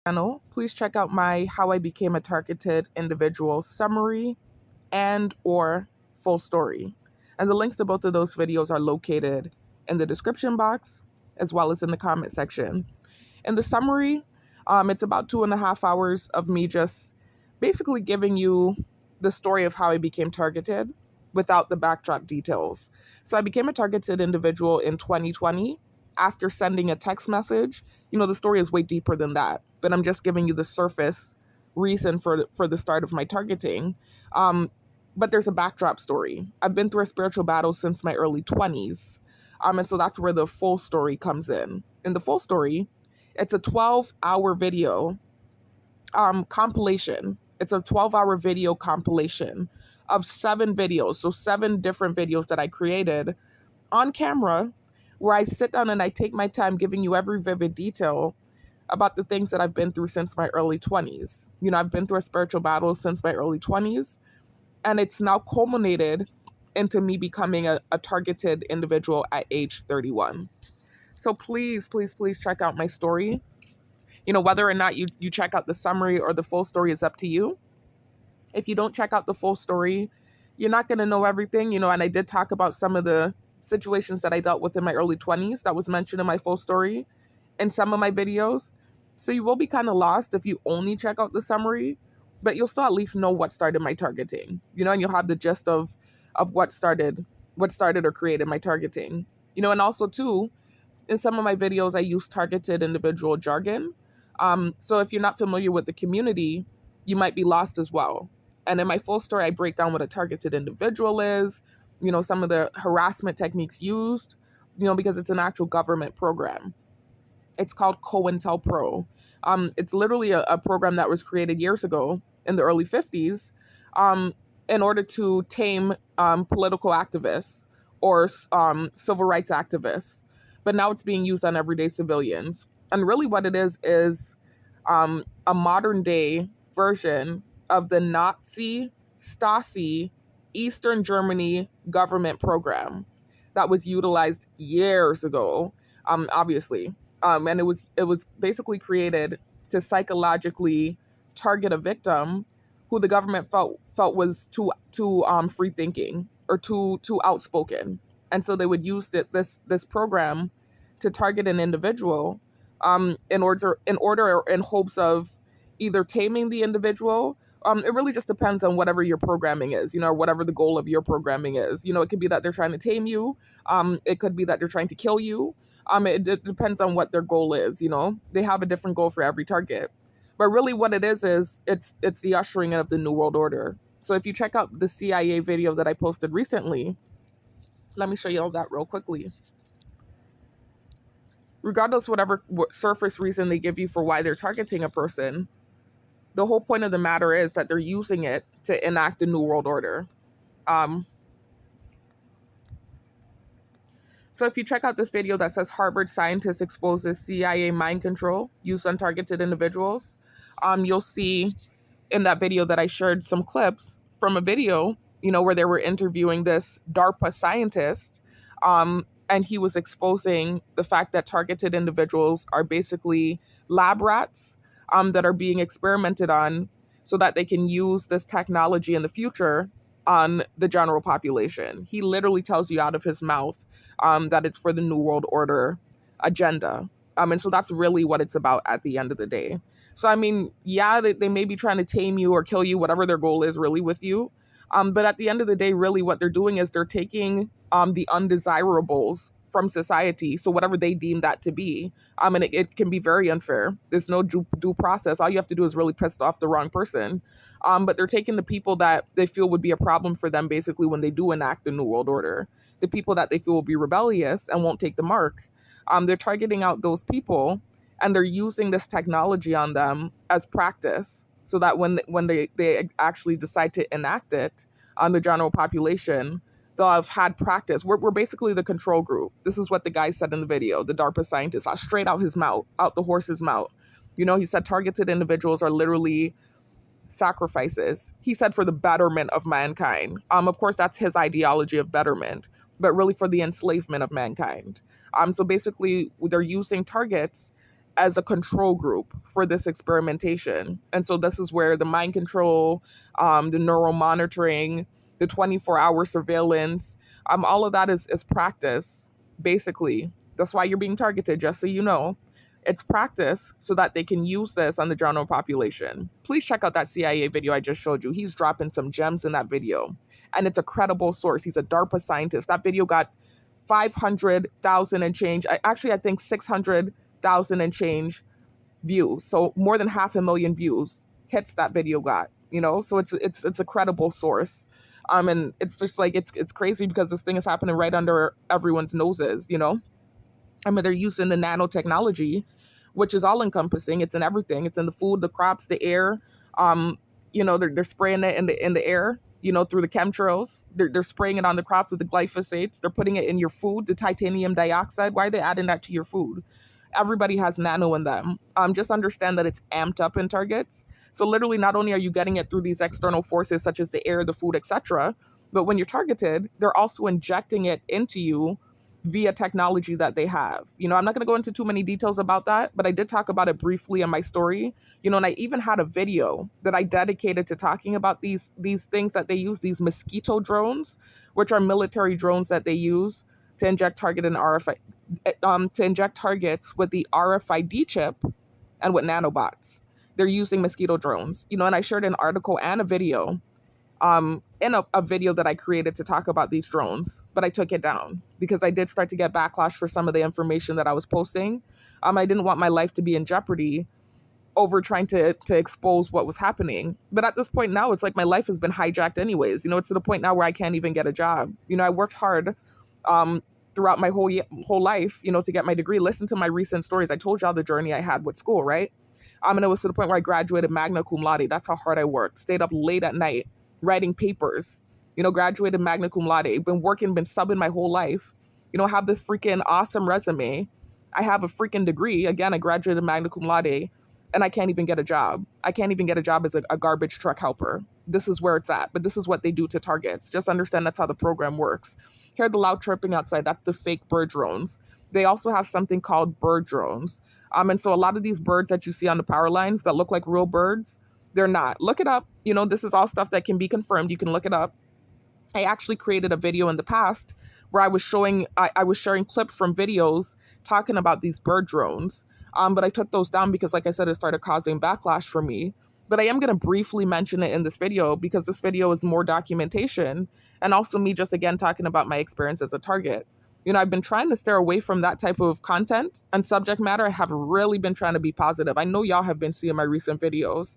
Channel, please check out my How I Became a Targeted Individual summary and or full story. And the links to both of those videos are located in the description box as well as in the comment section. In the summary, it's about 2.5 hours of me just basically giving you the story of how I became targeted without the backdrop details. So I became a targeted individual in 2020 after sending a text message. The story is way deeper than that, but I'm just giving you the surface reason for the start of my targeting. But there's a backdrop story. I've been through a spiritual battle since my early 20s. And so that's where the full story comes in. In the full story, it's a 12-hour video compilation. It's a 12-hour video compilation of 7 videos. So 7 different videos that I created on camera where I sit down and I take my time giving you every vivid detail about the things that I've been through since my early 20s. I've been through a spiritual battle since my early 20s, and it's now culminated into me becoming a targeted individual at age 31. So please, please, please check out my story. Whether or not you check out the summary or the full story is up to you. If you don't check out the full story, you're not going to know everything, and I did talk about some of the situations that I dealt with in my early 20s that was mentioned in my full story in some of my videos. So you will be kind of lost if you only check out the summary, but you'll still at least know what started my targeting, and you'll have the gist of what started or created my targeting, and also too, in some of my videos, I use targeted individual jargon. So if you're not familiar with the community, you might be lost as well. And in my full story, I break down what a targeted individual is, some of the harassment techniques used, because it's an actual government program. It's called COINTELPRO. It's literally a program that was created years ago in the early 50s in order to tame political activists or civil rights activists. But now it's being used on everyday civilians. And really what it is a modern day version of the Nazi, Stasi, Eastern Germany government program that was utilized years ago, obviously. And it was basically created to psychologically target a victim who the government felt was too free thinking or too outspoken. And so they would use this program to target an individual in hopes of either taming the individual. It really just depends on whatever your programming is, or whatever the goal of your programming is. It could be that they're trying to tame you. It could be that they're trying to kill you. It depends on what their goal is. They have a different goal for every target. But really what it is it's the ushering in of the New World Order. So if you check out the CIA video that I posted recently, let me show you all that real quickly. Regardless whatever surface reason they give you for why they're targeting a person, the whole point of the matter is that they're using it to enact the New World Order. So if you check out this video that says Harvard scientist exposes CIA mind control used on targeted individuals, you'll see in that video that I shared some clips from a video, where they were interviewing this DARPA scientist, and he was exposing the fact that targeted individuals are basically lab rats that are being experimented on so that they can use this technology in the future on the general population. He literally tells you out of his mouth that it's for the New World Order agenda. And so that's really what it's about at the end of the day. So, they may be trying to tame you or kill you, whatever their goal is really with you. But at the end of the day, really what they're doing is they're taking the undesirables from society. So whatever they deem that to be, and it can be very unfair. There's no due process. All you have to do is really piss off the wrong person. But they're taking the people that they feel would be a problem for them, basically, when they do enact the New World Order. The people that they feel will be rebellious and won't take the mark. They're targeting out those people, and they're using this technology on them as practice, so that when they actually decide to enact it on the general population, they'll have had practice. We're basically the control group. This is what the guy said in the video, the DARPA scientist, straight out his mouth, out the horse's mouth. He said targeted individuals are literally sacrifices. He said for the betterment of mankind. Of course, that's his ideology of betterment, but really for the enslavement of mankind. So basically, they're using targets as a control group for this experimentation. And so this is where the mind control, the neural monitoring, the 24-hour surveillance, all of that is practice, basically. That's why you're being targeted, just so you know. It's practice so that they can use this on the general population. Please check out that CIA video I just showed you. He's dropping some gems in that video, and it's a credible source. He's a DARPA scientist. That video got 500,000 and change. I think 600,000 and change views. So more than 500,000 views hits that video got, so it's a credible source. And it's just like, it's crazy because this thing is happening right under everyone's noses, I mean, they're using the nanotechnology, which is all encompassing. It's in everything. It's in the food, the crops, the air. They're spraying it in the air, through the chemtrails. They're spraying it on the crops with the glyphosates. They're putting it in your food, the titanium dioxide. Why are they adding that to your food? Everybody has nano in them. Just understand that it's amped up in targets. So literally, not only are you getting it through these external forces such as the air, the food, etc., but when you're targeted, they're also injecting it into you via technology that they have. I'm not going to go into too many details about that, but I did talk about it briefly in my story, and I even had a video that I dedicated to talking about these things that they use, these mosquito drones, which are military drones that they use to inject targets with the RFID chip and with nanobots. They're using mosquito drones, and I shared an article and a video in a video that I created to talk about these drones, but I took it down because I did start to get backlash for some of the information that I was posting. I didn't want my life to be in jeopardy over trying to expose what was happening. But at this point now, it's like my life has been hijacked anyways. It's to the point now where I can't even get a job. I worked hard throughout my whole life, to get my degree. Listen to my recent stories. I told y'all the journey I had with school, right? And it was to the point where I graduated magna cum laude. That's how hard I worked. Stayed up late at night writing papers, graduated magna cum laude, been subbing my whole life, have this freaking awesome resume. I have a freaking degree. Again, I graduated magna cum laude, and I can't even get a job. I can't even get a job as a garbage truck helper. This is where it's at, but this is what they do to targets. Just understand that's how the program works. Hear the loud chirping outside. That's the fake bird drones. They also have something called bird drones. And so a lot of these birds that you see on the power lines that look like real birds, they're not. Look it up. This is all stuff that can be confirmed. You can look it up. I actually created a video in the past where I was sharing clips from videos talking about these bird drones. But I took those down because, like I said, it started causing backlash for me. But I am going to briefly mention it in this video because this video is more documentation and also me just, again, talking about my experience as a target. I've been trying to steer away from that type of content and subject matter. I have really been trying to be positive. I know y'all have been seeing my recent videos.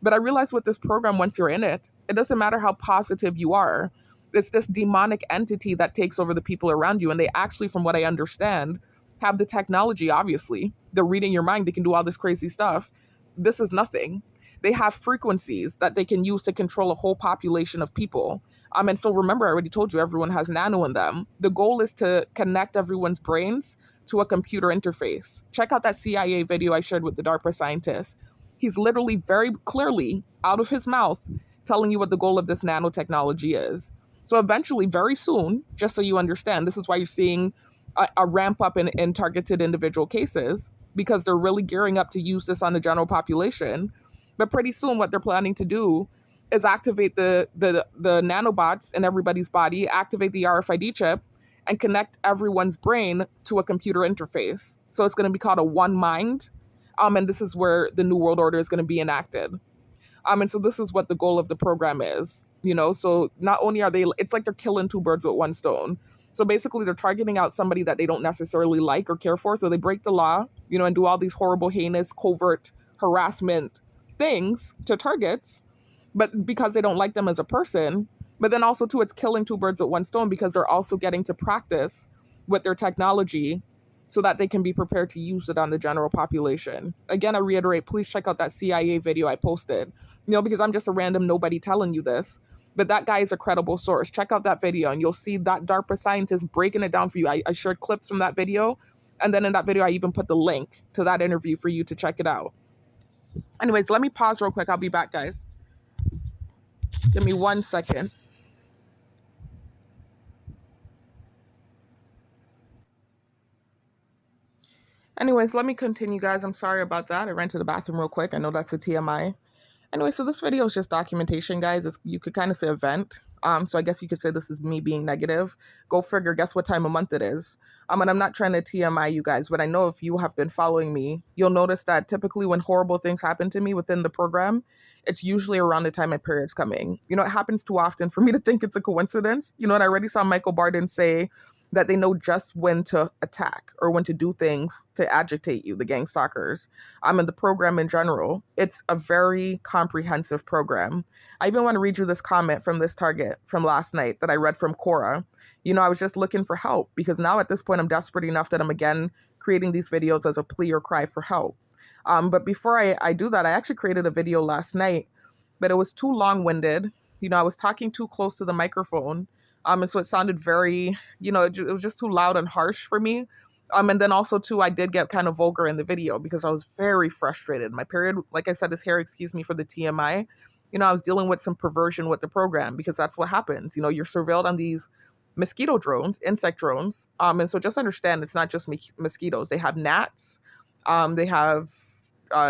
But I realized with this program, once you're in it, it doesn't matter how positive you are. It's this demonic entity that takes over the people around you. And they actually, from what I understand, have the technology, obviously. They're reading your mind. They can do all this crazy stuff. This is nothing. They have frequencies that they can use to control a whole population of people. And so remember, I already told you, everyone has nano in them. The goal is to connect everyone's brains to a computer interface. Check out that CIA video I shared with the DARPA scientist. He's literally very clearly out of his mouth telling you what the goal of this nanotechnology is. So eventually, very soon, just so you understand, this is why you're seeing a ramp up in targeted individual cases, because they're really gearing up to use this on the general population. But pretty soon, what they're planning to do is activate the nanobots in everybody's body, activate the RFID chip, and connect everyone's brain to a computer interface. So it's going to be called a one mind. And this is where the New World Order is going to be enacted. And so this is what the goal of the program is, so not only are it's like they're killing two birds with one stone. So basically they're targeting out somebody that they don't necessarily like or care for. So they break the law, and do all these horrible, heinous, covert harassment things to targets, but because they don't like them as a person. But then also too, it's killing two birds with one stone because they're also getting to practice with their technology so that they can be prepared to use it on the general population. Again, I reiterate, please check out that CIA video I posted, because I'm just a random nobody telling you this, but that guy is a credible source. Check out that video and you'll see that DARPA scientist breaking it down for you. I shared clips from that video. And then in that video, I even put the link to that interview for you to check it out. Anyways, let me pause real quick. I'll be back, guys. Give me 1 second. Anyways, let me continue, guys. I'm sorry about that. I ran to the bathroom real quick. I know that's a TMI. Anyway, so this video is just documentation, guys. You could kind of say event. So I guess you could say this is me being negative. Go figure, guess what time of month it is. And I'm not trying to TMI you guys, but I know if you have been following me, you'll notice that typically when horrible things happen to me within the program, it's usually around the time my period's coming. You know, it happens too often for me to think it's a coincidence. You know, and I already saw Michael Barden say that they know just when to attack or when to do things to agitate you, the gang stalkers. In the program in general, it's a very comprehensive program. I even want to read you this comment from this target from last night that I read from Cora. You know, I was just looking for help because now at this point, I'm desperate enough that I'm again creating these videos as a plea or cry for help. But before I do that, I actually created a video last night, but it was too long-winded. You know, I was talking too close to the microphone. And so it sounded very, you know, it was just too loud and harsh for me. And then also too, I did get kind of vulgar in the video because I was very frustrated. My period, like I said, is here, excuse me for the TMI. You know, I was dealing with some perversion with the program because that's what happens. You know, you're surveilled on these mosquito drones, insect drones. And so just understand it's not just mosquitoes. They have gnats. They have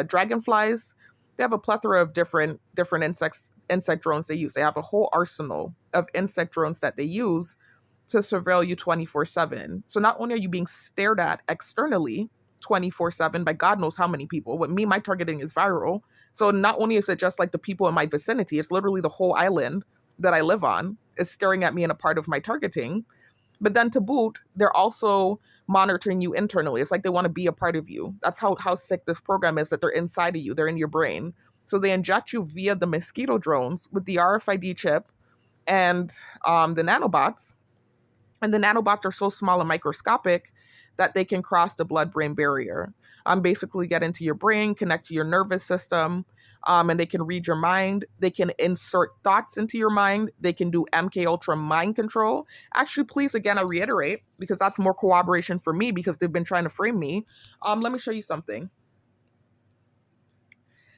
dragonflies. They have a plethora of different insect drones they use. They have a whole arsenal of insect drones that they use to surveil you 24/7. So not only are you being stared at externally 24/7 by God knows how many people. With me, my targeting is viral. So not only is it just like the people in my vicinity, it's literally the whole island that I live on is staring at me in a part of my targeting. But then to boot, they're also monitoring you internally. It's like they want to be a part of you. That's how sick this program is, that they're inside of you. They're in your brain. So they inject you via the mosquito drones with the RFID chip and the nanobots. And the nanobots are so small and microscopic that they can cross the blood-brain barrier. Basically get into your brain, connect to your nervous system, and they can read your mind. They can insert thoughts into your mind. They can do MK Ultra mind control. Actually, please, again, I reiterate, because that's more corroboration for me because they've been trying to frame me. Let me show you something.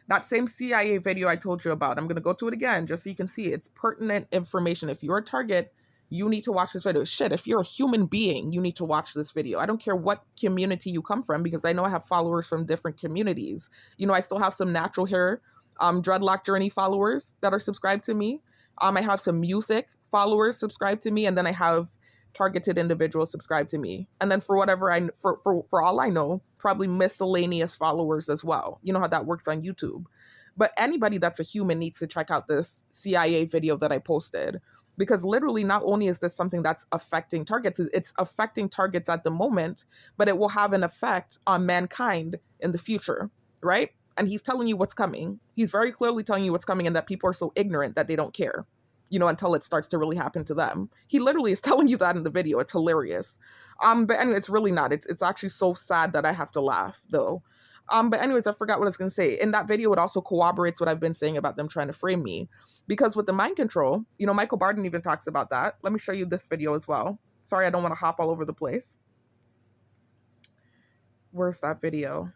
That same CIA video I told you about, I'm going to go to it again just so you can see it's pertinent information. If you're a target, you need to watch this video. Shit, if you're a human being, you need to watch this video. I don't care what community you come from because I know I have followers from different communities. You know, I still have some natural hair, dreadlock journey followers that are subscribed to me. I have some music followers subscribed to me, and then I have targeted individuals subscribe to me. And then for whatever for all I know, probably miscellaneous followers as well. You know how that works on YouTube. But anybody that's a human needs to check out this CIA video that I posted. Because literally not only is this something that's affecting targets, it's affecting targets at the moment, but it will have an effect on mankind in the future, right? And he's telling you what's coming. He's very clearly telling you what's coming and that people are so ignorant that they don't care, you know, until it starts to really happen to them. He literally is telling you that in the video. It's hilarious. But anyway, it's really not. It's actually so sad that I have to laugh, though. But anyways, I forgot what I was going to say. In that video, it also corroborates what I've been saying about them trying to frame me. Because with the mind control, you know, Michael Barden even talks about that. Let me show you this video as well. Sorry, I don't want to hop all over the place. Where's that video?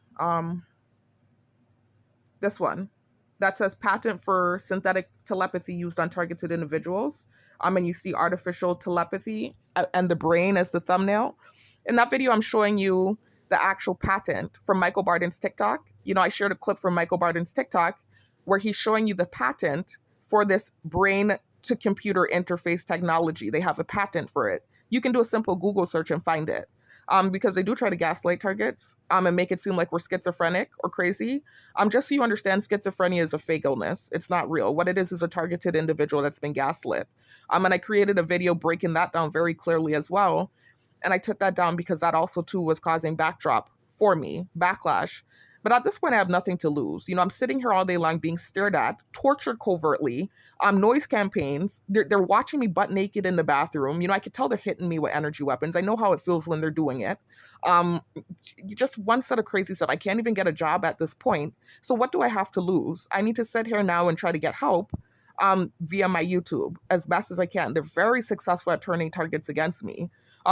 This one. That says patent for synthetic telepathy used on targeted individuals. And you see artificial telepathy and the brain as the thumbnail. In that video, I'm showing you the actual patent from Michael Barden's TikTok. You know, I shared a clip from Michael Barden's TikTok where he's showing you the patent for this brain to computer interface technology. They have a patent for it. You can do a simple Google search and find it. Because they do try to gaslight targets and make it seem like we're schizophrenic or crazy. Just so you understand, schizophrenia is a fake illness. It's not real. What it is a targeted individual that's been gaslit. And I created a video breaking that down very clearly as well. And I took that down because that also too was causing backdrop for me, backlash. But at this point, I have nothing to lose. You know, I'm sitting here all day long being stared at, tortured covertly, noise campaigns. They're watching me butt naked in the bathroom. You know, I could tell they're hitting me with energy weapons. I know how it feels when they're doing it. Just one set of crazy stuff. I can't even get a job at this point. So what do I have to lose? I need to sit here now and try to get help via my YouTube as best as I can. They're very successful at turning targets against me.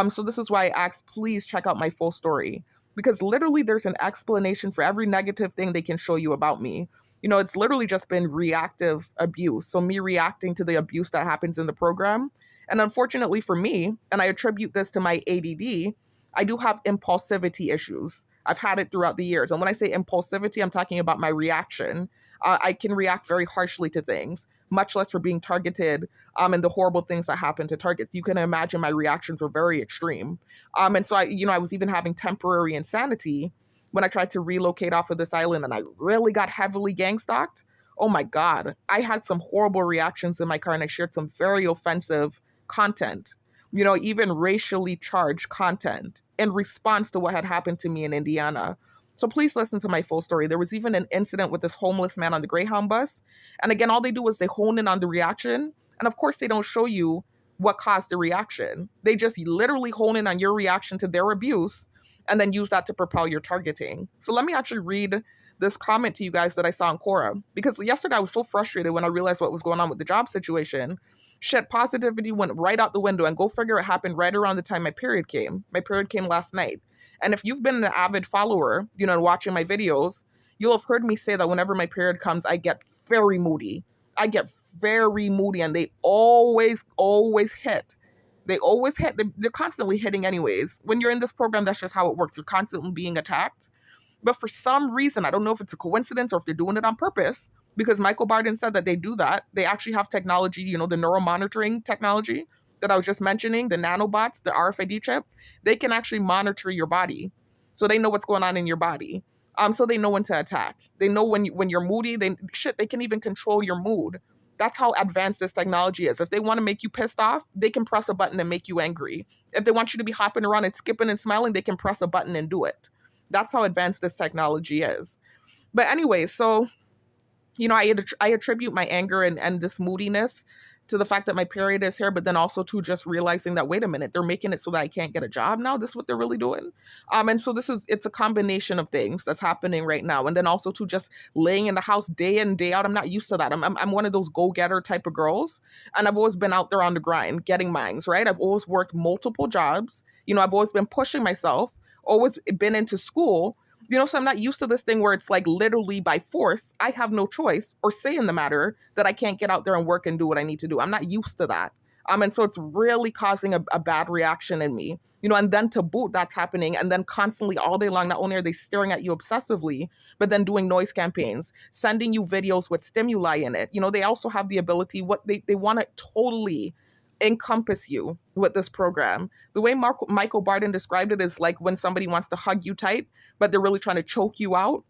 So this is why I asked, please check out my full story. Because literally there's an explanation for every negative thing they can show you about me. You know, it's literally just been reactive abuse. So me reacting to the abuse that happens in the program. And unfortunately for me, and I attribute this to my ADD, I do have impulsivity issues. I've had it throughout the years. And when I say impulsivity, I'm talking about my reaction. I can react very harshly to things, much less for being targeted and the horrible things that happen to targets. You can imagine my reactions were very extreme. And so I was even having temporary insanity when I tried to relocate off of this island and I really got heavily gang stalked. Oh my God, I had some horrible reactions in my car and I shared some very offensive content, even racially charged content in response to what had happened to me in Indiana. So please listen to my full story. There was even an incident with this homeless man on the Greyhound bus. And again, all they do is they hone in on the reaction. And of course, they don't show you what caused the reaction. They just literally hone in on your reaction to their abuse and then use that to propel your targeting. So let me actually read this comment to you guys that I saw in Quora, because yesterday I was so frustrated when I realized what was going on with the job situation. Shit, positivity went right out the window, and go figure, it happened right around the time my period came. My period came last night. And if you've been an avid follower, watching my videos, you'll have heard me say that whenever my period comes, I get very moody. And they always hit. They always hit. They're constantly hitting anyways. When you're in this program, that's just how it works. You're constantly being attacked. But for some reason, I don't know if it's a coincidence or if they're doing it on purpose, because Michael Barden said that they do that. They actually have technology, the neuromonitoring technology that I was just mentioning, the nanobots, the RFID chip. They can actually monitor your body. So they know what's going on in your body. So they know when to attack. They know when you're moody. They can even control your mood. That's how advanced this technology is. If they want to make you pissed off, they can press a button and make you angry. If they want you to be hopping around and skipping and smiling, they can press a button and do it. That's how advanced this technology is. But anyway, so, I attribute my anger and this moodiness to the fact that my period is here, but then also to just realizing that, wait a minute, they're making it so that I can't get a job now. This is what they're really doing. And so it's a combination of things that's happening right now. And then also to just laying in the house day in, day out. I'm not used to that. I'm one of those go-getter type of girls. And I've always been out there on the grind, getting mines, right? I've always worked multiple jobs. I've always been pushing myself, always been into school. So I'm not used to this thing where it's like literally by force, I have no choice or say in the matter that I can't get out there and work and do what I need to do. I'm not used to that. And so it's really causing a bad reaction in me, and then to boot, that's happening. And then constantly all day long, not only are they staring at you obsessively, but then doing noise campaigns, sending you videos with stimuli in it. They also have the ability, they want to totally encompass you with this program. The way Michael Barden described it is like when somebody wants to hug you tight, but they're really trying to choke you out.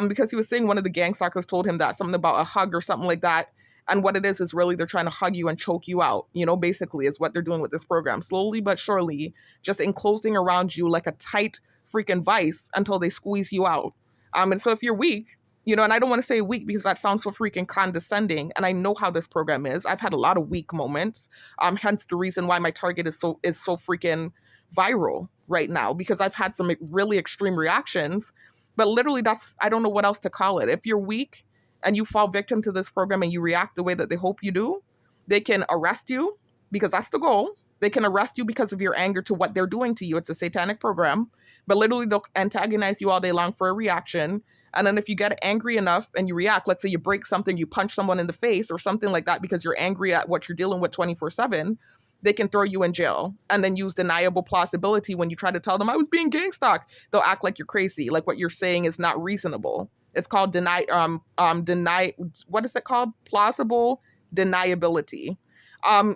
Because he was saying one of the gang stalkers told him that, something about a hug or something like that. And what it is really they're trying to hug you and choke you out, basically is what they're doing with this program. Slowly but surely, just enclosing around you like a tight freaking vice until they squeeze you out. And so if you're weak, and I don't want to say weak because that sounds so freaking condescending. And I know how this program is. I've had a lot of weak moments. Hence the reason why my target is so freaking viral right now, because I've had some really extreme reactions. But literally I don't know what else to call it. If you're weak and you fall victim to this program and you react the way that they hope you do, they can arrest you, because that's the goal. They can arrest you because of your anger to what they're doing to you. It's a satanic program. But literally they'll antagonize you all day long for a reaction. And then if you get angry enough and you react, let's say you break something, you punch someone in the face or something like that because you're angry at what you're dealing with 24/7, they can throw you in jail and then use deniable plausibility when you try to tell them I was being gang stalked. They'll act like you're crazy, like what you're saying is not reasonable. It's called what is it called? Plausible deniability.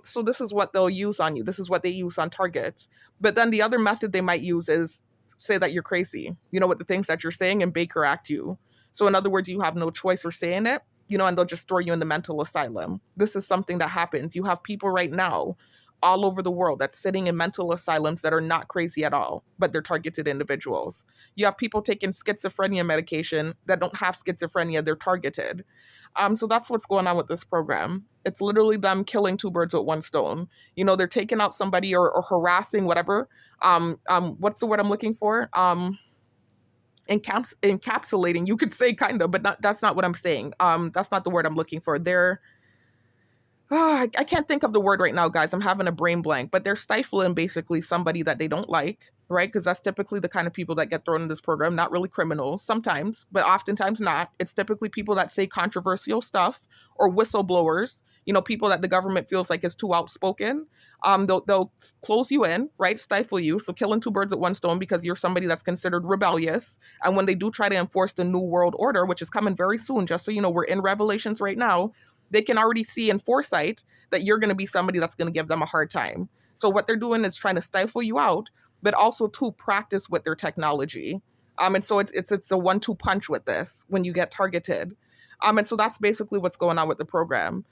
So this is what they'll use on you. This is what they use on targets. But then the other method they might use is say that you're crazy, with the things that you're saying, and Baker Act you. So in other words, you have no choice for saying it, and they'll just throw you in the mental asylum. This is something that happens. You have people right now all over the world that's sitting in mental asylums that are not crazy at all, but they're targeted individuals. You have people taking schizophrenia medication that don't have schizophrenia. They're targeted. So that's what's going on with this program. It's literally them killing two birds with one stone. They're taking out somebody or harassing, whatever. What's the word I'm looking for? Encapsulating, you could say, kind of, but that's not what I'm saying. That's not the word I'm looking for. I can't think of the word right now, guys. I'm having a brain blank, but they're stifling basically somebody that they don't like, right? Because that's typically the kind of people that get thrown in this program. Not really criminals sometimes, but oftentimes not. It's typically people that say controversial stuff or whistleblowers, people that the government feels like is too outspoken. They'll close you in, right? Stifle you. So killing two birds with one stone because you're somebody that's considered rebellious. And when they do try to enforce the new world order, which is coming very soon, just so you know, we're in Revelations right now, they can already see in foresight that you're going to be somebody that's going to give them a hard time. So what they're doing is trying to stifle you out, but also to practice with their technology. And so it's a 1-2 punch with this when you get targeted. And so that's basically what's going on with the program.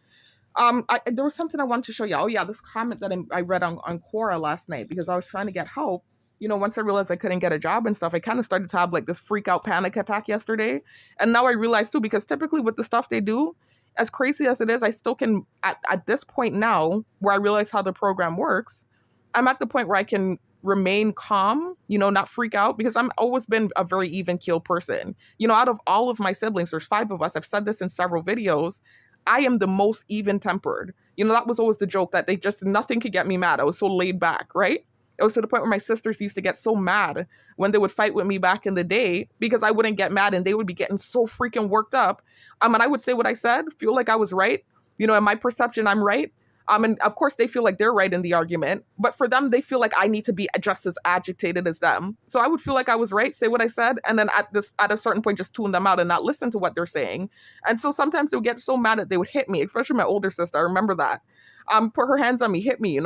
There was something I wanted to show you. Oh yeah, this comment that I read on Quora last night because I was trying to get help. Once I realized I couldn't get a job and stuff, I kind of started to have like this freak out panic attack yesterday. And now I realize too, because typically with the stuff they do, as crazy as it is, I still can, at this point now, where I realize how the program works, I'm at the point where I can remain calm, not freak out, because I've always been a very even-keeled person. Out of all of my siblings, there's 5 of us. I've said this in several videos. I am the most even-tempered. That was always the joke, that nothing could get me mad. I was so laid back, right? It was to the point where my sisters used to get so mad when they would fight with me back in the day because I wouldn't get mad and they would be getting so freaking worked up. And I would say what I said, feel like I was right. In my perception, I'm right. And of course, they feel like they're right in the argument. But for them, they feel like I need to be just as agitated as them. So I would feel like I was right, say what I said, and then at a certain point, just tune them out and not listen to what they're saying. And so sometimes they would get so mad that they would hit me, especially my older sister. I remember that. Put her hands on me, hit me,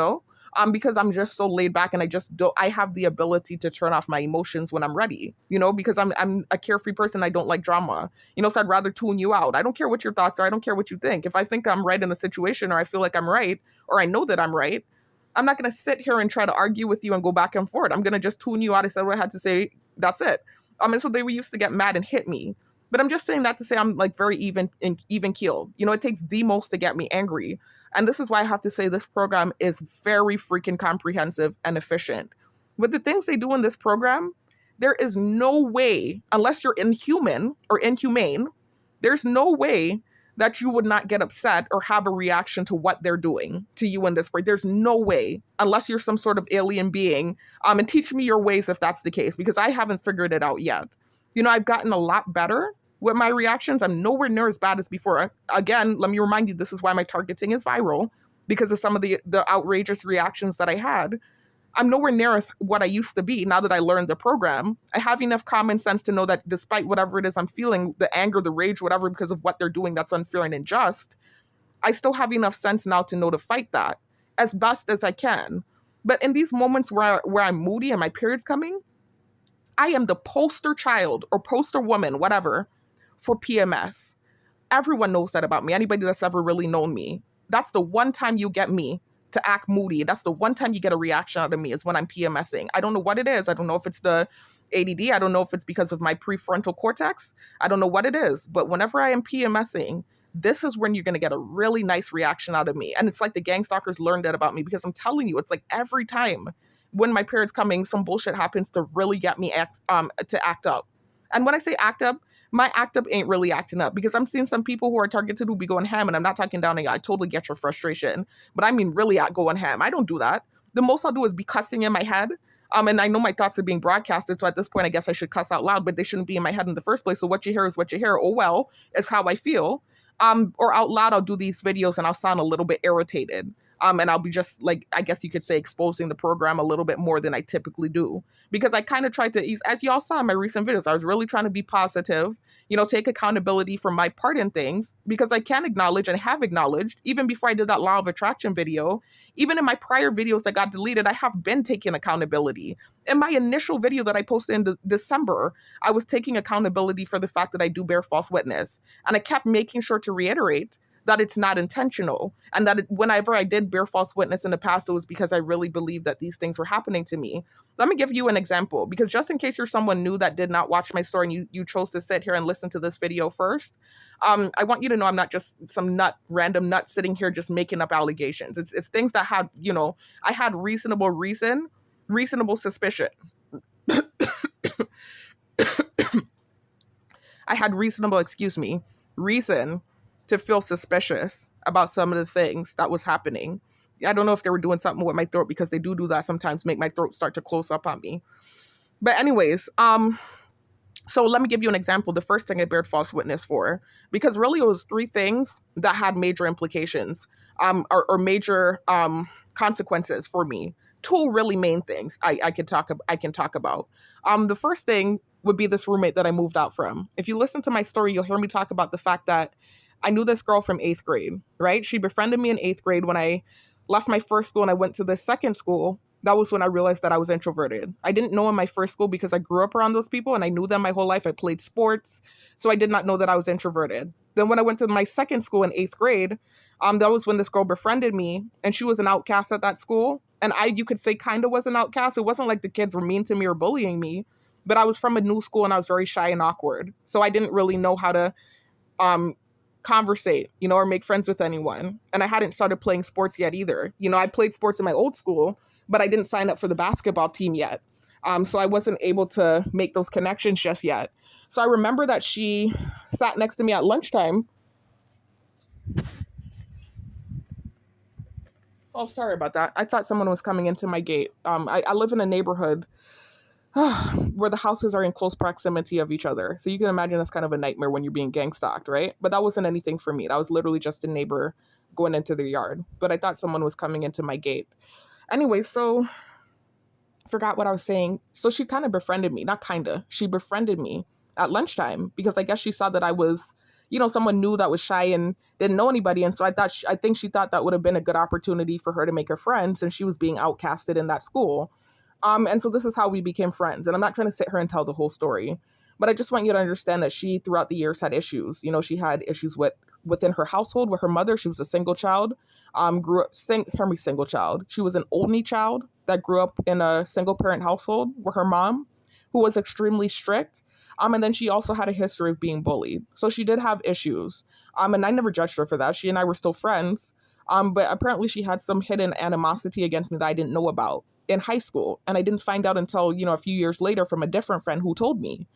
because I'm just so laid back and I have the ability to turn off my emotions when I'm ready, because I'm a carefree person. I don't like drama, so I'd rather tune you out. I don't care what your thoughts are. I don't care what you think. If I think I'm right in a situation or I feel like I'm right or I know that I'm right, I'm not going to sit here and try to argue with you and go back and forth. I'm going to just tune you out. I said what I had to say. That's it. And so they used to get mad and hit me. But I'm just saying that to say I'm like very even keeled. It takes the most to get me angry. And this is why I have to say this program is very freaking comprehensive and efficient. With the things they do in this program, there is no way, unless you're inhuman or inhumane, there's no way that you would not get upset or have a reaction to what they're doing to you in this way. There's no way, unless you're some sort of alien being. And teach me your ways if that's the case, because I haven't figured it out yet. I've gotten a lot better with my reactions. I'm nowhere near as bad as before. Again, let me remind you, this is why my targeting is viral, because of some of the outrageous reactions that I had. I'm nowhere near as what I used to be now that I learned the program. I have enough common sense to know that despite whatever it is I'm feeling, the anger, the rage, whatever, because of what they're doing that's unfair and unjust, I still have enough sense now to know to fight that as best as I can. But in these moments where I'm moody and my period's coming, I am the poster child or poster woman, whatever, for PMS. Everyone knows that about me. Anybody that's ever really known me. That's the one time you get me to act moody. That's the one time you get a reaction out of me is when I'm PMSing. I don't know what it is. I don't know if it's the ADD. I don't know if it's because of my prefrontal cortex. I don't know what it is. But whenever I am PMSing, this is when you're going to get a really nice reaction out of me. And it's like the gang stalkers learned that about me, because I'm telling you, it's like every time when my period's coming, some bullshit happens to really get me to act up. And when I say act up, my act up ain't really acting up, because I'm seeing some people who are targeted who be going ham, and I'm not talking down on you. I totally get your frustration, but I mean really at going ham. I don't do that. The most I'll do is be cussing in my head. And I know my thoughts are being broadcasted, so at this point I guess I should cuss out loud, but they shouldn't be in my head in the first place. So what you hear is what you hear. Oh well, it's how I feel. Or out loud I'll do these videos and I'll sound a little bit irritated. And I'll be just like, I guess you could say, exposing the program a little bit more than I typically do. Because I kind of tried to, as y'all saw in my recent videos, I was really trying to be positive, take accountability for my part in things, because I can acknowledge and have acknowledged, even before I did that law of attraction video, even in my prior videos that got deleted, I have been taking accountability. In my initial video that I posted in December, I was taking accountability for the fact that I do bear false witness. And I kept making sure to reiterate that it's not intentional, and that whenever I did bear false witness in the past, it was because I really believed that these things were happening to me. Let me give you an example, because just in case you're someone new that did not watch my story and you chose to sit here and listen to this video first, I want you to know I'm not just some random nut sitting here just making up allegations. It's things that had, I had reasonable reason, reasonable suspicion. I had reasonable, reason to feel suspicious about some of the things that was happening. I don't know if they were doing something with my throat, because they do that sometimes, make my throat start to close up on me. But anyways, So let me give you an example. The first thing I bared false witness for, because really it was three things that had major implications, or major consequences for me. Two really main things I can talk about. The first thing would be this roommate that I moved out from. If you listen to my story, you'll hear me talk about the fact that I knew this girl from 8th grade, right? She befriended me in 8th grade. When I left my first school and I went to the second school, that was when I realized that I was introverted. I didn't know in my first school because I grew up around those people and I knew them my whole life. I played sports, so I did not know that I was introverted. Then when I went to my second school in 8th grade, that was when this girl befriended me, and she was an outcast at that school. And you could say, kind of was an outcast. It wasn't like the kids were mean to me or bullying me, but I was from a new school and I was very shy and awkward. So I didn't really know how to conversate, or make friends with anyone. And I hadn't started playing sports yet either. I played sports in my old school, but I didn't sign up for the basketball team yet. So I wasn't able to make those connections just yet. So I remember that she sat next to me at lunchtime. Oh, sorry about that. I thought someone was coming into my gate. I live in a neighborhood where the houses are in close proximity of each other. So you can imagine that's kind of a nightmare when you're being gang stalked, right? But that wasn't anything for me. That was literally just a neighbor going into their yard. But I thought someone was coming into my gate. Anyway, so I forgot what I was saying. So she kind of befriended me. Not kind of. She befriended me at lunchtime because I guess she saw that I was, someone new that was shy and didn't know anybody. And so I think she thought that would have been a good opportunity for her to make a friend since she was being outcasted in that school. And so this is how we became friends. And I'm not trying to sit here and tell the whole story, but I just want you to understand that she, throughout the years, had issues. She had issues within her household with her mother. She was a single child, single child. She was an only child that grew up in a single parent household with her mom, who was extremely strict. And then she also had a history of being bullied. So she did have issues. And I never judged her for that. She and I were still friends. But apparently she had some hidden animosity against me that I didn't know about in high school. And I didn't find out until, a few years later from a different friend who told me.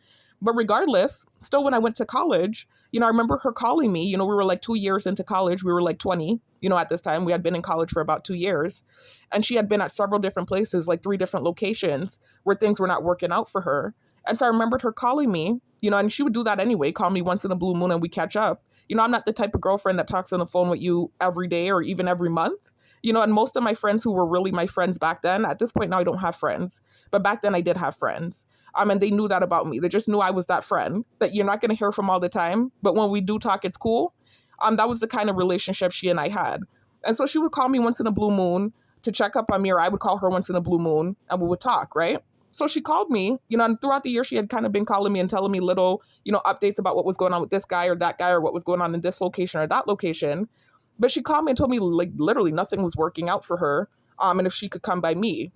But regardless, still when I went to college, I remember her calling me. We were like 2 years into college. We were like 20, at this time. We had been in college for about 2 years. And she had been at several different places, like 3 different locations where things were not working out for her. And so I remembered her calling me, and she would do that anyway, call me once in a blue moon and we catch up. I'm not the type of girlfriend that talks on the phone with you every day or even every month. And most of my friends who were really my friends back then, at this point now I don't have friends, but back then I did have friends. And they knew that about me. They just knew I was that friend that you're not going to hear from all the time, but when we do talk, it's cool. That was the kind of relationship she and I had. And so she would call me once in a blue moon to check up on me, or I would call her once in a blue moon and we would talk, right? So she called me, and throughout the year, she had kind of been calling me and telling me little, updates about what was going on with this guy or that guy or what was going on in this location or that location. But she called me and told me, like, literally nothing was working out for her, and if she could come by me.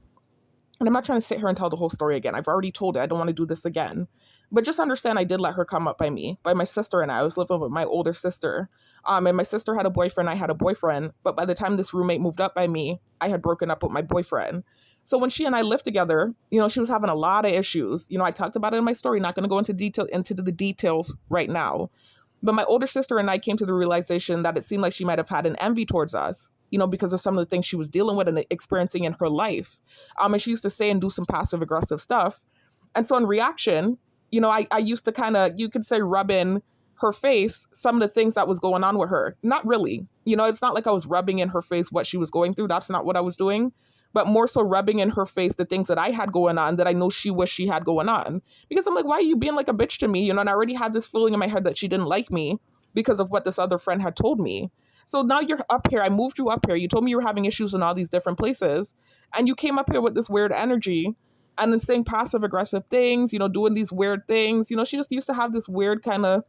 And I'm not trying to sit here and tell the whole story again. I've already told it. I don't want to do this again. But just understand I did let her come up by me, by my sister and I. I was living with my older sister. And my sister had a boyfriend. I had a boyfriend. But by the time this roommate moved up by me, I had broken up with my boyfriend. So when she and I lived together, she was having a lot of issues. I talked about it in my story, not going to go into the details right now. But my older sister and I came to the realization that it seemed like she might have had an envy towards us, because of some of the things she was dealing with and experiencing in her life. And she used to say and do some passive aggressive stuff. And so in reaction, I used to kind of, you could say, rub in her face some of the things that was going on with her. Not really. It's not like I was rubbing in her face what she was going through. That's not what I was doing. But more so rubbing in her face the things that I had going on that I know she wished she had going on. Because I'm like, why are you being like a bitch to me? And I already had this feeling in my head that she didn't like me because of what this other friend had told me. So now you're up here. I moved you up here. You told me you were having issues in all these different places. And you came up here with this weird energy and then saying passive aggressive things, doing these weird things. She just used to have this weird kind of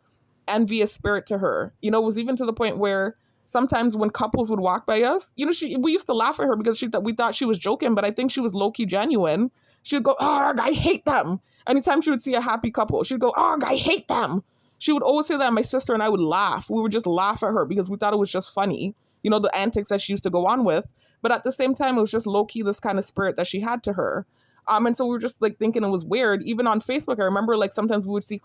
envious spirit to her. It was even to the point where sometimes when couples would walk by us, we used to laugh at her because we thought she was joking, but I think she was low-key genuine. She would go, oh, I hate them. Anytime she would see a happy couple, she'd go, oh, I hate them. She would always say that, and my sister and I would laugh. We would just laugh at her because we thought it was just funny, the antics that she used to go on with. But at the same time, it was just low-key this kind of spirit that she had to her. And so we were just like thinking it was weird. Even on Facebook, I remember like sometimes we would see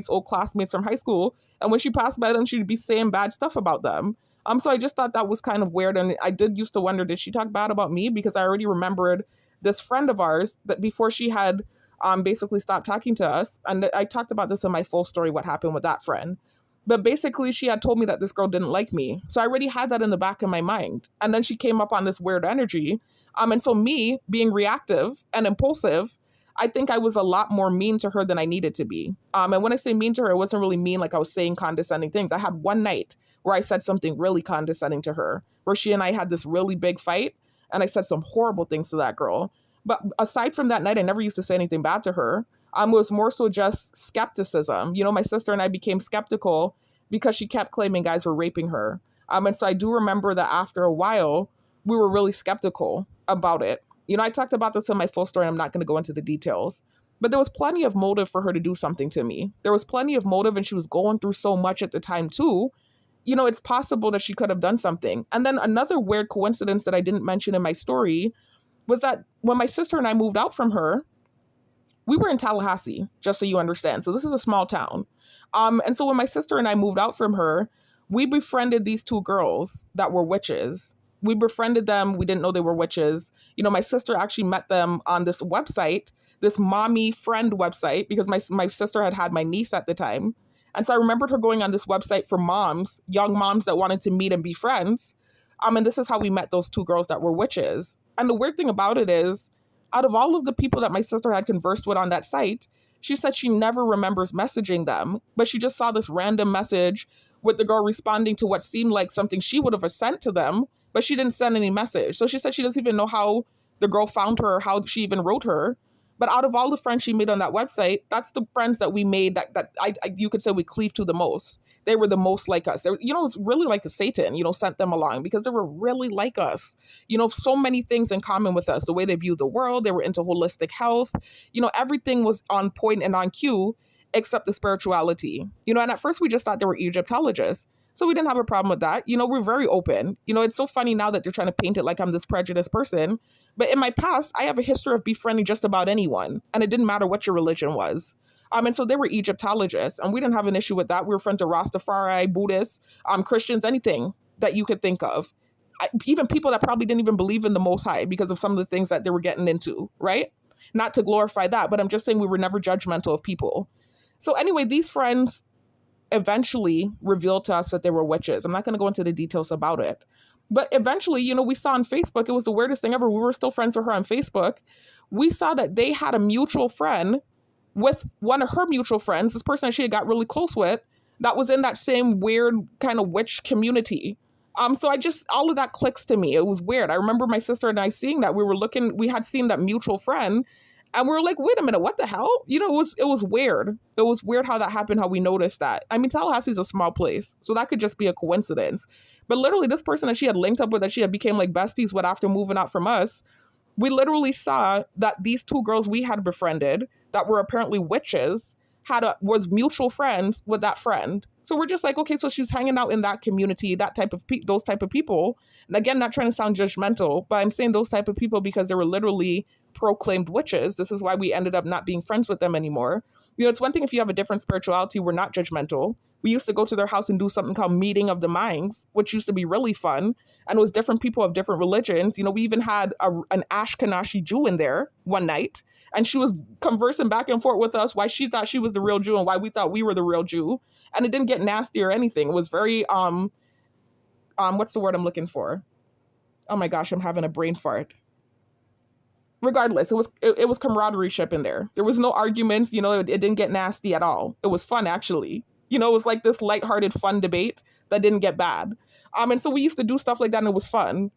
old classmates from high school, and when she passed by them, she'd be saying bad stuff about them. So I just thought that was kind of weird. And I did used to wonder, did she talk bad about me? Because I already remembered this friend of ours that before she had basically stopped talking to us. And I talked about this in my full story, what happened with that friend. But basically, she had told me that this girl didn't like me. So I already had that in the back of my mind. And then she came up on this weird energy. And so me being reactive and impulsive, I think I was a lot more mean to her than I needed to be. And when I say mean to her, it wasn't really mean like I was saying condescending things. I had one night where I said something really condescending to her, where she and I had this really big fight. And I said some horrible things to that girl. But aside from that night, I never used to say anything bad to her. It was more so just skepticism. You know, my sister and I became skeptical because she kept claiming guys were raping her. And so I do remember that after a while, we were really skeptical about it. You know, I talked about this in my full story. I'm not going to go into the details. But there was plenty of motive for her to do something to me. There was plenty of motive, and she was going through so much at the time too. You know, it's possible that she could have done something. And then another weird coincidence that I didn't mention in my story was that when my sister and I moved out from her, we were in Tallahassee, just so you understand. So this is a small town. And so when my sister and I moved out from her, we befriended these two girls that were witches. We befriended them. We didn't know they were witches. You know, my sister actually met them on this website, this mommy friend website, because my sister had my niece at the time. And so I remembered her going on this website for moms, young moms that wanted to meet and be friends. And this is how we met those two girls that were witches. And the weird thing about it is, out of all of the people that my sister had conversed with on that site, she said she never remembers messaging them, but she just saw this random message with the girl responding to what seemed like something she would have sent to them, but she didn't send any message. So she said she doesn't even know how the girl found her or how she even wrote her. But out of all the friends she made on that website, that's the friends that we made that you could say we cleaved to the most. They were the most like us. You know, it's really like a Satan, you know, sent them along because they were really like us. You know, so many things in common with us. The way they view the world, they were into holistic health. You know, everything was on point and on cue except the spirituality. You know, and at first we just thought they were Egyptologists. So we didn't have a problem with that. You know, we're very open. You know, it's so funny now that they're trying to paint it like I'm this prejudiced person. But in my past, I have a history of befriending just about anyone. And it didn't matter what your religion was. And so they were Egyptologists. And we didn't have an issue with that. We were friends with Rastafari, Buddhists, Christians, anything that you could think of. Even people that probably didn't even believe in the Most High because of some of the things that they were getting into, right? Not to glorify that, but I'm just saying we were never judgmental of people. So anyway, these friends eventually revealed to us that they were witches. I'm not going to go into the details about it. But eventually, you know, we saw on Facebook, it was the weirdest thing ever. We were still friends with her on Facebook. We saw that they had a mutual friend with one of her mutual friends, this person that she had got really close with, that was in that same weird kind of witch community. So all of that clicks to me. It was weird. I remember my sister and I seeing that. We had seen that mutual friend. And we were like, wait a minute, what the hell? You know, it was weird. It was weird how that happened, how we noticed that. I mean, Tallahassee's a small place, so that could just be a coincidence. But literally, this person that she had linked up with, that she had became like besties with after moving out from us, we literally saw that these two girls we had befriended that were apparently witches was mutual friends with that friend. So we're just like, okay, so she was hanging out in that community, those type of people. And again, not trying to sound judgmental, but I'm saying those type of people because they were literally proclaimed witches. This is why we ended up not being friends with them anymore. You know, it's one thing if you have a different spirituality, we're not judgmental. We used to go to their house and do something called Meeting of the Minds, which used to be really fun. And it was different people of different religions. You know, we even had an Ashkenazi Jew in there one night. And she was conversing back and forth with us why she thought she was the real Jew and why we thought we were the real Jew. And it didn't get nasty or anything. It was very, what's the word I'm looking for? Oh my gosh, I'm having a brain fart. Regardless, it was camaraderie ship in there. There was no arguments, you know, it didn't get nasty at all. It was fun, actually. You know, it was like this lighthearted, fun debate that didn't get bad. And so we used to do stuff like that and it was fun.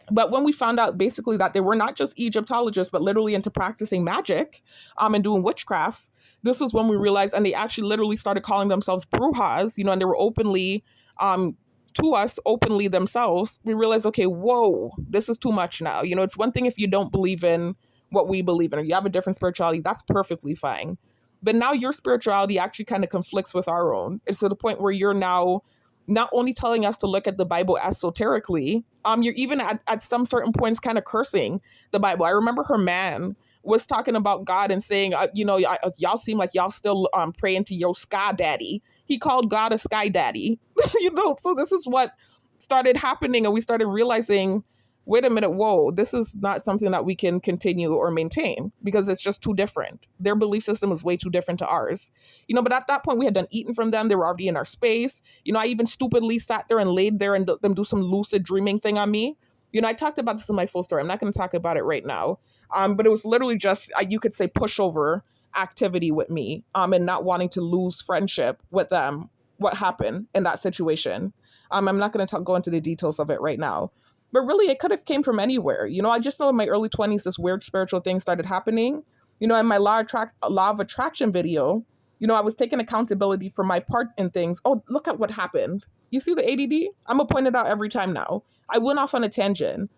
But when we found out basically that they were not just Egyptologists, but literally into practicing magic and doing witchcraft, this was when we realized, and they actually literally started calling themselves brujas, you know, and they were openly, to us, openly themselves, we realized, okay, whoa, this is too much now. You know, it's one thing if you don't believe in what we believe in, or you have a different spirituality, that's perfectly fine. But now your spirituality actually kind of conflicts with our own. It's to the point where you're now not only telling us to look at the Bible esoterically, you're even at some certain points kind of cursing the Bible. I remember her man was talking about God and saying, you know, y'all seem like y'all still praying to your sky daddy. He called God a sky daddy, you know, so this is what started happening. And we started realizing wait a minute, whoa, this is not something that we can continue or maintain because it's just too different. Their belief system is way too different to ours. But at that point we had done eating from them. They were already in our space. I even stupidly sat there and laid there and let them do some lucid dreaming thing on me. I talked about this in my full story. I'm not going to talk about it right now. But it was literally just, you could say, pushover activity with me, and not wanting to lose friendship with them. What happened in that situation? I'm not going to go into the details of it right now. But really, it could have came from anywhere. I just know in my early 20s, this weird spiritual thing started happening. In my law of attraction video, I was taking accountability for my part in things. Oh, look at what happened. You see the ADD? I'm going to point it out every time now. I went off on a tangent.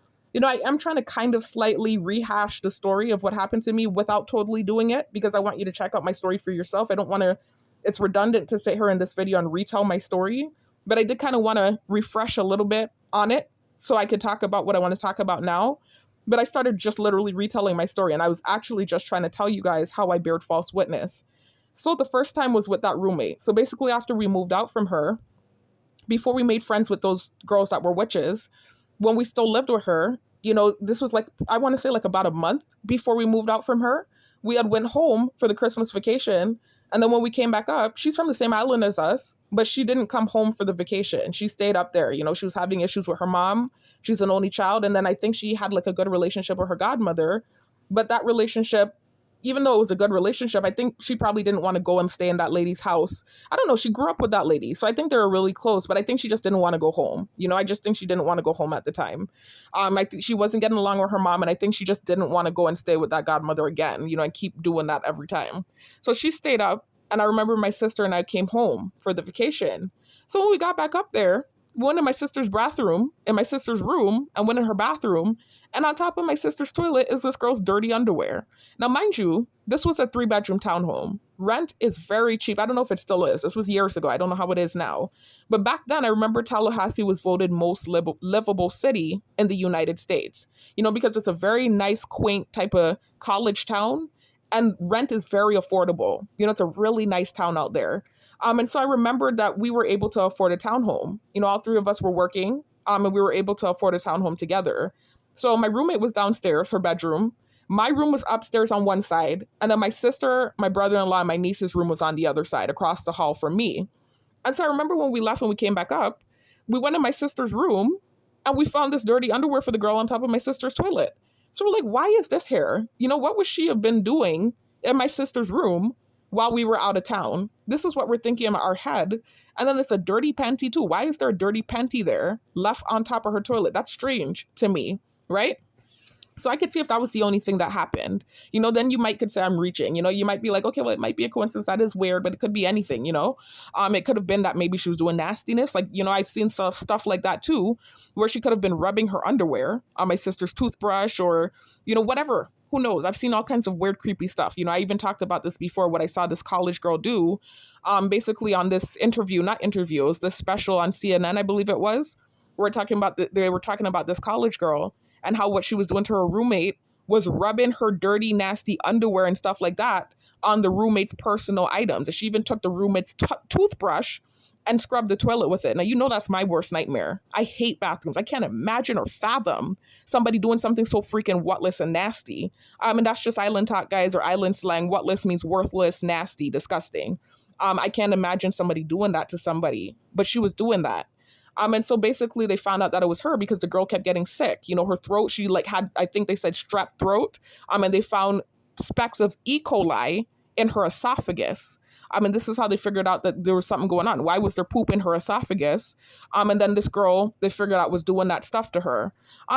I am trying to kind of slightly rehash the story of what happened to me without totally doing it, because I want you to check out my story for yourself. I don't want to, it's redundant to sit here in this video and retell my story, but I did kind of want to refresh a little bit on it so I could talk about what I want to talk about now. But I started just literally retelling my story, and I was actually just trying to tell you guys how I bared false witness. So the first time was with that roommate. So basically after we moved out from her, before we made friends with those girls that were witches, when we still lived with her, this was like, I want to say like about a month before we moved out from her, we had went home for the Christmas vacation. And then when we came back up, she's from the same island as us, but she didn't come home for the vacation. She stayed up there. She was having issues with her mom. She's an only child. And then I think she had like a good relationship with her godmother. But that relationship, even though it was a good relationship, I think she probably didn't want to go and stay in that lady's house. I don't know. She grew up with that lady. So I think they were really close, but I think she just didn't want to go home. I just think she didn't want to go home at the time. I think she wasn't getting along with her mom, and I think she just didn't want to go and stay with that godmother again, and keep doing that every time. So she stayed up, and I remember my sister and I came home for the vacation. So when we got back up there, we went in my sister's bathroom, in my sister's room, and went in her bathroom. And on top of my sister's toilet is this girl's dirty underwear. Now, mind you, this was a 3-bedroom townhome. Rent is very cheap. I don't know if it still is. This was years ago. I don't know how it is now. But back then, I remember Tallahassee was voted most livable city in the United States. Because it's a very nice, quaint type of college town. And rent is very affordable. It's a really nice town out there. And so I remembered that we were able to afford a townhome. All 3 of us were working, and we were able to afford a townhome together. So my roommate was downstairs, her bedroom. My room was upstairs on one side. And then my sister, my brother-in-law, and my niece's room was on the other side, across the hall from me. And so I remember when we left and we came back up, we went in my sister's room and we found this dirty underwear for the girl on top of my sister's toilet. So we're like, why is this here? What would she have been doing in my sister's room while we were out of town? This is what we're thinking in our head. And then it's a dirty panty too. Why is there a dirty panty there left on top of her toilet? That's strange to me, right? So I could see if that was the only thing that happened. Then you could say I'm reaching. You might be like, okay, well, it might be a coincidence. That is weird, but it could be anything, It could have been that maybe she was doing nastiness. Like, I've seen stuff like that too, where she could have been rubbing her underwear on my sister's toothbrush or, whatever. Who knows? I've seen all kinds of weird, creepy stuff. I even talked about this before, what I saw this college girl do, basically on this interview, not interview, it was this special on CNN, I believe it was. They were talking about this college girl and how what she was doing to her roommate was rubbing her dirty, nasty underwear and stuff like that on the roommate's personal items. And she even took the roommate's toothbrush and scrubbed the toilet with it. Now, that's my worst nightmare. I hate bathrooms. I can't imagine or fathom somebody doing something so freaking whatless and nasty. And that's just island talk, guys, or island slang. Whatless means worthless, nasty, disgusting. I can't imagine somebody doing that to somebody, but she was doing that. And so basically they found out that it was her because the girl kept getting sick. Her throat, she had, I think they said strep throat. And they found specks of E. coli in her esophagus. And this is how they figured out that there was something going on. Why was there poop in her esophagus? And then this girl, they figured out was doing that stuff to her.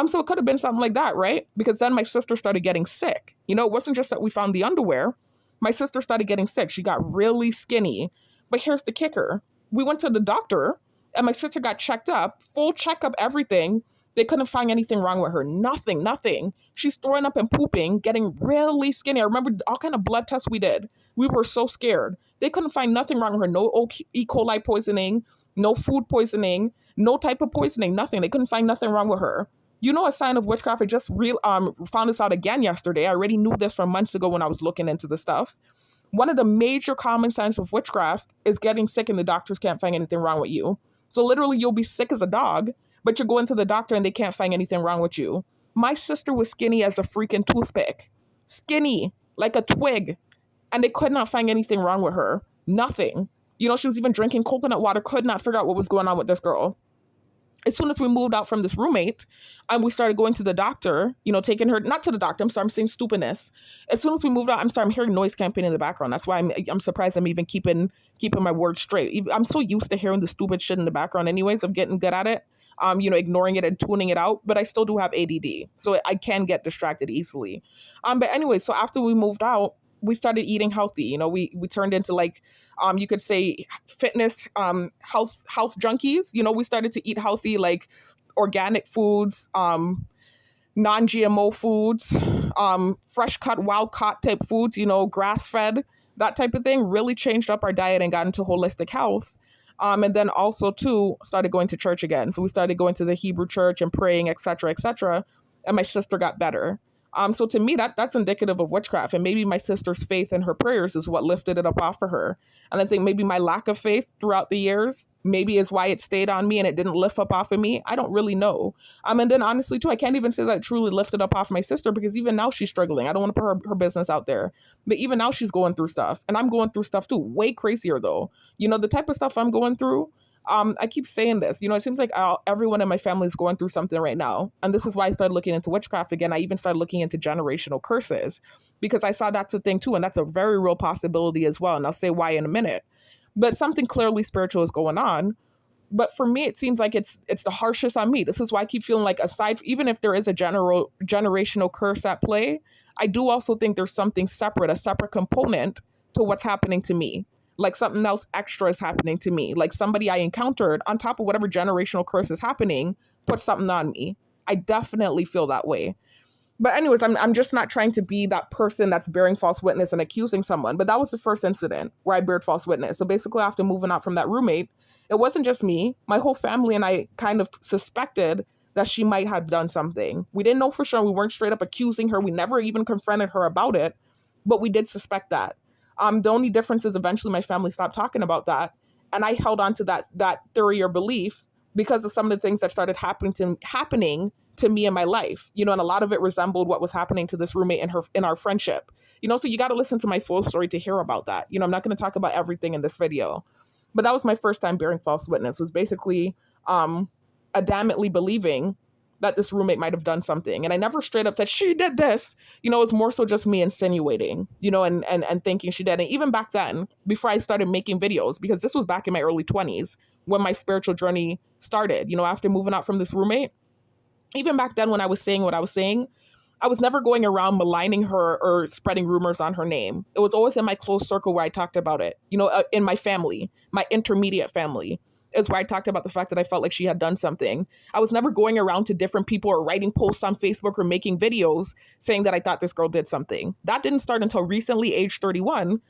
So it could have been something like that, right? Because then my sister started getting sick. It wasn't just that we found the underwear. My sister started getting sick. She got really skinny. But here's the kicker. We went to the doctor and my sister got checked up, full checkup, everything. They couldn't find anything wrong with her. Nothing. She's throwing up and pooping, getting really skinny. I remember all kind of blood tests we did. We were so scared. They couldn't find nothing wrong with her. No E. coli poisoning, no food poisoning, no type of poisoning, nothing. They couldn't find nothing wrong with her. A sign of witchcraft, I just found this out again yesterday. I already knew this from months ago when I was looking into the stuff. One of the major common signs of witchcraft is getting sick and the doctors can't find anything wrong with you. So literally you'll be sick as a dog, but you're going to the doctor and they can't find anything wrong with you. My sister was skinny as a freaking toothpick. Skinny, like a twig. And they could not find anything wrong with her. Nothing. You know, she was even drinking coconut water, could not figure out what was going on with this girl. As soon as we moved out from this roommate and we started going to the doctor, you know, taking her, not to the doctor, I'm sorry, I'm saying stupidness. As soon as we moved out, I'm sorry, I'm hearing noise campaign in the background. That's why I'm surprised I'm even keeping my words straight. I'm so used to hearing the stupid shit in the background anyways, of getting good at it, you know, ignoring it and tuning it out, but I still do have ADD. So I can get distracted easily. But anyway, so after we moved out, we started eating healthy. You know, we turned into like, you could say fitness, health junkies. You know, we started to eat healthy, like organic foods, non-GMO foods, fresh cut, wild caught type foods, you know, grass fed, that type of thing. Really changed up our diet and got into holistic health. And then also too, started going to church again. So we started going to the Hebrew church and praying, et cetera, et cetera. And my sister got better. So to me, that's indicative of witchcraft. And maybe my sister's faith and her prayers is what lifted it up off of her. And I think maybe my lack of faith throughout the years maybe is why it stayed on me and it didn't lift up off of me. I don't really know. And then honestly too, I can't even say that it truly lifted up off my sister, because even now she's struggling. I don't want to put her business out there, but even now she's going through stuff, and I'm going through stuff too, way crazier though. You know, the type of stuff I'm going through, I keep saying this, you know, it seems like everyone in my family is going through something right now. And this is why I started looking into witchcraft again. I even started looking into generational curses, because I saw that's a thing too. And that's a very real possibility as well. And I'll say why in a minute. But something clearly spiritual is going on. But for me, it seems like it's the harshest on me. This is why I keep feeling like, even if there is a generational curse at play, I do also think there's something separate, a separate component to what's happening to me. Like something else extra is happening to me. Like somebody I encountered on top of whatever generational curse is happening, put something on me. I definitely feel that way. But anyways, I'm just not trying to be that person that's bearing false witness and accusing someone. But that was the first incident where I bared false witness. So basically, after moving out from that roommate, it wasn't just me. My whole family and I kind of suspected that she might have done something. We didn't know for sure. We weren't straight up accusing her. We never even confronted her about it. But we did suspect that. The only difference is eventually my family stopped talking about that. And I held on to that theory or belief because of some of the things that started happening to me in my life, you know, and a lot of it resembled what was happening to this roommate in our friendship, you know, so you got to listen to my full story to hear about that. You know, I'm not going to talk about everything in this video, but that was my first time bearing false witness, was basically adamantly believing that this roommate might have done something. And I never straight up said she did this, you know, it was more so just me insinuating, you know, and thinking she did. And even back then, before I started making videos, because this was back in my early 20s when my spiritual journey started, you know, after moving out from this roommate, even back then when I was saying what I was saying, I was never going around maligning her or spreading rumors on her name. It was always in my close circle where I talked about it, you know, in my family, my intermediate family, is where I talked about the fact that I felt like she had done something. I was never going around to different people or writing posts on Facebook or making videos saying that I thought this girl did something. That didn't start until recently, age 31,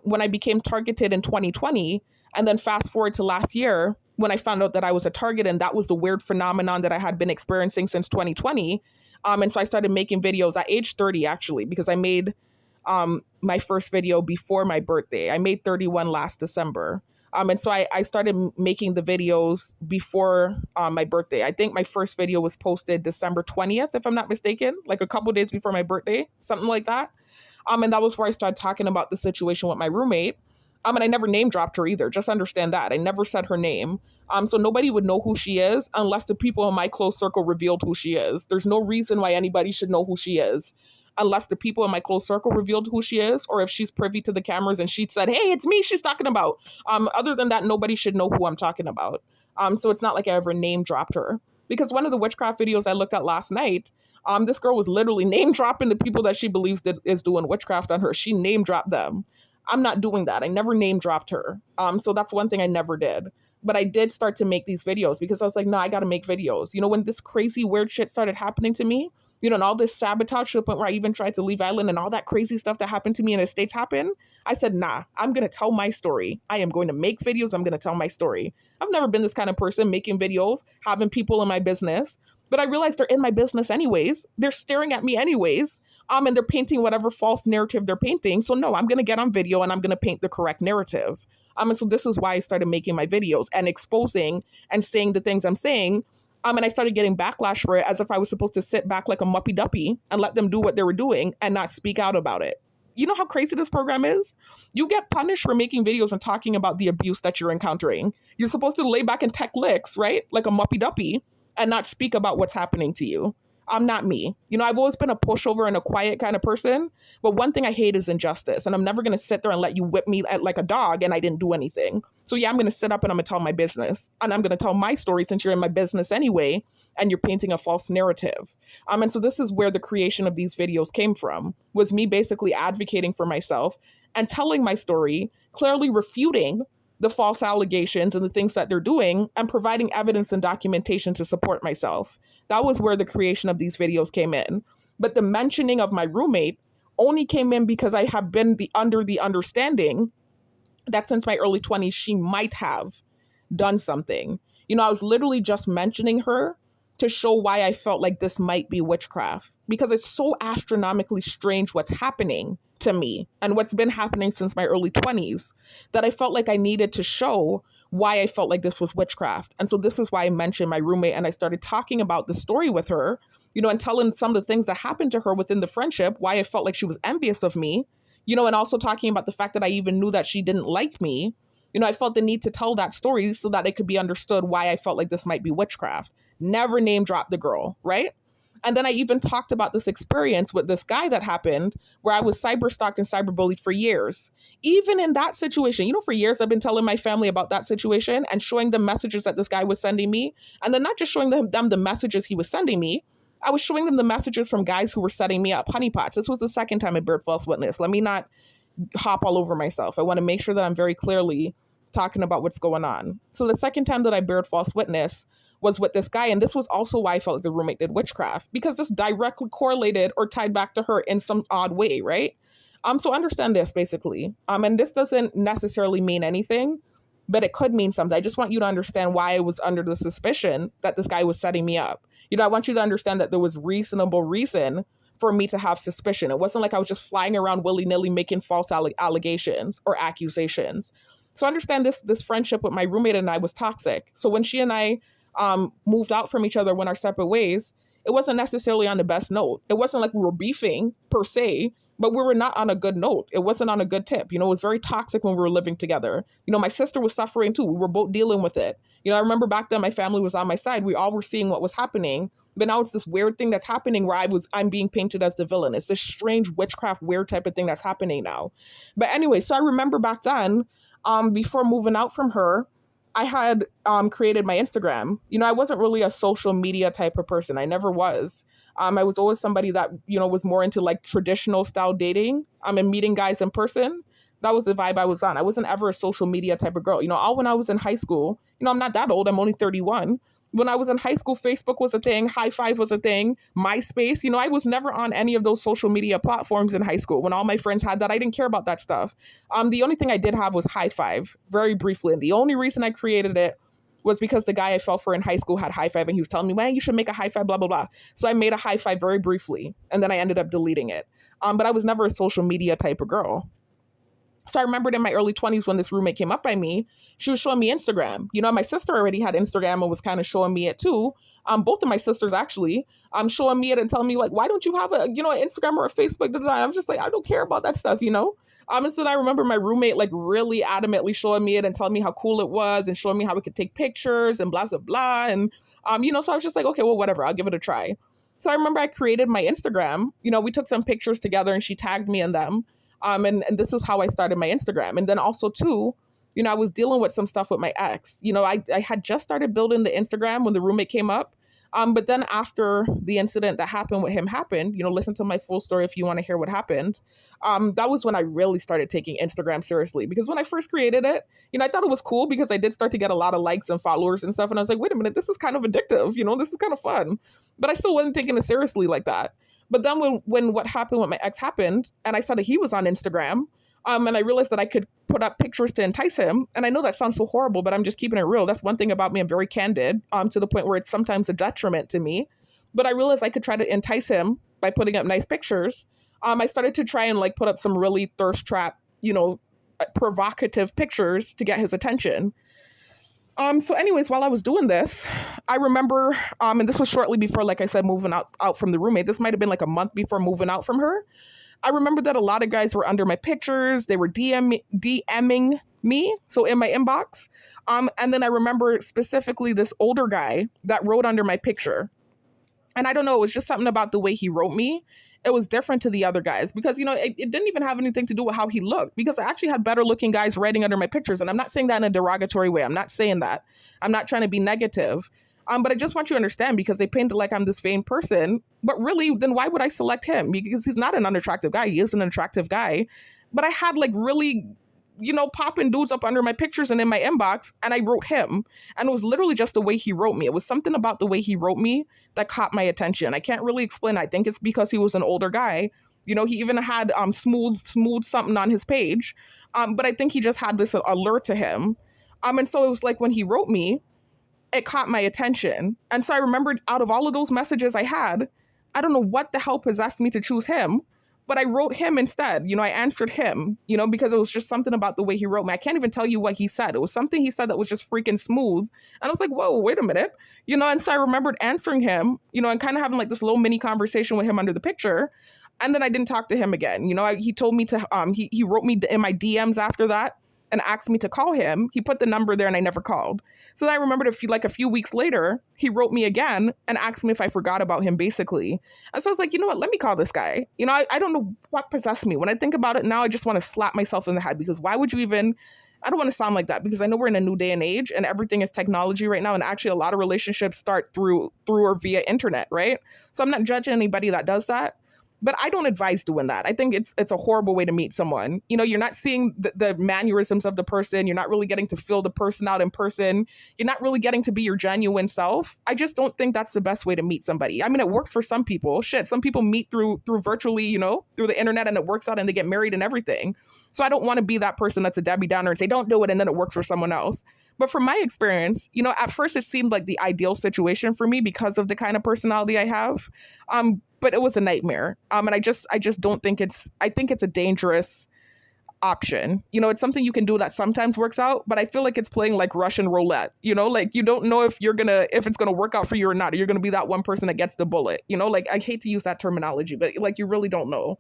when I became targeted in 2020. And then fast forward to last year when I found out that I was a target, and that was the weird phenomenon that I had been experiencing since 2020. And so I started making videos at age 30, actually, because I made my first video before my birthday. I made 31 last December. And so I started making the videos before my birthday. I think my first video was posted December 20th, if I'm not mistaken, like a couple days before my birthday, something like that. And that was where I started talking about the situation with my roommate. And I never name dropped her either. Just understand that. I never said her name. So nobody would know who she is unless the people in my close circle revealed who she is. There's no reason why anybody should know who she is unless the people in my close circle revealed who she is, or if she's privy to the cameras and she said, hey, it's me she's talking about. Other than that, nobody should know who I'm talking about. So it's not like I ever name dropped her. Because one of the witchcraft videos I looked at last night, this girl was literally name dropping the people that she believes that is doing witchcraft on her. She name dropped them. I'm not doing that. I never name dropped her. So that's one thing I never did. But I did start to make these videos because I was like, no, I got to make videos. You know, when this crazy weird shit started happening to me, you know, and all this sabotage to the point where I even tried to leave Ireland and all that crazy stuff that happened to me in the States happened, I said, nah, I'm going to tell my story. I am going to make videos. I'm going to tell my story. I've never been this kind of person making videos, having people in my business. But I realized they're in my business anyways. They're staring at me anyways. And they're painting whatever false narrative they're painting. So no, I'm going to get on video and I'm going to paint the correct narrative. And so this is why I started making my videos and exposing and saying the things I'm saying And I started getting backlash for it, as if I was supposed to sit back like a muppy duppy and let them do what they were doing and not speak out about it. You know how crazy this program is? You get punished for making videos and talking about the abuse that you're encountering. You're supposed to lay back and tech licks, right? Like a muppy duppy, and not speak about what's happening to you. I'm not me. You know, I've always been a pushover and a quiet kind of person, but one thing I hate is injustice. And I'm never going to sit there and let you whip me like a dog and I didn't do anything. So yeah, I'm going to sit up and I'm going to tell my business. And I'm going to tell my story since you're in my business anyway, and you're painting a false narrative. And so this is where the creation of these videos came from, was me basically advocating for myself and telling my story, clearly refuting the false allegations and the things that they're doing, and providing evidence and documentation to support myself. That was where the creation of these videos came in. But the mentioning of my roommate only came in because I have been under the understanding that since my early 20s, she might have done something. You know, I was literally just mentioning her to show why I felt like this might be witchcraft, because it's so astronomically strange what's happening to me and what's been happening since my early 20s, that I felt like I needed to show why I felt like this was witchcraft. And so this is why I mentioned my roommate, and I started talking about the story with her, you know, and telling some of the things that happened to her within the friendship, why I felt like she was envious of me, you know, and also talking about the fact that I even knew that she didn't like me. You know, I felt the need to tell that story so that it could be understood why I felt like this might be witchcraft. Never name drop the girl, right? And then I even talked about this experience with this guy that happened where I was cyber stalked and cyber bullied for years. Even in that situation, you know, for years I've been telling my family about that situation and showing them messages that this guy was sending me. And then not just showing them the messages he was sending me, I was showing them the messages from guys who were setting me up, honeypots. This was the second time I bared false witness. Let me not hop all over myself. I want to make sure that I'm very clearly talking about what's going on. So the second time that I bared false witness was with this guy. And this was also why I felt like the roommate did witchcraft, because this directly correlated or tied back to her in some odd way, right? So understand this basically. And this doesn't necessarily mean anything, but it could mean something. I just want you to understand why I was under the suspicion that this guy was setting me up. You know, I want you to understand that there was reasonable reason for me to have suspicion. It wasn't like I was just flying around willy-nilly making false allegations or accusations. So understand this friendship with my roommate and I was toxic. So when she and I moved out from each other, went our separate ways, it wasn't necessarily on the best note. It wasn't like we were beefing per se, but we were not on a good note. It wasn't on a good tip. You know, it was very toxic when we were living together. You know, my sister was suffering too. We were both dealing with it. You know, I remember back then my family was on my side. We all were seeing what was happening. But now it's this weird thing that's happening where I'm being painted as the villain. It's this strange witchcraft, weird type of thing that's happening now. But anyway, so I remember back then, before moving out from her, I had created my Instagram. You know, I wasn't really a social media type of person. I never was. I was always somebody that, you know, was more into like traditional style dating and meeting guys in person. That was the vibe I was on. I wasn't ever a social media type of girl. You know, all when I was in high school, you know, I'm not that old. I'm only 31. When I was in high school, Facebook was a thing. High Five was a thing. MySpace. You know, I was never on any of those social media platforms in high school. When all my friends had that, I didn't care about that stuff. The only thing I did have was High Five, very briefly. And the only reason I created it was because the guy I fell for in high school had High Five, and he was telling me, man, you should make a High Five, blah, blah, blah. So I made a High Five very briefly, and then I ended up deleting it. But I was never a social media type of girl. So I remembered in my early 20s when this roommate came up by me, she was showing me Instagram. You know, my sister already had Instagram and was kind of showing me it too. Both of my sisters actually, showing me it and telling me like, why don't you have a, you know, an Instagram or a Facebook? I'm just like, I don't care about that stuff, you know? And so I remember my roommate like really adamantly showing me it and telling me how cool it was and showing me how we could take pictures and blah, blah, blah. And, you know, so I was just like, okay, well, whatever, I'll give it a try. So I remember I created my Instagram. You know, we took some pictures together and she tagged me in them. And this is how I started my Instagram. And then also too, you know, I was dealing with some stuff with my ex. You know, I had just started building the Instagram when the roommate came up. But then after the incident that happened with him happened, you know, listen to my full story if you want to hear what happened. That was when I really started taking Instagram seriously, because when I first created it, you know, I thought it was cool because I did start to get a lot of likes and followers and stuff. And I was like, wait a minute, this is kind of addictive. You know, this is kind of fun. But I still wasn't taking it seriously like that. But then when what happened with my ex happened, and I saw that he was on Instagram, and I realized that I could put up pictures to entice him. And I know that sounds so horrible, but I'm just keeping it real. That's one thing about me. I'm very candid, to the point where it's sometimes a detriment to me. But I realized I could try to entice him by putting up nice pictures. I started to try and like put up some really thirst trap, you know, provocative pictures to get his attention. So anyways, while I was doing this, I remember, and this was shortly before, like I said, moving out from the roommate. This might have been like a month before moving out from her. I remember that a lot of guys were under my pictures. They were DMing me, so in my inbox. And then I remember specifically this older guy that wrote under my picture. And I don't know, it was just something about the way he wrote me. It was different to the other guys because, it didn't even have anything to do with how he looked, because I actually had better looking guys writing under my pictures. And I'm not saying that in a derogatory way. I'm not saying that. I'm not trying to be negative. But I just want you to understand, because they painted like I'm this vain person. But really, then why would I select him? Because he's not an unattractive guy. He is an attractive guy. But I had like really, popping dudes up under my pictures and in my inbox, and I wrote him. And it was literally just the way he wrote me. It was something about the way he wrote me that caught my attention. I can't really explain. I think it's because he was an older guy. He even had smooth something on his page. But I think he just had this allure to him. And so it was like when he wrote me, it caught my attention. And so I remembered, out of all of those messages I had, I don't know what the hell possessed me to choose him, but I wrote him instead. I answered him, because it was just something about the way he wrote me. I can't even tell you what he said. It was something he said that was just freaking smooth. And I was like, whoa, wait a minute. And so I remembered answering him, and kind of having like this little mini conversation with him under the picture. And then I didn't talk to him again. He told me to, he wrote me in my DMs after that and asked me to call him. He put the number there and I never called. So then I remembered a few weeks later, he wrote me again and asked me if I forgot about him, basically. And so I was like, you know what, let me call this guy. I don't know what possessed me. When I think about it now, I just want to slap myself in the head, because why would you even, I don't want to sound like that, because I know we're in a new day and age and everything is technology right now. And actually a lot of relationships start through or via internet, right? So I'm not judging anybody that does that. But I don't advise doing that. I think it's a horrible way to meet someone. You're not seeing the mannerisms of the person. You're not really getting to feel the person out in person. You're not really getting to be your genuine self. I just don't think that's the best way to meet somebody. I mean, it works for some people. Shit, some people meet through virtually, through the internet, and it works out and they get married and everything. So I don't want to be that person that's a Debbie Downer and say, don't do it, and then it works for someone else. But from my experience, at first it seemed like the ideal situation for me because of the kind of personality I have. But it was a nightmare. And I just don't think I think it's a dangerous option. It's something you can do that sometimes works out, but I feel like it's playing like Russian roulette, like you don't know if it's going to work out for you or not. Or you're going to be that one person that gets the bullet, like I hate to use that terminology, but like you really don't know.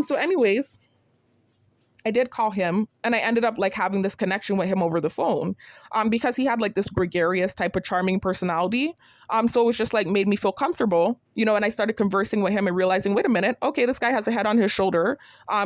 So anyways, I did call him and I ended up like having this connection with him over the phone because he had like this gregarious type of charming personality. So it was just like made me feel comfortable, and I started conversing with him and realizing, wait a minute, okay, this guy has a head on his shoulder.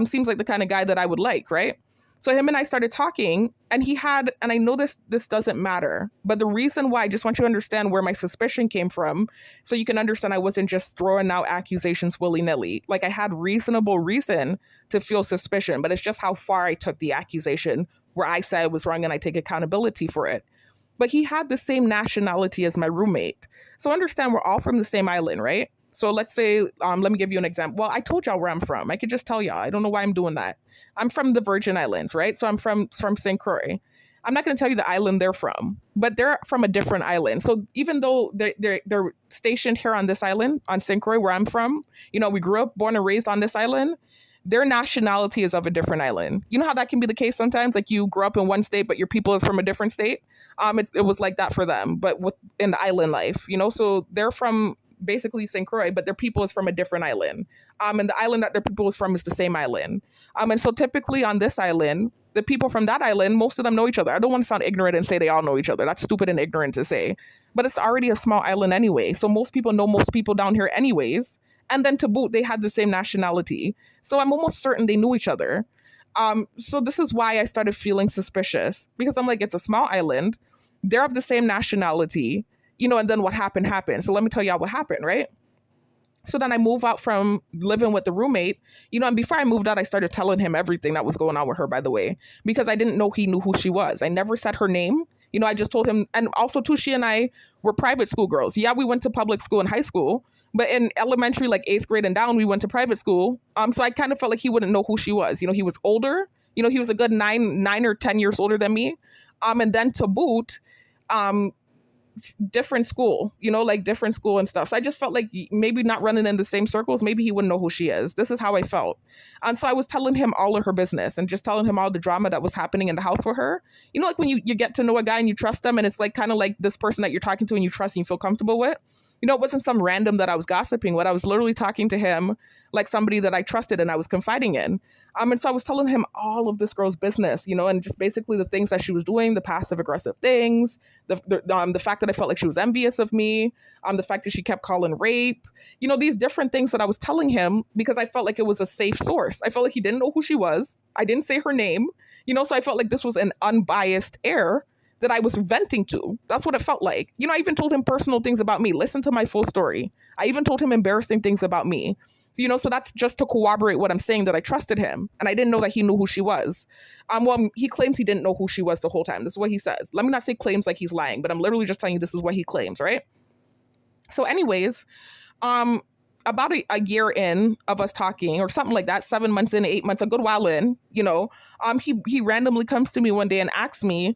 Seems like the kind of guy that I would like, right? So him and I started talking, and and I know this doesn't matter, but the reason why, I just want you to understand where my suspicion came from, so you can understand I wasn't just throwing out accusations willy-nilly. Like I had reasonable reason to feel suspicion, but it's just how far I took the accusation, where I said it was wrong and I take accountability for it. But he had the same nationality as my roommate. So understand, we're all from the same island, right? So let's say, let me give you an example. Well, I told y'all where I'm from. I could just tell y'all. I don't know why I'm doing that. I'm from the Virgin Islands, right? So I'm from St. Croix. I'm not going to tell you the island they're from, but they're from a different island. So even though they're stationed here on this island, on St. Croix, where I'm from, we grew up, born and raised on this island, their nationality is of a different island. You know how that can be the case sometimes? Like you grew up in one state, but your people is from a different state. It was like that for them, but in the island life, so they're from basically St. Croix, but their people is from a different island. And the island that their people is from is the same island. And so typically on this island, the people from that island, most of them know each other. I don't want to sound ignorant and say they all know each other. That's stupid and ignorant to say. But it's already a small island anyway. So most people know most people down here anyways. And then to boot, they had the same nationality. So I'm almost certain they knew each other. So this is why I started feeling suspicious, because I'm like, it's a small island. They're of the same nationality, and then what happened. So let me tell y'all what happened, right? So then I moved out from living with the roommate, and before I moved out, I started telling him everything that was going on with her, by the way, because I didn't know he knew who she was. I never said her name. I just told him, and also too, she and I were private school girls. Yeah, we went to public school in high school, but in elementary, like 8th grade and down, we went to private school. So I kind of felt like he wouldn't know who she was. He was older. He was a good 9 or 10 years older than me. And then to boot, different school, like different school and stuff. So I just felt like maybe not running in the same circles, maybe he wouldn't know who she is. This is how I felt. And so I was telling him all of her business and just telling him all the drama that was happening in the house with her. Like when you get to know a guy and you trust them, and it's like kind of like this person that you're talking to and you trust and you feel comfortable with. It wasn't some random that I was gossiping with. I was literally talking to him like somebody that I trusted and I was confiding in. And so I was telling him all of this girl's business, and just basically the things that she was doing, the passive aggressive things, the fact that I felt like she was envious of me, the fact that she kept calling rape, these different things that I was telling him because I felt like it was a safe source. I felt like he didn't know who she was. I didn't say her name, so I felt like this was an unbiased air that I was venting to. That's what it felt like. I even told him personal things about me. Listen to my full story. I even told him embarrassing things about me. So, so that's just to corroborate what I'm saying, that I trusted him. And I didn't know that he knew who she was. Well, he claims he didn't know who she was the whole time. This is what he says. Let me not say claims like he's lying, but I'm literally just telling you this is what he claims, right? So anyways, about a year in of us talking or something like that, 7 months in, 8 months, a good while in, he randomly comes to me one day and asks me,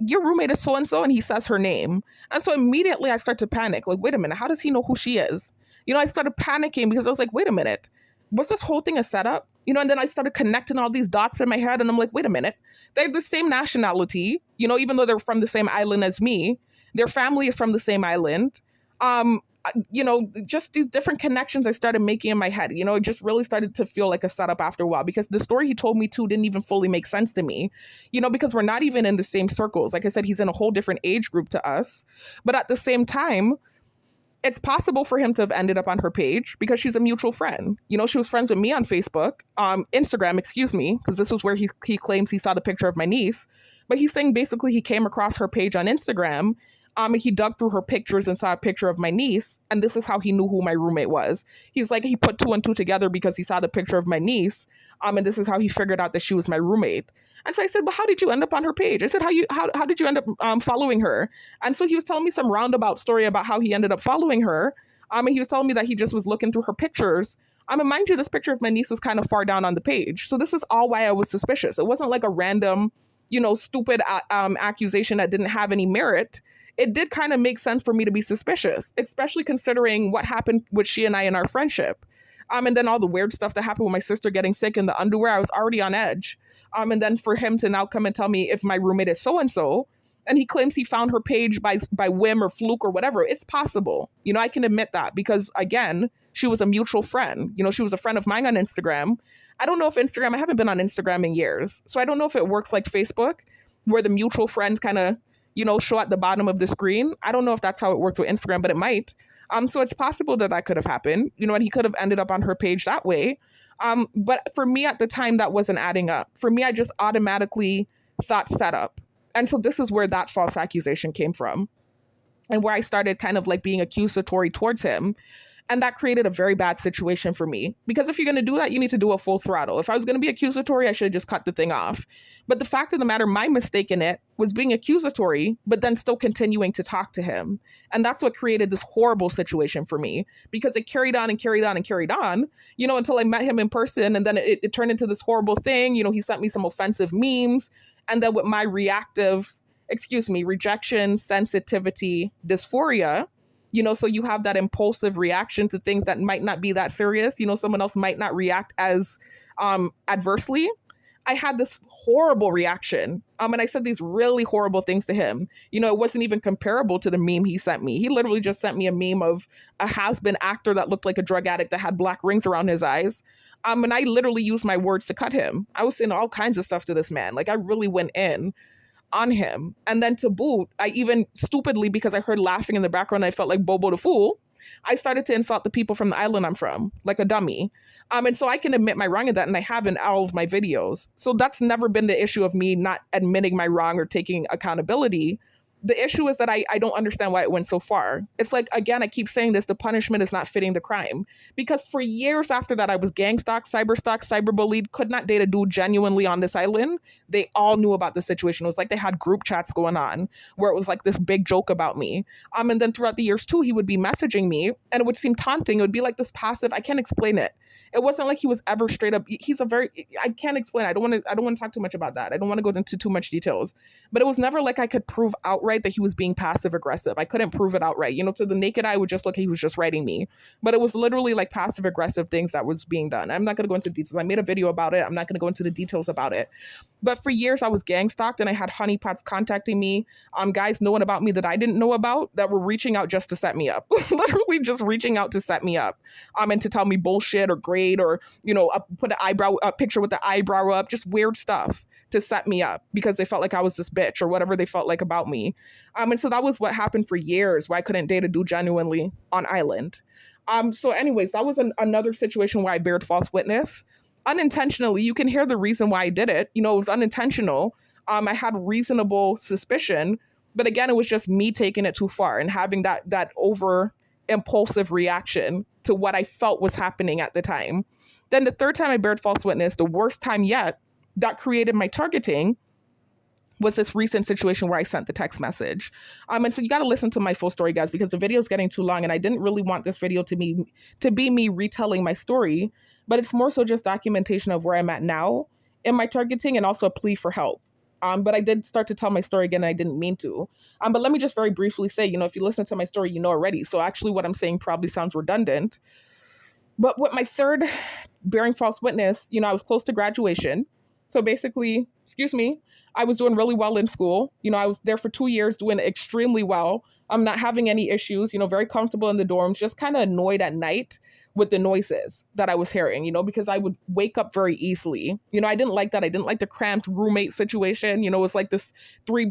your roommate is so-and-so, and he says her name. And so immediately I start to panic, like, wait a minute, how does he know who she is? I started panicking because I was like, wait a minute, was this whole thing a setup? And then I started connecting all these dots in my head, and I'm like, wait a minute, they're the same nationality, even though they're from the same island as me, their family is from the same island. Just these different connections I started making in my head, it just really started to feel like a setup after a while, because the story he told me too didn't even fully make sense to me, because we're not even in the same circles. Like I said, he's in a whole different age group to us, but at the same time, it's possible for him to have ended up on her page because she's a mutual friend. She was friends with me on Facebook, Instagram, excuse me, because this was where he claims he saw the picture of my niece. But he's saying basically he came across her page on Instagram, and he dug through her pictures and saw a picture of my niece. And this is how he knew who my roommate was. He's like, he put 2 and 2 together because he saw the picture of my niece. And this is how he figured out that she was my roommate. And so I said, but how did you end up on her page? I said, how did you end up following her? And so he was telling me some roundabout story about how he ended up following her. And he was telling me that he just was looking through her pictures. And mind you, this picture of my niece was kind of far down on the page. So this is all why I was suspicious. It wasn't like a random, stupid accusation that didn't have any merit. It did kind of make sense for me to be suspicious, especially considering what happened with she and I in our friendship. And then all the weird stuff that happened with my sister getting sick in the underwear, I was already on edge. And then for him to now come and tell me if my roommate is so-and-so, and he claims he found her page by whim or fluke or whatever, it's possible. I can admit that because, again, she was a mutual friend. She was a friend of mine on Instagram. I don't know if I haven't been on Instagram in years. So I don't know if it works like Facebook, where the mutual friends kind of, show at the bottom of the screen. I don't know if that's how it works with Instagram, but it might. So it's possible that could have happened, and he could have ended up on her page that way. But for me at the time, that wasn't adding up. For me, I just automatically thought setup. And so this is where that false accusation came from, and where I started kind of like being accusatory towards him. And that created a very bad situation for me, because if you're going to do that, you need to do a full throttle. If I was going to be accusatory, I should have just cut the thing off. But the fact of the matter, my mistake in it was being accusatory, but then still continuing to talk to him. And that's what created this horrible situation for me, because it carried on and carried on and carried on, until I met him in person. And then it turned into this horrible thing. He sent me some offensive memes. And then with my rejection, sensitivity, dysphoria, so you have that impulsive reaction to things that might not be that serious. Someone else might not react as adversely. I had this horrible reaction. And I said these really horrible things to him. It wasn't even comparable to the meme he sent me. He literally just sent me a meme of a has-been actor that looked like a drug addict that had black rings around his eyes. And I literally used my words to cut him. I was saying all kinds of stuff to this man. Like, I really went in on him. And then to boot, I even stupidly, because I heard laughing in the background, I felt like Bobo the Fool, I started to insult the people from the island I'm from, like a dummy. And so I can admit my wrong in that, and I have in all of my videos. So that's never been the issue of me not admitting my wrong or taking accountability. The issue is that I don't understand why it went so far. It's like, again, I keep saying this, the punishment is not fitting the crime. Because for years after that, I was gang stalked, cyberbullied, could not date a dude genuinely on this island. They all knew about the situation. It was like they had group chats going on where it was like this big joke about me. And then throughout the years too, he would be messaging me and it would seem taunting. It would be like this passive, I can't explain it. It wasn't like he was ever straight up. He's a very, I can't explain. I don't want to talk too much about that. I don't want to go into too much details, but it was never like I could prove outright that he was being passive aggressive. I couldn't prove it outright. To the naked eye would just look, he was just writing me, but it was literally like passive aggressive things that was being done. I'm not going to go into details. I made a video about it. I'm not going to go into the details about it. But for years I was gang stalked and I had honeypots contacting me, guys knowing about me that I didn't know about that were reaching out just to set me up, literally just reaching out to set me up, and to tell me bullshit or grade or, put a picture with the eyebrow up, just weird stuff to set me up because they felt like I was this bitch or whatever they felt like about me. And so that was what happened for years why I couldn't date a dude genuinely on island. So anyways, that was another situation where I bared false witness. Unintentionally, you can hear the reason why I did it. It was unintentional. I had reasonable suspicion, but again, it was just me taking it too far and having that over impulsive reaction to what I felt was happening at the time. Then the third time I bared false witness, the worst time yet, that created my targeting was this recent situation where I sent the text message. And so you got to listen to my full story, guys, because the video is getting too long and I didn't really want this video to be me retelling my story, but it's more so just documentation of where I'm at now in my targeting and also a plea for help. But I did start to tell my story again and I didn't mean to. But let me just very briefly say, if you listen to my story, you know already. So actually what I'm saying probably sounds redundant. But with my third bearing false witness, I was close to graduation. So basically, I was doing really well in school. I was there for 2 years doing extremely well. I'm not having any issues, very comfortable in the dorms, just kind of annoyed at night with the noises that I was hearing, because I would wake up very easily. I didn't like that. I didn't like the cramped roommate situation. It was like this this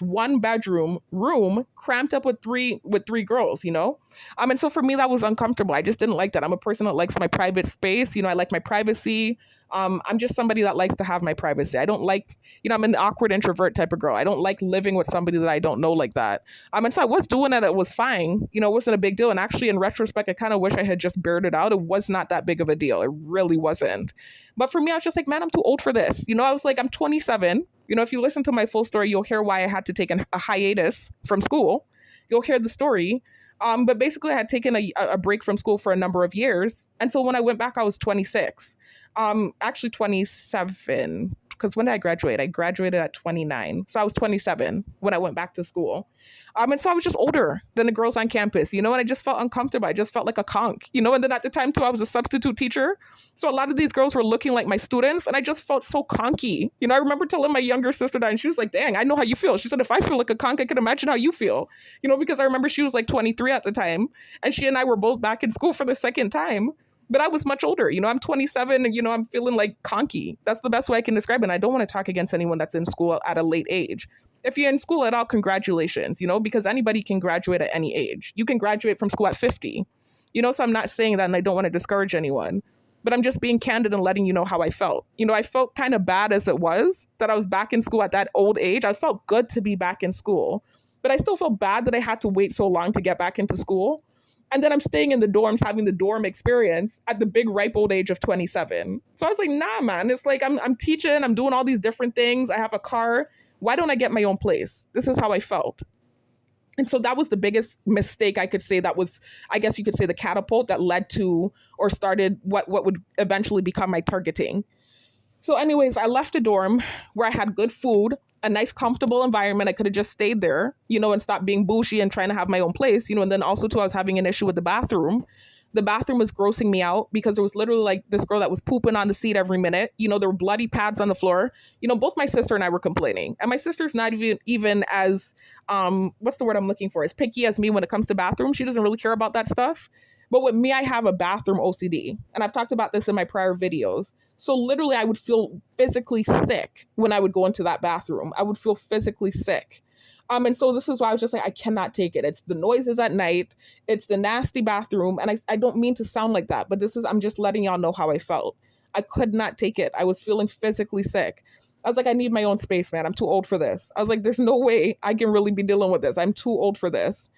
1-bedroom room cramped up with three girls, And so for me, that was uncomfortable. I just didn't like that. I'm a person that likes my private space. I like my privacy. I'm just somebody that likes to have my privacy. I don't like, I'm an awkward introvert type of girl. I don't like living with somebody that I don't know like that. And so I was doing it. It was fine. It wasn't a big deal. And actually, in retrospect, I kind of wish I had just bared it out. It was not that big of a deal. It really wasn't. But for me, I was just like, man, I'm too old for this. I was like, I'm 27. If you listen to my full story, you'll hear why I had to take a hiatus from school. You'll hear the story. But basically, I had taken a break from school for a number of years. And so when I went back, I was 26. Actually 27, because when did I graduate? I graduated at 29. So I was 27 when I went back to school. And so I was just older than the girls on campus, and I just felt uncomfortable. I just felt like a conk, and then at the time too, I was a substitute teacher. So a lot of these girls were looking like my students and I just felt so conky. I remember telling my younger sister that and she was like, dang, I know how you feel. She said, if I feel like a conk, I can imagine how you feel, because I remember she was like 23 at the time and she and I were both back in school for the second time. But I was much older. I'm 27 and, I'm feeling like conky. That's the best way I can describe it. And I don't want to talk against anyone that's in school at a late age. If you're in school at all, congratulations, because anybody can graduate at any age. You can graduate from school at 50, so I'm not saying that and I don't want to discourage anyone. But I'm just being candid and letting you know how I felt. I felt kind of bad as it was that I was back in school at that old age. I felt good to be back in school. But I still felt bad that I had to wait so long to get back into school. And then I'm staying in the dorms, having the dorm experience at the big ripe old age of 27. So I was like, nah, man, it's like I'm teaching, I'm doing all these different things. I have a car. Why don't I get my own place? This is how I felt. And so that was the biggest mistake I could say. That was, I guess you could say, the catapult that led to or started what would eventually become my targeting. So anyways, I left a dorm where I had good food, a nice, comfortable environment. I could have just stayed there, and stopped being bougie and trying to have my own place, and then also too, I was having an issue with the bathroom. The bathroom was grossing me out because there was literally like this girl that was pooping on the seat every minute. There were bloody pads on the floor. Both my sister and I were complaining. And my sister's not even as, what's the word I'm looking for? As picky as me when it comes to bathrooms. She doesn't really care about that stuff. But with me, I have a bathroom OCD. And I've talked about this in my prior videos. So literally, I would feel physically sick when I would go into that bathroom. I would feel physically sick. And so this is why I was just like, I cannot take it. It's the noises at night. It's the nasty bathroom. And I don't mean to sound like that, but I'm just letting y'all know how I felt. I could not take it. I was feeling physically sick. I was like, I need my own space, man. I'm too old for this. I was like, there's no way I can really be dealing with this. I'm too old for this.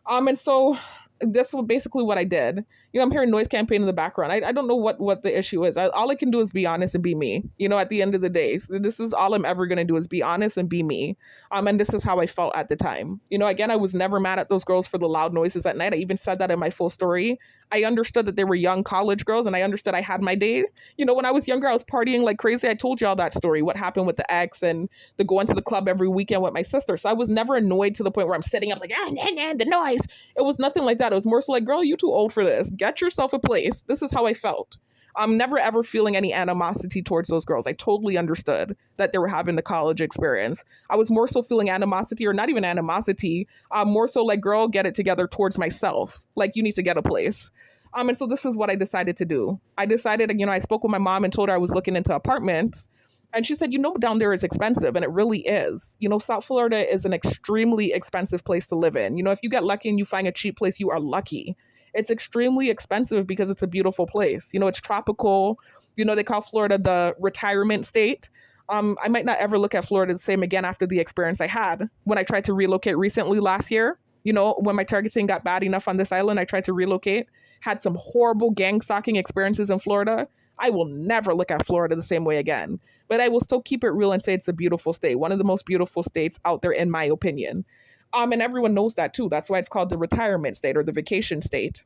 And so this was basically what I did. I'm hearing noise campaign in the background. I don't know what the issue is. All I can do is be honest and be me, at the end of the day. So this is all I'm ever going to do is be honest and be me. And this is how I felt at the time. Again, I was never mad at those girls for the loud noises at night. I even said that in my full story. I understood that they were young college girls, and I understood I had my day. When I was younger, I was partying like crazy. I told you all that story, what happened with the ex and the going to the club every weekend with my sister. So I was never annoyed to the point where I'm sitting up like, the noise. It was nothing like that. It was more so like, girl, you too old for this. Get yourself a place. This is how I felt. I'm never ever feeling any animosity towards those girls. I totally understood that they were having the college experience. I was more so feeling animosity, or not even animosity, more so like, girl, get it together towards myself. Like, you need to get a place. And so this is what I decided to do. I decided, I spoke with my mom and told her I was looking into apartments. And she said, down there is expensive. And it really is. South Florida is an extremely expensive place to live in. If you get lucky and you find a cheap place, you are lucky. It's extremely expensive because it's a beautiful place. It's tropical. They call Florida the retirement state. I might not ever look at Florida the same again after the experience I had when I tried to relocate recently last year. When my targeting got bad enough on this island, I tried to relocate, had some horrible gang stalking experiences in Florida. I will never look at Florida the same way again, but I will still keep it real and say it's a beautiful state. One of the most beautiful states out there, in my opinion. And everyone knows that too. That's why it's called the retirement state or the vacation state.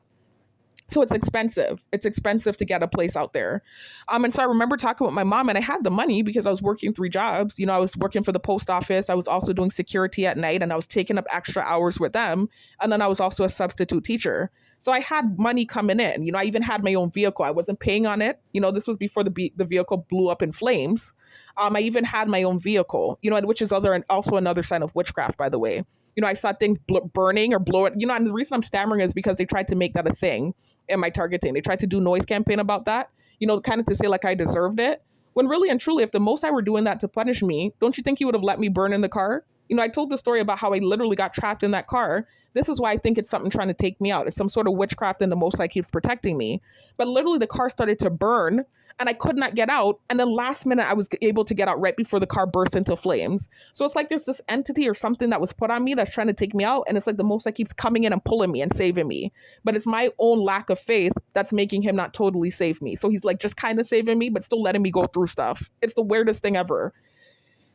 So it's expensive. It's expensive to get a place out there. And so I remember talking with my mom, and I had the money because I was working 3 jobs. I was working for the post office. I was also doing security at night, and I was taking up extra hours with them. And then I was also a substitute teacher. So I had money coming in. I even had my own vehicle. I wasn't paying on it. This was before the vehicle blew up in flames. I even had my own vehicle, which is also another sign of witchcraft, by the way. I saw things burning or blowing. And the reason I'm stammering is because they tried to make that a thing in my targeting. They tried to do noise campaign about that, kind of to say like I deserved it. When really and truly, if the Most High were doing that to punish me, don't you think he would have let me burn in the car? I told the story about how I literally got trapped in that car. This is why I think it's something trying to take me out. It's some sort of witchcraft, and the Most High keeps protecting me. But literally the car started to burn and I could not get out. And then last minute I was able to get out right before the car burst into flames. So it's like there's this entity or something that was put on me that's trying to take me out. And it's like the Most High keeps coming in and pulling me and saving me. But it's my own lack of faith that's making him not totally save me. So he's like just kind of saving me, but still letting me go through stuff. It's the weirdest thing ever.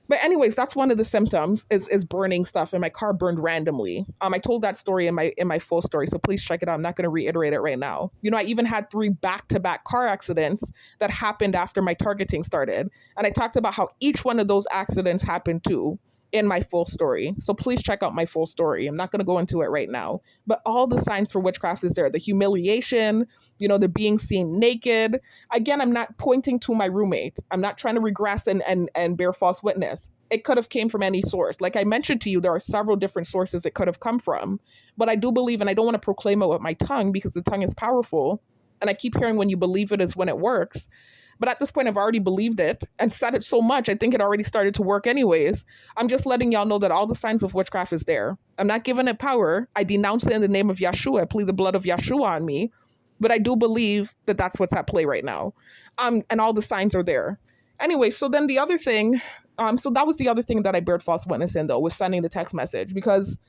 But anyways, that's one of the symptoms is burning stuff, and my car burned randomly. I told that story in my full story, so please check it out. I'm not going to reiterate it right now. I even had 3 back-to-back car accidents that happened after my targeting started. And I talked about how each one of those accidents happened too in my full story. So please check out my full story. I'm not going to go into it right now. But all the signs for witchcraft is there. The humiliation, the being seen naked. Again, I'm not pointing to my roommate. I'm not trying to regress and bear false witness. It could have came from any source. Like I mentioned to you, there are several different sources it could have come from. But I do believe, and I don't want to proclaim it with my tongue because the tongue is powerful. And I keep hearing when you believe it is when it works. But at this point, I've already believed it and said it so much, I think it already started to work anyways. I'm just letting y'all know that all the signs of witchcraft is there. I'm not giving it power. I denounce it in the name of Yeshua. I plead the blood of Yeshua on me. But I do believe that that's what's at play right now. And all the signs are there. Anyway, so then the other thing, so that was the other thing that I bared false witness in, though, was sending the text message. Because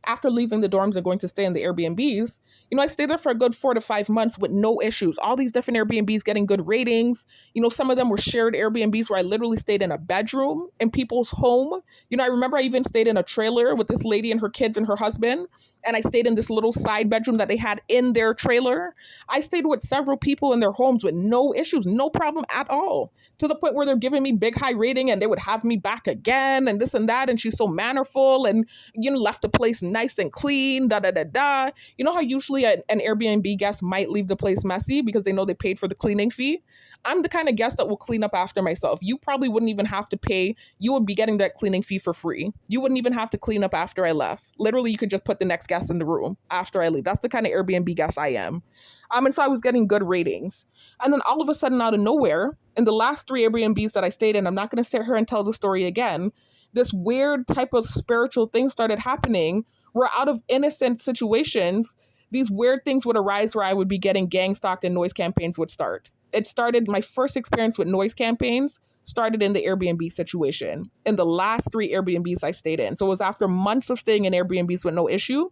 after leaving the dorms and going to stay in the Airbnbs, I stayed there for a good 4 to 5 months with no issues. All these different Airbnbs getting good ratings. Some of them were shared Airbnbs where I literally stayed in a bedroom in people's home. I remember I even stayed in a trailer with this lady and her kids and her husband. And I stayed in this little side bedroom that they had in their trailer. I stayed with several people in their homes with no issues, no problem at all. To the point where they're giving me big high rating and they would have me back again and this and that. And she's so mannerful and, left the place nice and clean, da-da-da-da. How usually an Airbnb guest might leave the place messy because they know they paid for the cleaning fee? I'm the kind of guest that will clean up after myself. You probably wouldn't even have to pay. You would be getting that cleaning fee for free. You wouldn't even have to clean up after I left. Literally, you could just put the next guest in the room after I leave. That's the kind of Airbnb guest I am. And so I was getting good ratings. And then all of a sudden, out of nowhere, in the last 3 Airbnbs that I stayed in, I'm not going to sit here and tell the story again, this weird type of spiritual thing started happening where out of innocent situations, these weird things would arise where I would be getting gang stalked and noise campaigns would start. It started, my first experience with noise campaigns started in the Airbnb situation, in the last 3 Airbnbs I stayed in. So it was after months of staying in Airbnbs with no issue.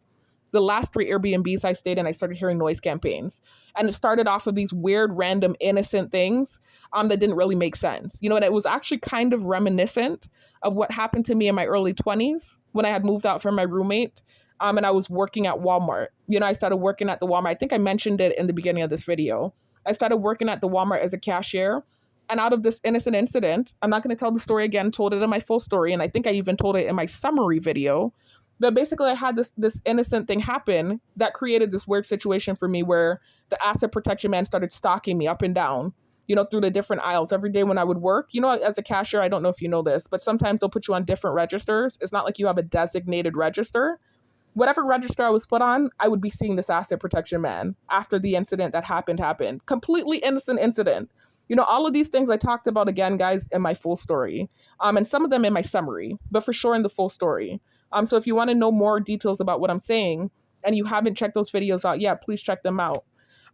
the last 3 Airbnbs I stayed in, I started hearing noise campaigns. And it started off of these weird, random, innocent things that didn't really make sense. You know, and it was actually kind of reminiscent of what happened to me in my early 20s when I had moved out from my roommate. And I was working at Walmart. You know, I started working at the Walmart. I think I mentioned it in the beginning of this video. I started working at the Walmart as a cashier. And out of this innocent incident, I'm not going to tell the story again, told it in my full story. And I think I even told it in my summary video. But basically, I had this innocent thing happen that created this weird situation for me where the asset protection man started stalking me up and down, you know, through the different aisles every day when I would work. You know, as a cashier, I don't know if you know this, but sometimes they'll put you on different registers. It's not like you have a designated register. Whatever register I was put on, I would be seeing this asset protection man after the incident that happened. Completely innocent incident. You know, all of these things I talked about again, guys, in my full story, and some of them in my summary, but for sure in the full story. So if you want to know more details about what I'm saying and you haven't checked those videos out yet, please check them out.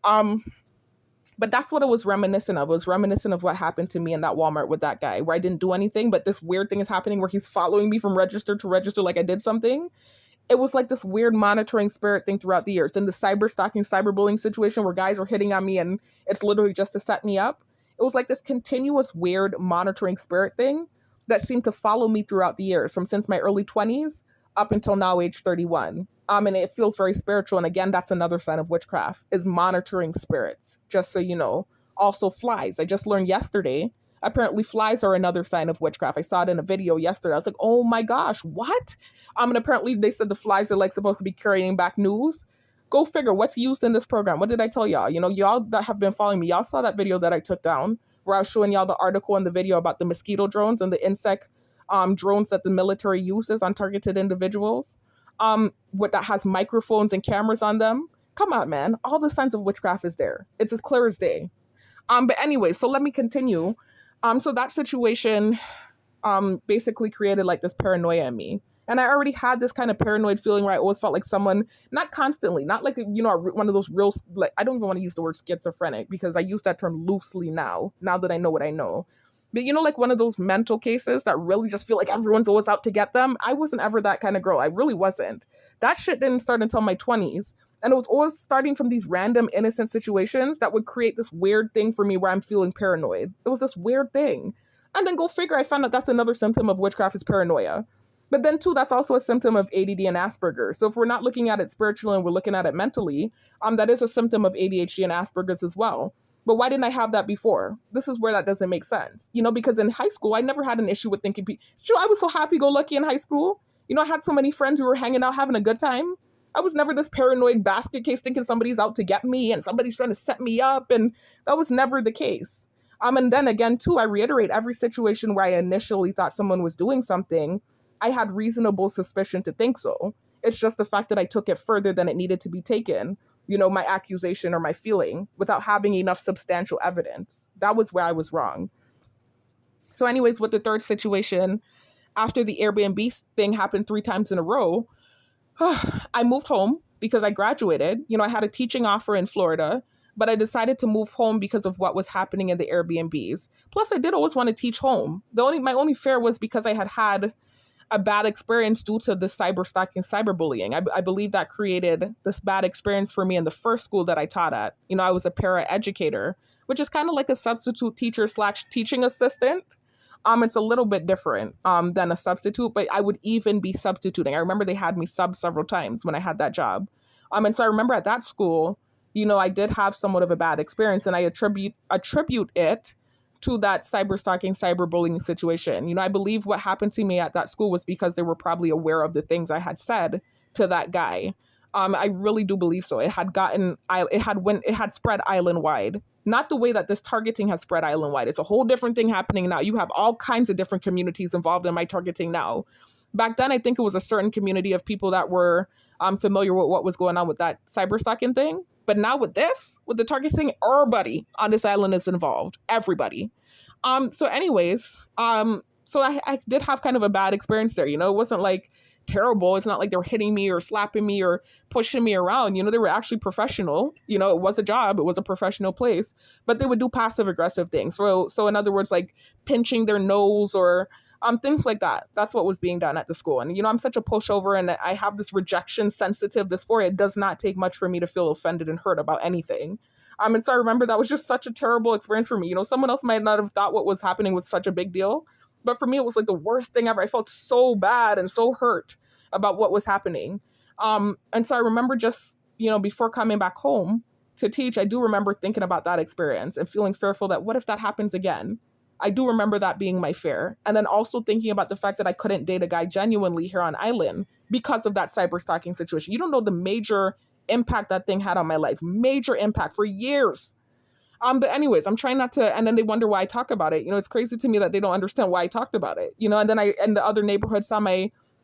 But that's what it was reminiscent of. It was reminiscent of what happened to me in that Walmart with that guy, where I didn't do anything, but this weird thing is happening where he's following me from register to register like I did something. It was like this weird monitoring spirit thing throughout the years. Then the cyber stalking, cyberbullying situation where guys are hitting on me and it's literally just to set me up. It was like this continuous weird monitoring spirit thing that seemed to follow me throughout the years, from since my early 20s up until now, age 31. And it feels very spiritual. And again, that's another sign of witchcraft, is monitoring spirits, just so you know. Also flies. I just learned yesterday, apparently flies are another sign of witchcraft. I saw it in a video yesterday. I was like, oh my gosh, what? And apparently they said the flies are like supposed to be carrying back news. Go figure, what's used in this program? What did I tell y'all? You know, y'all that have been following me, y'all saw that video that I took down where I was showing y'all the article and the video about the mosquito drones and the insect drones that the military uses on targeted individuals. What that has microphones and cameras on them. Come on, man. All the signs of witchcraft is there. It's as clear as day. But anyway, so let me continue. So that situation basically created like this paranoia in me. And I already had this kind of paranoid feeling where I always felt like someone, not constantly, not like, you know, one of those real, like, I don't even want to use the word schizophrenic because I use that term loosely now that I know what I know. But, you know, like one of those mental cases that really just feel like everyone's always out to get them. I wasn't ever that kind of girl. I really wasn't. That shit didn't start until my 20s. And it was always starting from these random innocent situations that would create this weird thing for me where I'm feeling paranoid. It was this weird thing. And then go figure, I found out that's another symptom of witchcraft is paranoia. But then, too, that's also a symptom of ADD and Asperger's. So if we're not looking at it spiritually and we're looking at it mentally, that is a symptom of ADHD and Asperger's as well. But why didn't I have that before? This is where that doesn't make sense. You know, because in high school, I never had an issue with thinking sure, I was so happy-go-lucky in high school. You know, I had so many friends who were hanging out, having a good time. I was never this paranoid basket case thinking somebody's out to get me and somebody's trying to set me up. And that was never the case. And then again, too, I reiterate, every situation where I initially thought someone was doing something, I had reasonable suspicion to think so. It's just the fact that I took it further than it needed to be taken, you know, my accusation or my feeling, without having enough substantial evidence. That was where I was wrong. So anyways, with the third situation, after the Airbnb thing happened 3 times in a row, I moved home because I graduated. You know, I had a teaching offer in Florida, but I decided to move home because of what was happening in the Airbnbs. Plus, I did always want to teach home. My only fear was because I had a bad experience due to the cyber stalking, cyberbullying. I believe that created this bad experience for me in the first school that I taught at. You know, I was a paraeducator, which is kind of like a substitute teacher / teaching assistant. It's a little bit different than a substitute, but I would even be substituting. I remember they had me sub several times when I had that job. And so I remember at that school, you know, I did have somewhat of a bad experience, and I attribute it to that cyber stalking, cyberbullying situation. You know, I believe what happened to me at that school was because they were probably aware of the things I had said to that guy. I really do believe so. It had spread island wide. Not the way that this targeting has spread island wide. It's a whole different thing happening now. You have all kinds of different communities involved in my targeting now. Back then, I think it was a certain community of people that were familiar with what was going on with that cyber stalking thing. But now with the targeting, everybody on this island is involved. Everybody. So anyways, so I did have kind of a bad experience there. You know, it wasn't like terrible. It's not like they were hitting me or slapping me or pushing me around. You know, they were actually professional. You know, it was a job. It was a professional place. But they would do passive aggressive things. So in other words, like pinching their nose or Things like that. That's what was being done at the school. And, I'm such a pushover and I have this rejection sensitive dysphoria. It does not take much for me to feel offended and hurt about anything. And so I remember that was just such a terrible experience for me. Someone else might not have thought what was happening was such a big deal. But for me, it was like the worst thing ever. I felt so bad and so hurt about what was happening. And so I remember just, before coming back home to teach, I do remember thinking about that experience and feeling fearful that what if that happens again? I do remember that being my fear. And then also thinking about the fact that I couldn't date a guy genuinely here on island because of that cyber stalking situation. You don't know the major impact that thing had on my life. Major impact for years. But anyways, I'm trying not to, and then they wonder why I talk about it. It's crazy to me that they don't understand why I talked about it. And then I, in the other neighborhood, saw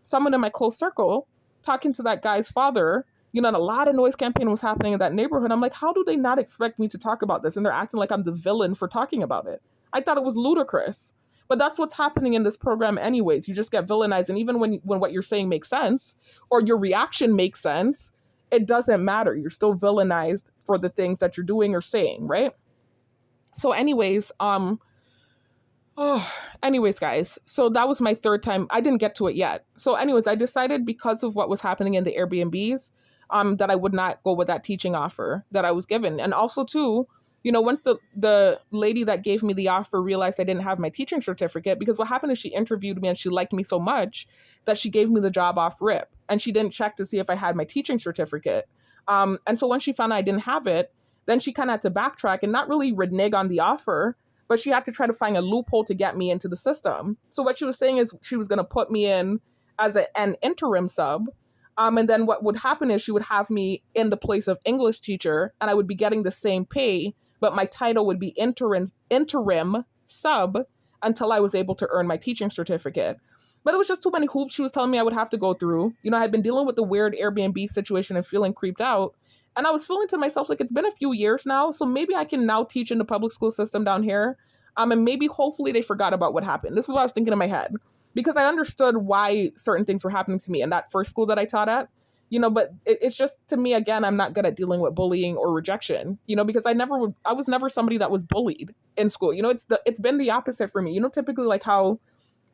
someone in my close circle talking to that guy's father, and a lot of noise campaign was happening in that neighborhood. I'm like, how do they not expect me to talk about this? And they're acting like I'm the villain for talking about it. I thought it was ludicrous. But that's what's happening in this program anyways. You just get villainized. And even when what you're saying makes sense or your reaction makes sense, it doesn't matter. You're still villainized for the things that you're doing or saying, right? So anyways, guys, so that was my third time. I didn't get to it yet. So anyways, I decided because of what was happening in the Airbnbs, that I would not go with that teaching offer that I was given. And also too, once the lady that gave me the offer realized I didn't have my teaching certificate, because what happened is she interviewed me and she liked me so much that she gave me the job off rip and she didn't check to see if I had my teaching certificate. And so when she found out I didn't have it, then she kind of had to backtrack and not really renege on the offer, but she had to try to find a loophole to get me into the system. So what she was saying is she was going to put me in as an interim sub. And then what would happen is she would have me in the place of English teacher and I would be getting the same pay, but my title would be interim sub until I was able to earn my teaching certificate. But it was just too many hoops she was telling me I would have to go through. I had been dealing with the weird Airbnb situation and feeling creeped out. And I was feeling to myself like it's been a few years now, so maybe I can now teach in the public school system down here. And maybe hopefully they forgot about what happened. This is what I was thinking in my head. Because I understood why certain things were happening to me in that first school that I taught at. But it's just, to me, again, I'm not good at dealing with bullying or rejection, because I was never somebody that was bullied in school. It's been the opposite for me. Typically like how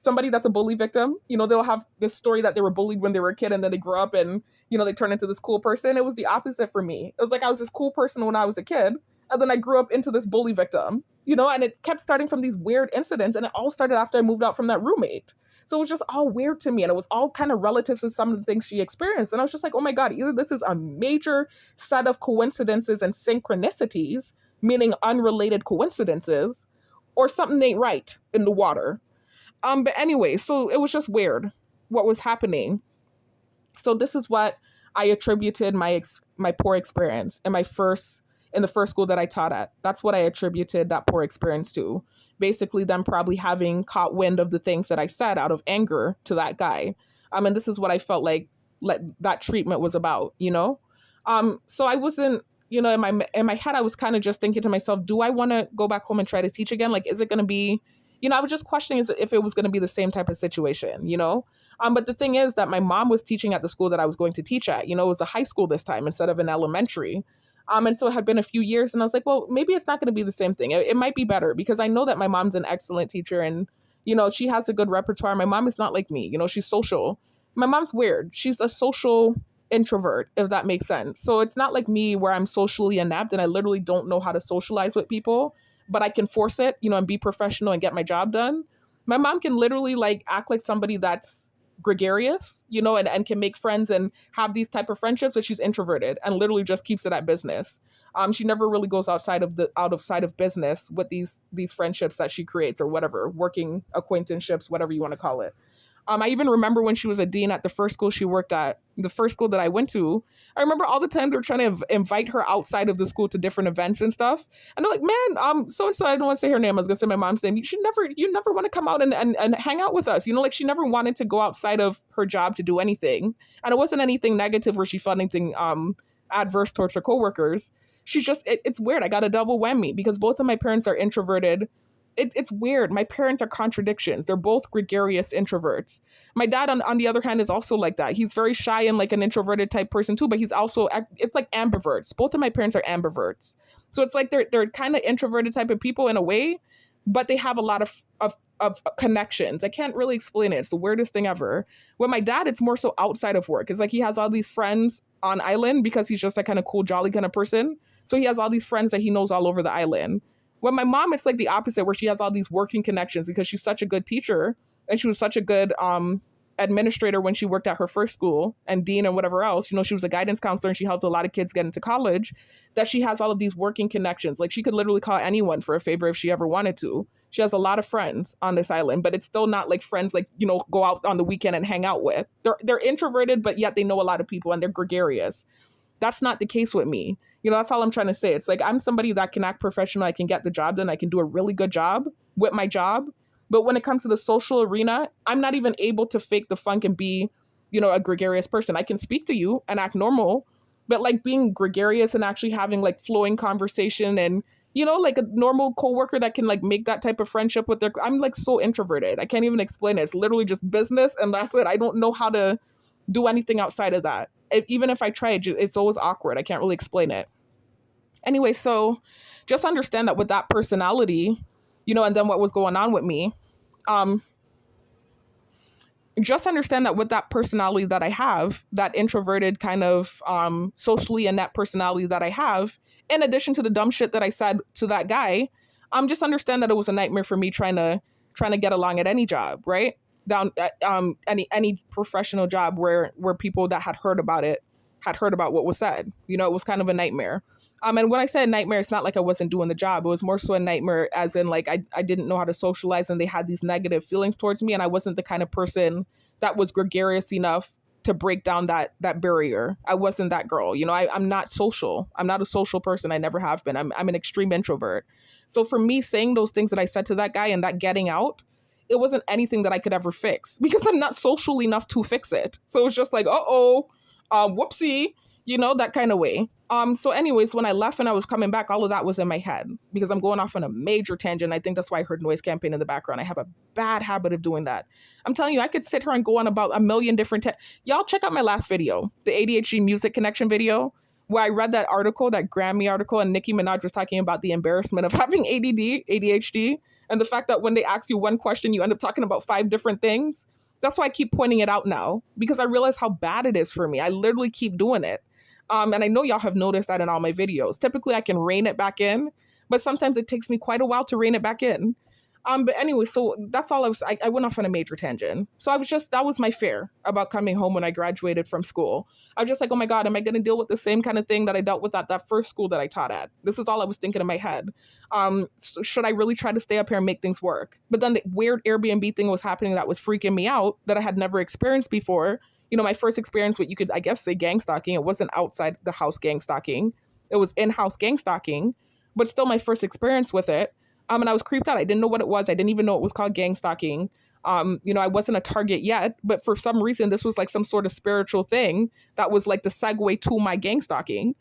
somebody that's a bully victim, they'll have this story that they were bullied when they were a kid and then they grew up and, they turn into this cool person. It was the opposite for me. It was like I was this cool person when I was a kid and then I grew up into this bully victim, and it kept starting from these weird incidents and it all started after I moved out from that roommate. So it was just all weird to me and it was all kind of relative to some of the things she experienced. And I was just like, oh my God, either this is a major set of coincidences and synchronicities, meaning unrelated coincidences, or something ain't right in the water. But anyway, so it was just weird what was happening. So this is what I attributed my poor experience in the first school that I taught at. That's what I attributed that poor experience to. Basically them probably having caught wind of the things that I said out of anger to that guy. And this is what I felt like that treatment was about, So I wasn't, in my head, I was kind of just thinking to myself, do I want to go back home and try to teach again? Like, is it going to be, I was just questioning if it was going to be the same type of situation, But the thing is that my mom was teaching at the school that I was going to teach at, it was a high school this time instead of an elementary. And so it had been a few years and I was like, well, maybe it's not going to be the same thing. It might be better because I know that my mom's an excellent teacher and, she has a good repertoire. My mom is not like me, she's social. My mom's weird. She's a social introvert, if that makes sense. So it's not like me where I'm socially inept and I literally don't know how to socialize with people, but I can force it, and be professional and get my job done. My mom can literally act like somebody that's gregarious, and can make friends and have these type of friendships, but she's introverted and literally just keeps it at business. She never really goes outside of business with these friendships that she creates or whatever, working acquaintanceships, whatever you want to call it. I even remember when she was a dean at the first school she worked at, the first school that I went to, I remember all the time they were trying to invite her outside of the school to different events and stuff. And they're like, man, so-and-so, I don't want to say her name. I was going to say my mom's name. You never want to come out and hang out with us. She never wanted to go outside of her job to do anything. And it wasn't anything negative where she felt anything adverse towards her coworkers. She's just, it's weird. I got a double whammy because both of my parents are introverted. It's weird. My parents are contradictions. They're both gregarious introverts. My dad, on the other hand, is also like that. He's very shy and like an introverted type person too, but he's also, it's like ambiverts. Both of my parents are ambiverts. So it's like they're kind of introverted type of people in a way, but they have a lot of connections. I can't really explain it. It's the weirdest thing ever. With my dad, it's more so outside of work. It's like he has all these friends on island because he's just a kind of cool, jolly kind of person. So he has all these friends that he knows all over the island. With my mom, it's like the opposite, where she has all these working connections because she's such a good teacher and she was such a good administrator when she worked at her first school and dean and whatever else. You know, she was a guidance counselor and she helped a lot of kids get into college, that she has all of these working connections. Like she could literally call anyone for a favor if she ever wanted to. She has a lot of friends on this island, but it's still not like friends like, you know, go out on the weekend and hang out with. They're introverted, but yet they know a lot of people and they're gregarious. That's not the case with me. You know, that's all I'm trying to say. It's like I'm somebody that can act professional. I can get the job done. I can do a really good job with my job. But when it comes to the social arena, I'm not even able to fake the funk and be, you know, a gregarious person. I can speak to you and act normal, but like being gregarious and actually having like flowing conversation and, you know, like a normal coworker that can like make that type of friendship with their, I'm like so introverted. I can't even explain it. It's literally just business and that's it. I don't know how to do anything outside of that. Even if I try, it's always awkward. I can't really explain it. Anyway, so just understand that with that personality, you know, and then what was going on with me, just understand that with that personality that I have, that introverted kind of socially inept personality that I have, in addition to the dumb shit that I said to that guy, just understand that it was a nightmare for me trying to get along at any job, right? Down at any professional job where people that had heard about what was said. You know, it was kind of a nightmare. And when I say a nightmare, it's not like I wasn't doing the job. It was more so a nightmare as in like I didn't know how to socialize and they had these negative feelings towards me. And I wasn't the kind of person that was gregarious enough to break down that barrier. I wasn't that girl. You know, I'm not social. I'm not a social person. I never have been. I'm an extreme introvert. So for me, saying those things that I said to that guy and that getting out, it wasn't anything that I could ever fix because I'm not social enough to fix it. So it's just like, whoopsie, you know, that kind of way. So anyways, when I left and I was coming back, all of that was in my head because I'm going off on a major tangent. I think that's why I heard noise campaign in the background. I have a bad habit of doing that. I'm telling you, I could sit here and go on about a million different y'all check out my last video, the ADHD music connection video, where I read that article, that Grammy article, and Nicki Minaj was talking about the embarrassment of having ADHD, and the fact that when they ask you one question, you end up talking about 5 different things. That's why I keep pointing it out now, because I realize how bad it is for me. I literally keep doing it. And I know y'all have noticed that in all my videos. Typically, I can rein it back in, but sometimes it takes me quite a while to rein it back in. But anyway, so that's all I went off on a major tangent. So that was my fear about coming home when I graduated from school. I was just like, oh my God, am I going to deal with the same kind of thing that I dealt with at that first school that I taught at? This is all I was thinking in my head. So should I really try to stay up here and make things work? But then the weird Airbnb thing was happening that was freaking me out that I had never experienced before. You know, my first experience with, you could, I guess, say gang stalking. It wasn't outside the house gang stalking. It was in-house gang stalking, but still my first experience with it. And I was creeped out. I didn't know what it was. I didn't even know it was called gang stalking. You know, I wasn't a target yet, but for some reason, this was like some sort of spiritual thing that was like the segue to my gang stalking,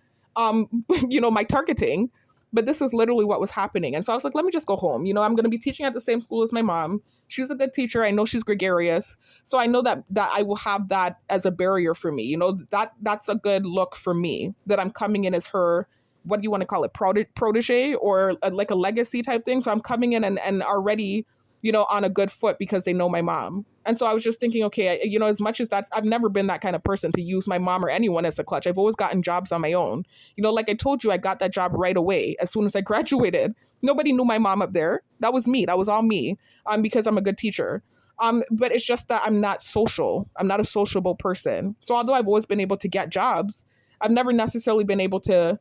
you know, my targeting. But this was literally what was happening. And so I was like, let me just go home. You know, I'm going to be teaching at the same school as my mom. She's a good teacher. I know she's gregarious. So I know that I will have that as a barrier for me. You know, that's a good look for me, that I'm coming in as her, what do you want to call it, protege or like a legacy type thing. So I'm coming in and already, you know, on a good foot because they know my mom. And so I was just thinking, okay, you know, as much as I've never been that kind of person to use my mom or anyone as a clutch. I've always gotten jobs on my own. You know, like I told you, I got that job right away as soon as I graduated. Nobody knew my mom up there. That was me. That was all me, because I'm a good teacher. But it's just that I'm not social. I'm not a sociable person. So although I've always been able to get jobs, I've never necessarily been able to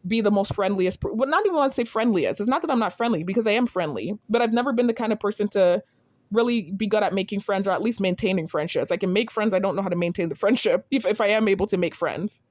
be the most friendliest. Well, not even want to say friendliest. It's not that I'm not friendly, because I am friendly, but I've never been the kind of person to really be good at making friends, or at least maintaining friendships. I can make friends. I don't know how to maintain the friendship if I am able to make friends.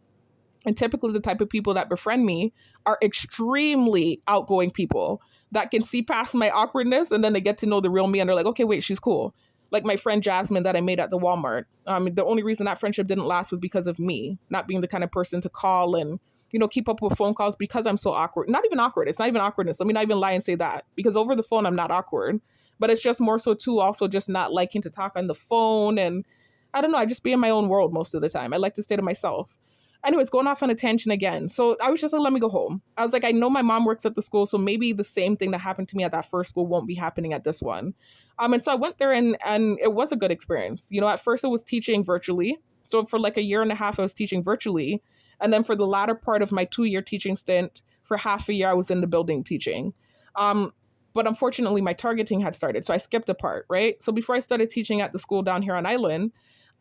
And typically the type of people that befriend me are extremely outgoing people that can see past my awkwardness, and then they get to know the real me and they're like, okay, wait, she's cool. Like my friend Jasmine that I made at the Walmart. The only reason that friendship didn't last was because of me not being the kind of person to call and, you know, keep up with phone calls, because I'm so awkward. Not even awkward. It's not even awkwardness. Let me not even lie and say that, because over the phone, I'm not awkward, but it's just more so too, also just not liking to talk on the phone. And I don't know, I just be in my own world most of the time. I like to stay to myself. Anyways, going off on a tangent again. So I was just like, let me go home. I was like, I know my mom works at the school, so maybe the same thing that happened to me at that first school won't be happening at this one. And so I went there and it was a good experience. You know, at first I was teaching virtually. So for like a year and a half, I was teaching virtually. And then for the latter part of my 2-year teaching stint, for half a year, I was in the building teaching. But unfortunately, my targeting had started. So I skipped a part, right? So before I started teaching at the school down here on Island,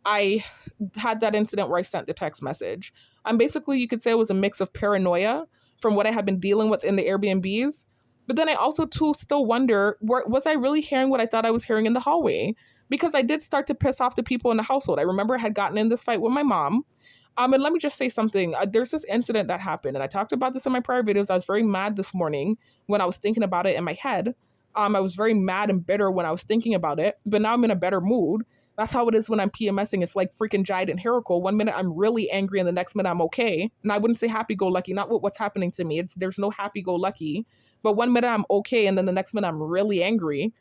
I had that incident where I sent the text message. Basically, you could say it was a mix of paranoia from what I had been dealing with in the Airbnbs. But then I also, too, still wonder, was I really hearing what I thought I was hearing in the hallway? Because I did start to piss off the people in the household. I remember I had gotten in this fight with my mom. And let me just say something. There's this incident that happened, and I talked about this in my prior videos. I was very mad this morning when I was thinking about it in my head. I was very mad and bitter when I was thinking about it, but now I'm in a better mood. That's how it is when I'm PMSing. It's like freaking Jyde and Herekle. One minute I'm really angry and the next minute I'm okay. And I wouldn't say happy-go-lucky, not with what's happening to me. There's no happy-go-lucky. But one minute I'm okay and then the next minute I'm really angry.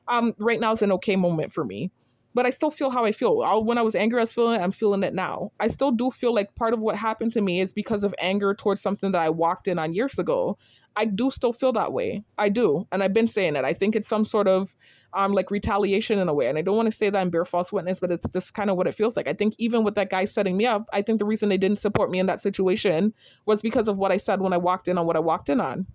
Right now is an okay moment for me. But I still feel how I feel. When I was angry, I'm feeling it now. I still do feel like part of what happened to me is because of anger towards something that I walked in on years ago. I do still feel that way. I do. And I've been saying it. I think it's some sort of like retaliation in a way. And I don't want to say that I'm bear false witness, but it's just kind of what it feels like. I think even with that guy setting me up, I think the reason they didn't support me in that situation was because of what I said when I walked in on what I walked in on.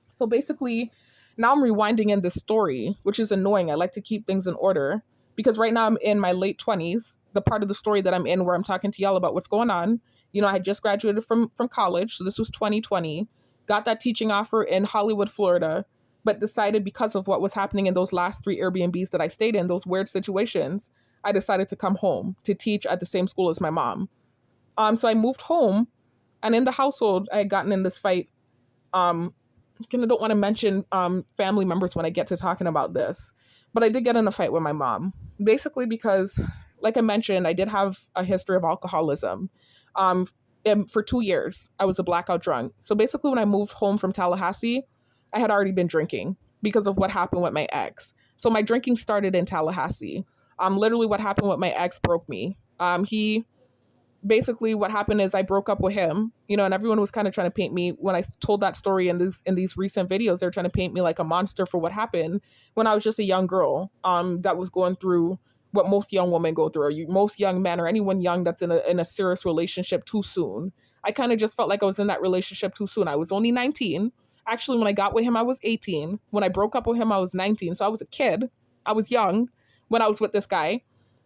So basically, now I'm rewinding in this story, which is annoying. I like to keep things in order because right now I'm in my late 20s, the part of the story that I'm in where I'm talking to y'all about what's going on. You know, I had just graduated from college. So this was 2020, got that teaching offer in Hollywood, Florida, but decided because of what was happening in those last 3 Airbnbs that I stayed in, those weird situations, I decided to come home to teach at the same school as my mom. So I moved home, and in the household, I had gotten in this fight. I don't want to mention family members when I get to talking about this, but I did get in a fight with my mom, basically because, like I mentioned, I did have a history of alcoholism. And for 2 years, I was a blackout drunk. So basically, when I moved home from Tallahassee, I had already been drinking because of what happened with my ex. So my drinking started in Tallahassee. Literally what happened with my ex broke me. Basically what happened is I broke up with him, you know, and everyone was kind of trying to paint me when I told that story in these recent videos. They're trying to paint me like a monster for what happened when I was just a young girl that was going through what most young women go through, or most young men, or anyone young that's in a serious relationship too soon. I kind of just felt like I was in that relationship too soon. I was only 19. Actually, when I got with him, I was 18. When I broke up with him, I was 19. So I was a kid. I was young when I was with this guy.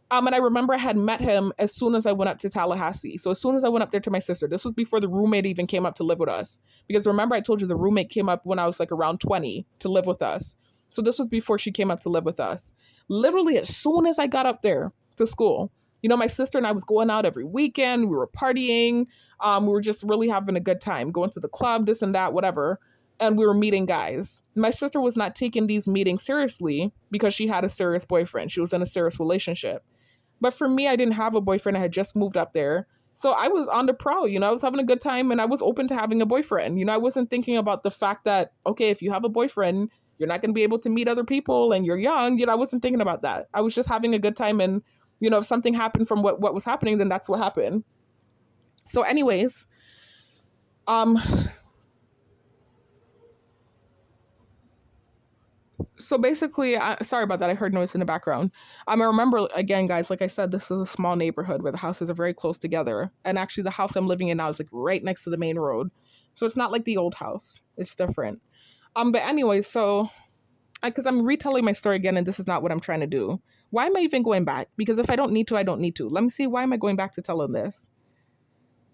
And I remember I had met him as soon as I went up to Tallahassee. So as soon as I went up there to my sister, this was before the roommate even came up to live with us. Because remember, I told you the roommate came up when I was like around 20 to live with us. So this was before she came up to live with us. Literally, as soon as I got up there to school, you know, my sister and I was going out every weekend. We were partying. We were just really having a good time, going to the club, this and that, whatever. And we were meeting guys. My sister was not taking these meetings seriously because she had a serious boyfriend. She was in a serious relationship. But for me, I didn't have a boyfriend. I had just moved up there. So I was on the prowl, you know, I was having a good time and I was open to having a boyfriend. You know, I wasn't thinking about the fact that, okay, if you have a boyfriend, you're not going to be able to meet other people and you're young. You know, I wasn't thinking about that. I was just having a good time. And, you know, if something happened from what was happening, then that's what happened. So anyways, so basically, sorry about that. I heard noise in the background. I remember, again, guys, like I said, this is a small neighborhood where the houses are very close together. And actually, the house I'm living in now is like right next to the main road. So it's not like the old house. It's different. But anyway, so because I'm retelling my story again, and this is not what I'm trying to do. Why am I even going back? Because if I don't need to, I don't need to. Let me see. Why am I going back to telling this?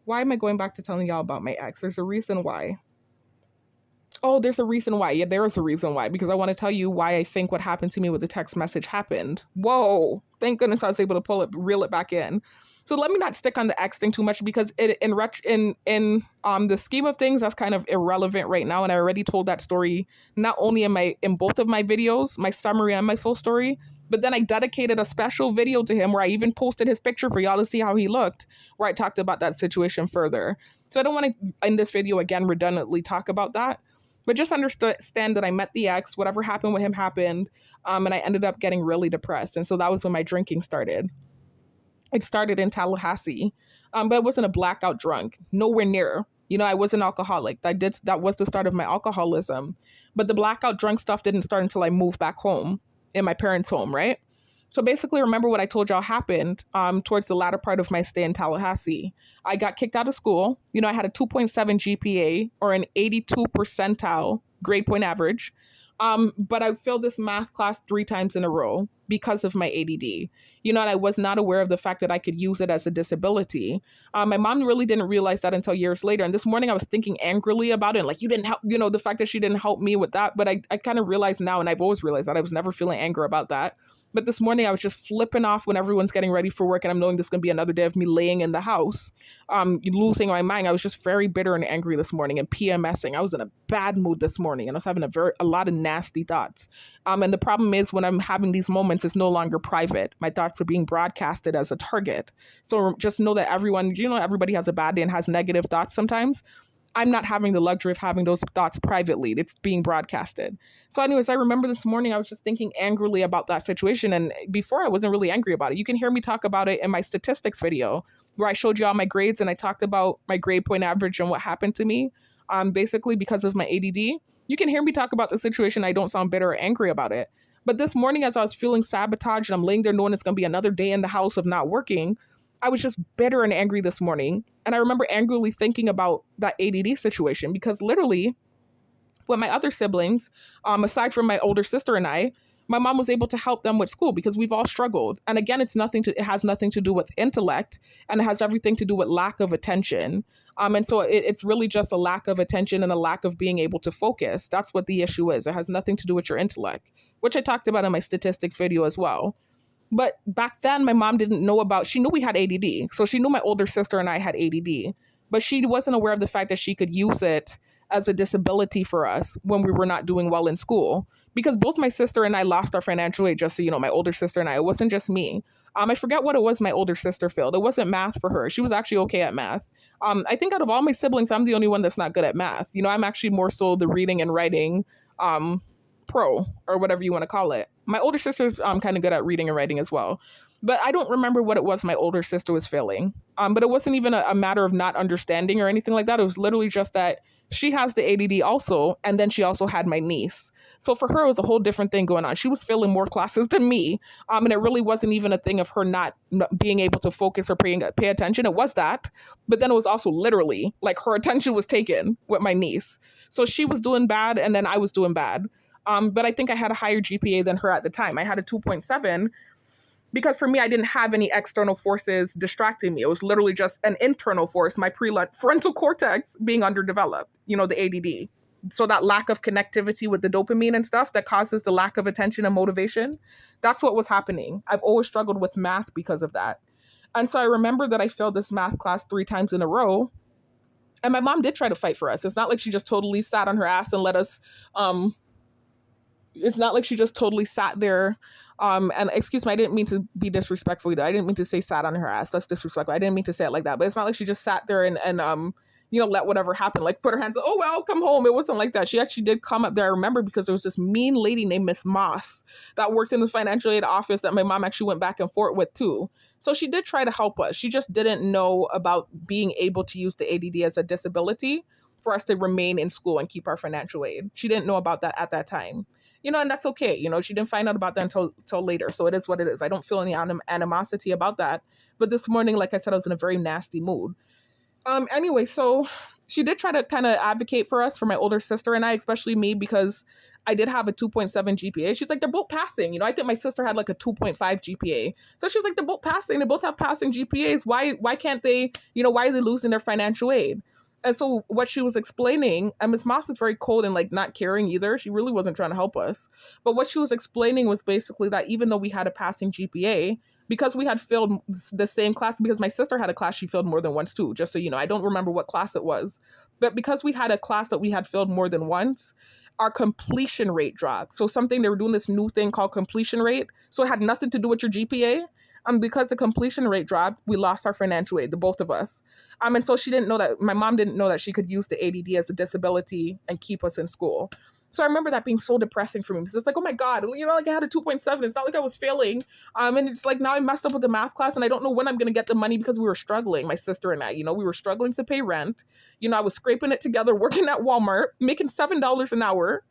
Why am I going back to telling y'all about my ex? There's a reason why. Oh, there's a reason why. Yeah, there is a reason why. Because I want to tell you why I think what happened to me with the text message happened. Whoa. Thank goodness I was able to reel it back in. So let me not stick on the ex thing too much because in the scheme of things, that's kind of irrelevant right now. And I already told that story not only in both of my videos, my summary and my full story, but then I dedicated a special video to him where I even posted his picture for y'all to see how he looked, where I talked about that situation further. So I don't want to, in this video, again, redundantly talk about that. But just understand that I met the ex, whatever happened with him happened, and I ended up getting really depressed. And so that was when my drinking started. It started in Tallahassee. But I wasn't a blackout drunk, nowhere near. I was an alcoholic. That was the start of my alcoholism. But the blackout drunk stuff didn't start until I moved back home in my parents' home, right? So basically, remember what I told y'all happened towards the latter part of my stay in Tallahassee. I got kicked out of school. I had a 2.7 GPA or an 82 percentile grade point average. But I failed this math class 3 times in a row because of my ADD. And I was not aware of the fact that I could use it as a disability. My mom really didn't realize that until years later. And this morning I was thinking angrily about it. Like, you didn't help, the fact that she didn't help me with that. But I kind of realized now, and I've always realized that I was never feeling anger about that. But this morning I was just flipping off when everyone's getting ready for work and I'm knowing this is going to be another day of me laying in the house, losing my mind. I was just very bitter and angry this morning and PMSing. I was in a bad mood this morning and I was having a lot of nasty thoughts. And the problem is when I'm having these moments, it's no longer private. My thoughts are being broadcasted as a target. So just know that everybody has a bad day and has negative thoughts sometimes. I'm not having the luxury of having those thoughts privately. It's being broadcasted. So anyways, I remember this morning, I was just thinking angrily about that situation. And before I wasn't really angry about it. You can hear me talk about it in my statistics video where I showed you all my grades and I talked about my grade point average and what happened to me, basically because of my ADD. You can hear me talk about the situation. I don't sound bitter or angry about it. But this morning, as I was feeling sabotaged and I'm laying there knowing it's going to be another day in the house of not working, I was just bitter and angry this morning. And I remember angrily thinking about that ADD situation because literally with my other siblings, aside from my older sister and I, my mom was able to help them with school because we've all struggled. And again, it has nothing to do with intellect and it has everything to do with lack of attention. And so it's really just a lack of attention and a lack of being able to focus. That's what the issue is. It has nothing to do with your intellect, which I talked about in my statistics video as well. But back then, my mom didn't know she knew we had ADD. So she knew my older sister and I had ADD, but she wasn't aware of the fact that she could use it as a disability for us when we were not doing well in school. Because both my sister and I lost our financial aid, just so you know, my older sister and I, it wasn't just me. I forget what it was my older sister failed. It wasn't math for her. She was actually okay at math. I think out of all my siblings, I'm the only one that's not good at math. I'm actually more so the reading and writing pro or whatever you want to call it. My older sister's kind of good at reading and writing as well. But I don't remember what it was my older sister was failing. But it wasn't even a matter of not understanding or anything like that. It was literally just that she has the ADD also, and then she also had my niece. So for her, it was a whole different thing going on. She was failing more classes than me. And it really wasn't even a thing of her not being able to focus or pay attention. It was that. But then it was also literally like her attention was taken with my niece. So she was doing bad, and then I was doing bad. But I think I had a higher GPA than her at the time. I had a 2.7 because for me, I didn't have any external forces distracting me. It was literally just an internal force, my prefrontal cortex being underdeveloped, the ADD. So that lack of connectivity with the dopamine and stuff that causes the lack of attention and motivation, that's what was happening. I've always struggled with math because of that. And so I remember that I failed this math class 3 times in a row. And my mom did try to fight for us. It's not like she just totally sat on her ass and let us... It's not like she just totally sat there. And excuse me, I didn't mean to be disrespectful either. I didn't mean to say sat on her ass. That's disrespectful. I didn't mean to say it like that. But it's not like she just sat there and let whatever happen. Like put her hands up, oh, well, come home. It wasn't like that. She actually did come up there. I remember because there was this mean lady named Miss Moss that worked in the financial aid office that my mom actually went back and forth with too. So she did try to help us. She just didn't know about being able to use the ADD as a disability for us to remain in school and keep our financial aid. She didn't know about that at that time. And that's okay. She didn't find out about that until later. So it is what it is. I don't feel any animosity about that. But this morning, like I said, I was in a very nasty mood. Anyway, so she did try to kind of advocate for us, for my older sister and I, especially me, because I did have a 2.7 GPA. She's like, they're both passing. I think my sister had like a 2.5 GPA. So she's like, they're both passing. They both have passing GPAs. Why can't they, why are they losing their financial aid? And so what she was explaining, and Ms. Moss is very cold and like not caring either. She really wasn't trying to help us. But what she was explaining was basically that even though we had a passing GPA, because we had failed the same class, because my sister had a class she failed more than once too, just so you know. I don't remember what class it was. But because we had a class that we had failed more than once, our completion rate dropped. So they were doing this new thing called completion rate. So it had nothing to do with your GPA. Because the completion rate dropped, we lost our financial aid, the both of us. And so my mom didn't know that she could use the ADD as a disability and keep us in school. So I remember that being so depressing for me because it's like, oh my God, like I had a 2.7. It's not like I was failing. And it's like now I messed up with the math class and I don't know when I'm going to get the money because we were struggling, my sister and I, we were struggling to pay rent. I was scraping it together, working at Walmart, making $7 an hour,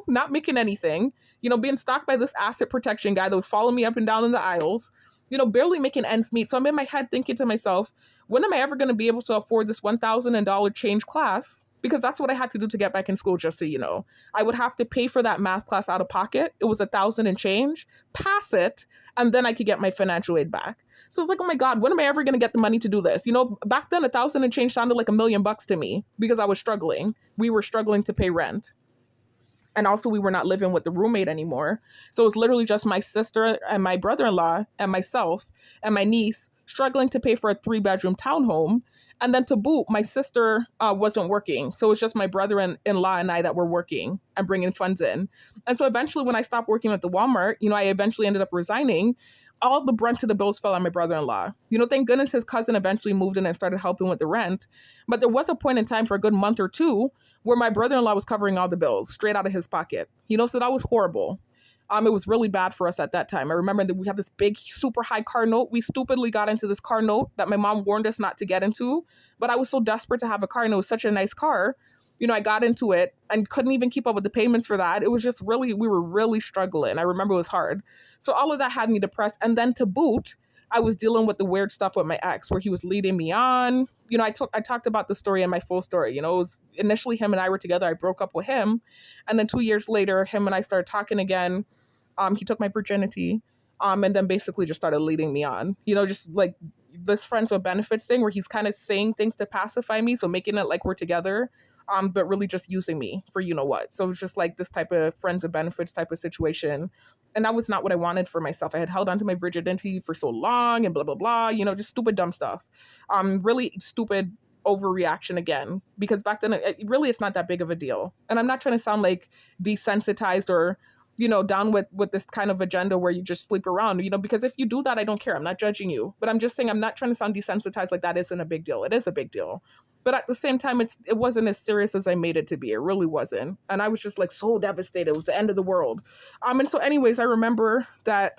not making anything, being stalked by this asset protection guy that was following me up and down in the aisles, barely making ends meet. So I'm in my head thinking to myself, when am I ever going to be able to afford this $1,000 change class? Because that's what I had to do to get back in school, just so you know. I would have to pay for that math class out of pocket. It was $1,000 and change, pass it, and then I could get my financial aid back. So it's like, oh my God, when am I ever going to get the money to do this? Back then, $1,000 and change sounded like $1 million to me because I was struggling. We were struggling to pay rent. And also we were not living with the roommate anymore. So it was literally just my sister and my brother-in-law and myself and my niece struggling to pay for a 3-bedroom townhome. And then to boot, my sister wasn't working. So it was just my brother-in-law and I that were working and bringing funds in. And so eventually when I stopped working at the Walmart, I eventually ended up resigning. All the brunt of the bills fell on my brother-in-law. Thank goodness his cousin eventually moved in and started helping with the rent. But there was a point in time for a good month or two where my brother-in-law was covering all the bills straight out of his pocket. So that was horrible. It was really bad for us at that time. I remember that we had this big, super high car note. We stupidly got into this car note that my mom warned us not to get into. But I was so desperate to have a car, and it was such a nice car. I got into it and couldn't even keep up with the payments for that. It was just we were really struggling. I remember it was hard. So all of that had me depressed. And then to boot, I was dealing with the weird stuff with my ex where he was leading me on. I talked about the story in my full story. It was initially him and I were together. I broke up with him. And then 2 years later, him and I started talking again. He took my virginity, and then basically just started leading me on, just like this friends with benefits thing where he's kind of saying things to pacify me. So making it like we're together, but really just using me for what. So it was just like this type of friends with benefits type of situation. And that was not what I wanted for myself. I had held onto my virginity for so long and blah, blah, blah, just stupid, dumb stuff. Really stupid overreaction again, because back then it's not that big of a deal. And I'm not trying to sound like desensitized or down with this kind of agenda where you just sleep around, because if you do that, I don't care. I'm not judging you, but I'm just saying I'm not trying to sound desensitized like that isn't a big deal. It is a big deal. But at the same time, it wasn't as serious as I made it to be. It really wasn't. And I was just like so devastated. It was the end of the world. And so anyways, I remember that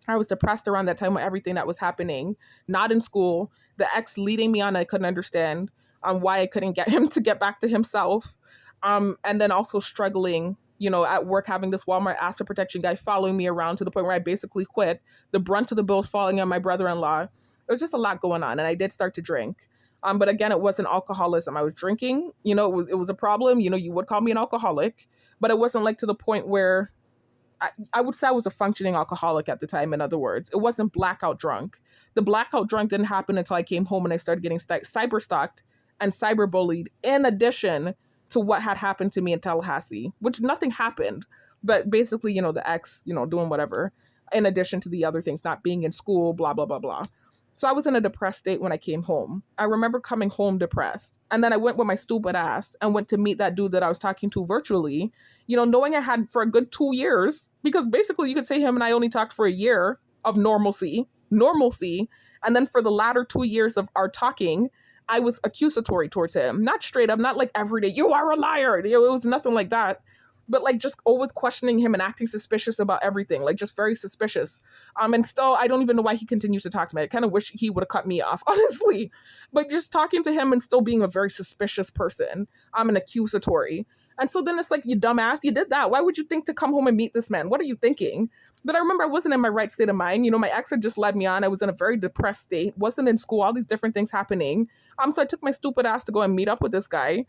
I was depressed around that time with everything that was happening, not in school, the ex leading me on, I couldn't understand why I couldn't get him to get back to himself. And then also struggling at work, having this Walmart asset protection guy following me around to the point where I basically quit, the brunt of the bills falling on my brother-in-law. It was just a lot going on. And I did start to drink. But again, it wasn't alcoholism. I was drinking, it was a problem. You would call me an alcoholic, but it wasn't like to the point where I would say I was a functioning alcoholic at the time. In other words, it wasn't blackout drunk. The blackout drunk didn't happen until I came home and I started getting cyber stalked and cyber bullied, in addition to what had happened to me in Tallahassee, which nothing happened, but basically, the ex, doing whatever, in addition to the other things, not being in school, blah, blah, blah, blah. So I was in a depressed state when I came home. I remember coming home depressed. And then I went with my stupid ass and went to meet that dude that I was talking to virtually, knowing I had for a good 2 years, because basically you could say him and I only talked for a year of normalcy. And then for the latter 2 years of our talking, I was accusatory towards him. Not straight up, not like every day, you are a liar. It was nothing like that. But like just always questioning him and acting suspicious about everything, like just very suspicious. And still, I don't even know why he continues to talk to me. I kind of wish he would have cut me off, honestly. But just talking to him and still being a very suspicious person. I'm an accusatory. And so then it's like, you dumbass, you did that. Why would you think to come home and meet this man? What are you thinking? But I remember I wasn't in my right state of mind. My ex had just led me on. I was in a very depressed state, wasn't in school, all these different things happening. So I took my stupid ass to go and meet up with this guy.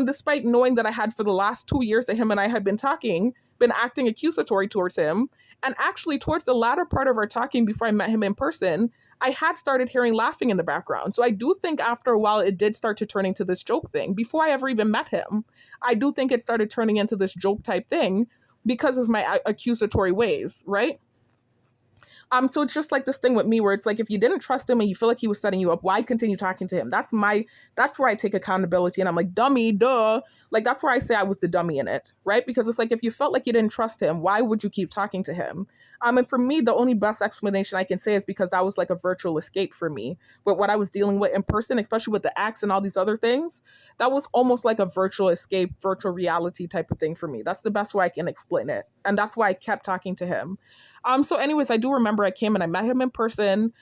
Despite knowing that I had for the last 2 years that him and I had been talking, been acting accusatory towards him. And actually towards the latter part of our talking before I met him in person, I had started hearing laughing in the background. So I do think after a while, it did start to turn into this joke thing. Before I ever even met him, I do think it started turning into this joke type thing because of my accusatory ways, right? So it's just like this thing with me where it's like, if you didn't trust him and you feel like he was setting you up, why continue talking to him? That's where I take accountability and I'm like, dummy, duh. Like, that's where I say I was the dummy in it, right? Because it's like, if you felt like you didn't trust him, why would you keep talking to him? And for me, the only best explanation I can say is because that was like a virtual escape for me. But what I was dealing with in person, especially with the acts and all these other things, that was almost like a virtual escape, virtual reality type of thing for me. That's the best way I can explain it. And that's why I kept talking to him. So anyways, I do remember I came and I met him in person.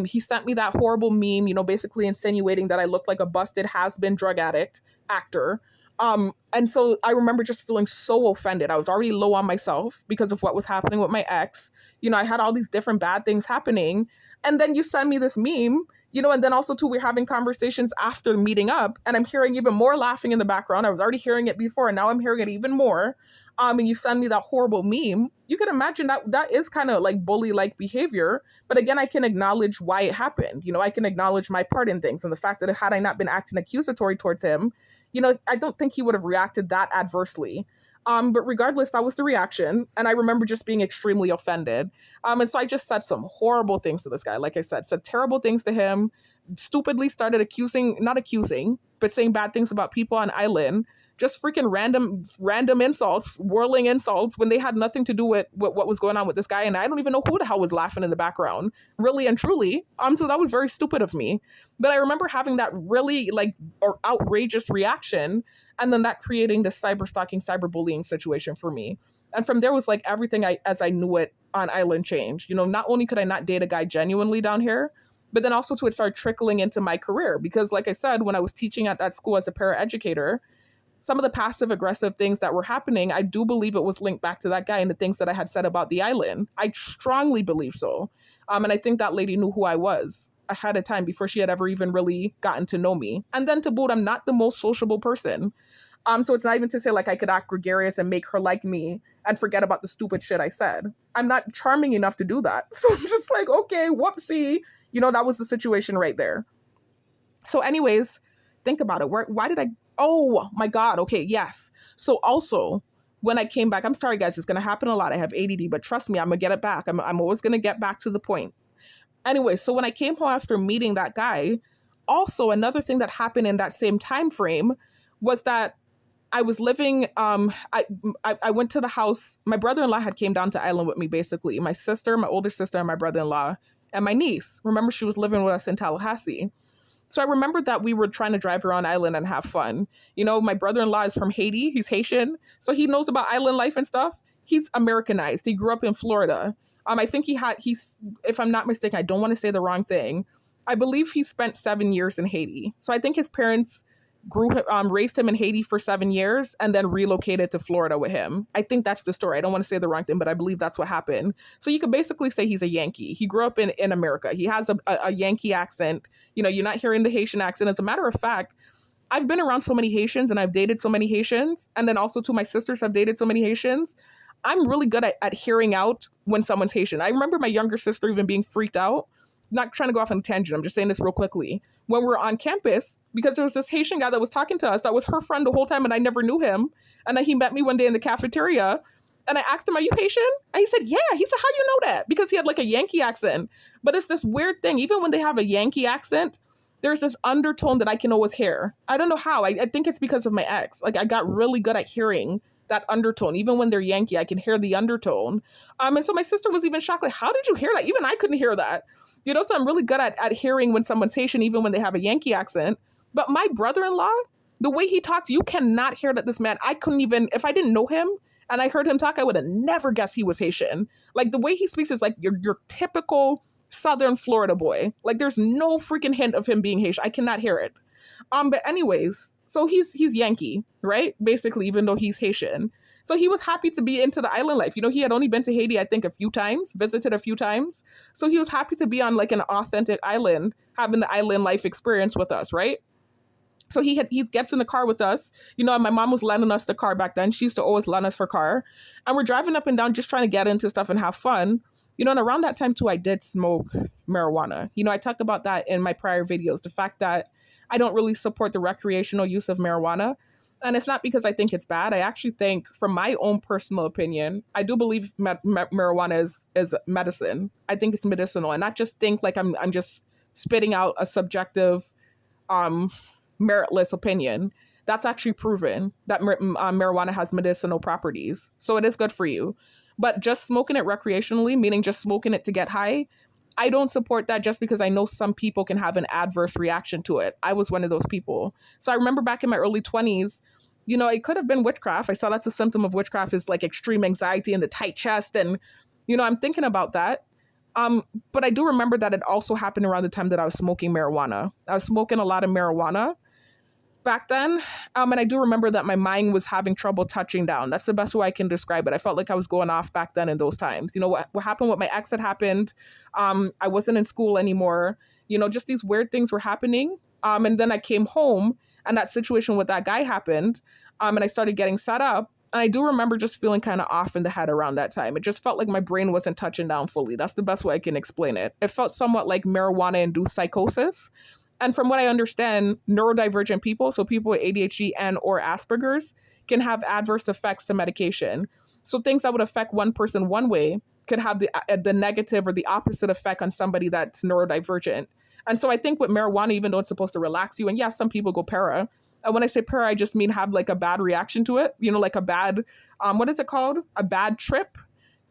He sent me that horrible meme, basically insinuating that I looked like a busted has-been drug addict actor. And so I remember just feeling so offended. I was already low on myself because of what was happening with my ex. I had all these different bad things happening. And then you send me this meme, and then also too, we're having conversations after meeting up and I'm hearing even more laughing in the background. I was already hearing it before and now I'm hearing it even more. And you send me that horrible meme. You can imagine that is kind of like bully-like behavior. But again, I can acknowledge why it happened. I can acknowledge my part in things and the fact that had I not been acting accusatory towards him, I don't think he would have reacted that adversely. But regardless, that was the reaction. And I remember just being extremely offended. And so I just said some horrible things to this guy. Like I said terrible things to him, stupidly started not accusing, but saying bad things about people on island. Just freaking random insults, whirling insults when they had nothing to do with what was going on with this guy. And I don't even know who the hell was laughing in the background, really and truly. So that was very stupid of me. But I remember having that really or outrageous reaction and then that creating this cyberstalking, cyberbullying situation for me. And from there was like everything as I knew it on island changed. Not only could I not date a guy genuinely down here, but then also it started trickling into my career. Because like I said, when I was teaching at that school as a paraeducator, some of the passive aggressive things that were happening, I do believe it was linked back to that guy and the things that I had said about the island. I strongly believe so. And I think that lady knew who I was ahead of time before she had ever even really gotten to know me. And then to boot, I'm not the most sociable person. So it's not even to say like I could act gregarious and make her like me and forget about the stupid shit I said. I'm not charming enough to do that. So I'm just like, okay, whoopsie. That was the situation right there. So anyways, think about it. Why did I... Oh my God. Okay. Yes. So also when I came back, I'm sorry guys, it's going to happen a lot. I have ADD, but trust me, I'm going to get it back. I'm always going to get back to the point. Anyway, so when I came home after meeting that guy, also another thing that happened in that same time frame was that I was living, I went to the house. My brother-in-law had came down to island with me, basically. My sister, my older sister, and my brother-in-law, and my niece. Remember, she was living with us in Tallahassee. So I remembered that we were trying to drive around island and have fun. My brother-in-law is from Haiti. He's Haitian. So he knows about island life and stuff. He's Americanized. He grew up in Florida. I think he's, if I'm not mistaken, I don't want to say the wrong thing. I believe he spent 7 years in Haiti. So I think his parents raised him in Haiti for 7 years and then relocated to Florida with him. I think that's the story. I don't want to say the wrong thing, but I believe that's what happened. So you could basically say he's a Yankee. He grew up in America. He has a Yankee accent. You're not hearing the Haitian accent. As a matter of fact, I've been around so many Haitians and I've dated so many Haitians. And then also too, my sisters have dated so many Haitians. I'm really good at hearing out when someone's Haitian. I remember my younger sister even being freaked out. Not trying to go off on a tangent. I'm just saying this real quickly. When we were on campus, because there was this Haitian guy that was talking to us that was her friend the whole time and I never knew him. And then he met me one day in the cafeteria and I asked him, "Are you Haitian?" And he said, "Yeah." He said, "How do you know that?" Because he had like a Yankee accent. But it's this weird thing. Even when they have a Yankee accent, there's this undertone that I can always hear. I don't know how. I think it's because of my ex. Like I got really good at hearing that undertone. Even when they're Yankee, I can hear the undertone. And so my sister was even shocked. Like, how did you hear that? Even I couldn't hear that. So I'm really good at hearing when someone's Haitian, even when they have a Yankee accent. But my brother-in-law, the way he talks, you cannot hear that this man, I couldn't even, if I didn't know him and I heard him talk, I would have never guessed he was Haitian. Like the way he speaks is like your typical Southern Florida boy. Like there's no freaking hint of him being Haitian. I cannot hear it. But anyways, so he's Yankee, right? Basically, even though he's Haitian. So he was happy to be into the island life. He had only been to Haiti, I think, a few times, visited a few times. So he was happy to be on like an authentic island, having the island life experience with us, right? So he gets in the car with us, and my mom was lending us the car back then. She used to always lend us her car. And we're driving up and down, just trying to get into stuff and have fun. And around that time too, I did smoke marijuana. I talk about that in my prior videos, the fact that I don't really support the recreational use of marijuana. And it's not because I think it's bad. I actually think, from my own personal opinion, I do believe marijuana is medicine. I think it's medicinal, and not just think like I'm just spitting out a subjective, meritless opinion. That's actually proven that marijuana has medicinal properties, so it is good for you. But just smoking it recreationally, meaning just smoking it to get high, I don't support that just because I know some people can have an adverse reaction to it. I was one of those people. So I remember back in my early 20s, it could have been witchcraft. I saw that's a symptom of witchcraft is like extreme anxiety and the tight chest. And, I'm thinking about that. But I do remember that it also happened around the time that I was smoking marijuana. I was smoking a lot of marijuana back then. And I do remember that my mind was having trouble touching down. That's the best way I can describe it. I felt like I was going off back then in those times. What happened with my ex had happened. I wasn't in school anymore. Just these weird things were happening. And then I came home and that situation with that guy happened. And I started getting set up. And I do remember just feeling kind of off in the head around that time. It just felt like my brain wasn't touching down fully. That's the best way I can explain it. It felt somewhat like marijuana-induced psychosis. And from what I understand, neurodivergent people, so people with ADHD and or Asperger's, can have adverse effects to medication. So things that would affect one person one way could have the negative or the opposite effect on somebody that's neurodivergent. And so I think with marijuana, even though it's supposed to relax you, and yes, some people go para. And when I say para, I just mean have like a bad reaction to it, like a bad, what is it called? A bad trip.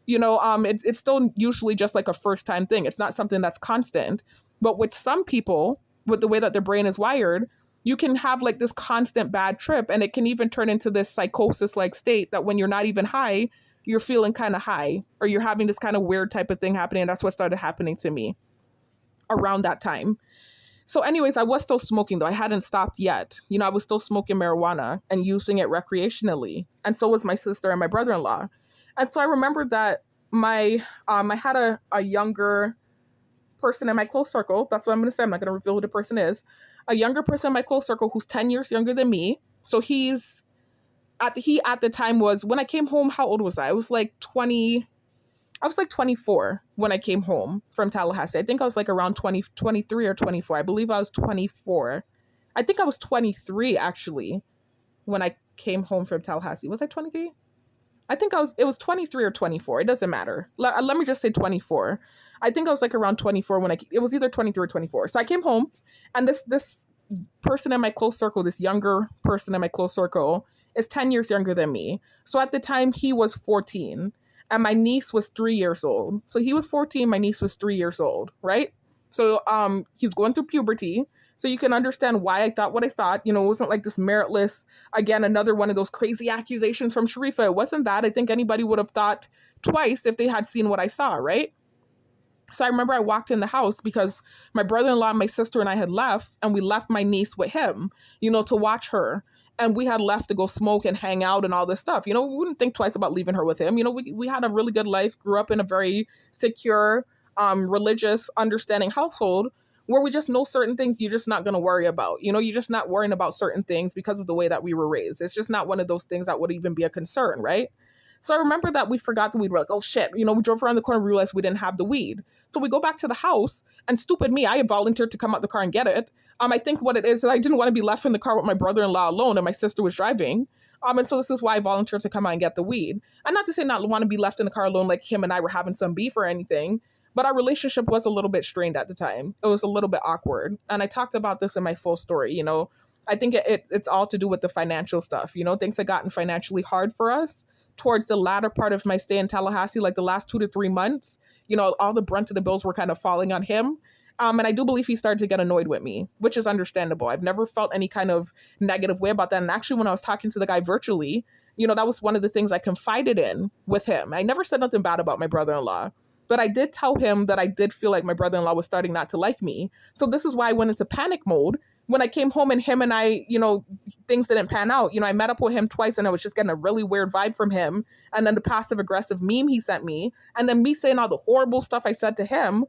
It's still usually just like a first time thing. It's not something that's constant. But with some people, with the way that their brain is wired, you can have like this constant bad trip, and it can even turn into this psychosis-like state that when you're not even high, you're feeling kind of high, or you're having this kind of weird type of thing happening. And that's what started happening to me around that time. So anyways, I was still smoking though. I hadn't stopped yet. I was still smoking marijuana and using it recreationally. And so was my sister and my brother-in-law. And so I remember that I had a younger person in my close circle. That's what I'm going to say. I'm not going to reveal who the person is. A younger person in my close circle who's 10 years younger than me. So he at the time was, when I came home, how old was I? I was like 24 when I came home from Tallahassee. I think I was like around 23 or 24. I believe I was 24. I think I was 23 actually when I came home from Tallahassee. Was I 23? I think it was 23 or 24. It doesn't matter. Let me just say 24. I think I was like around 24 it was either 23 or 24. So I came home, and this person in my close circle, this younger person in my close circle, is 10 years younger than me. So at the time he was 14 and my niece was 3 years old. So he was 14, my niece was 3 years old, right? So he was going through puberty. So you can understand why I thought what I thought. It wasn't like this meritless, again, another one of those crazy accusations from Sharifa. It wasn't that. I think anybody would have thought twice if they had seen what I saw, right? So I remember I walked in the house because my brother-in-law and my sister and I had left, and we left my niece with him, to watch her. And we had left to go smoke and hang out and all this stuff. We wouldn't think twice about leaving her with him. We had a really good life, grew up in a very secure, religious, understanding household where we just know certain things you're just not going to worry about. You're just not worrying about certain things because of the way that we were raised. It's just not one of those things that would even be a concern, right? So I remember that we forgot the weed. We're like, oh shit, we drove around the corner and realized we didn't have the weed. So we go back to the house, and stupid me, I had volunteered to come out the car and get it. I think what it is I didn't want to be left in the car with my brother-in-law alone, and my sister was driving. And so this is why I volunteered to come out and get the weed. And not to say not want to be left in the car alone, like him and I were having some beef or anything, but our relationship was a little bit strained at the time. It was a little bit awkward. And I talked about this in my full story, I think it's all to do with the financial stuff. Things had gotten financially hard for us towards the latter part of my stay in Tallahassee, like the last 2 to 3 months. All the brunt of the bills were kind of falling on him. And I do believe he started to get annoyed with me, which is understandable. I've never felt any kind of negative way about that. And actually, when I was talking to the guy virtually, that was one of the things I confided in with him. I never said nothing bad about my brother-in-law, but I did tell him that I did feel like my brother-in-law was starting not to like me. So this is why I went into panic mode. When I came home and him and I, things didn't pan out, I met up with him twice and I was just getting a really weird vibe from him. And then the passive aggressive meme he sent me, and then me saying all the horrible stuff I said to him.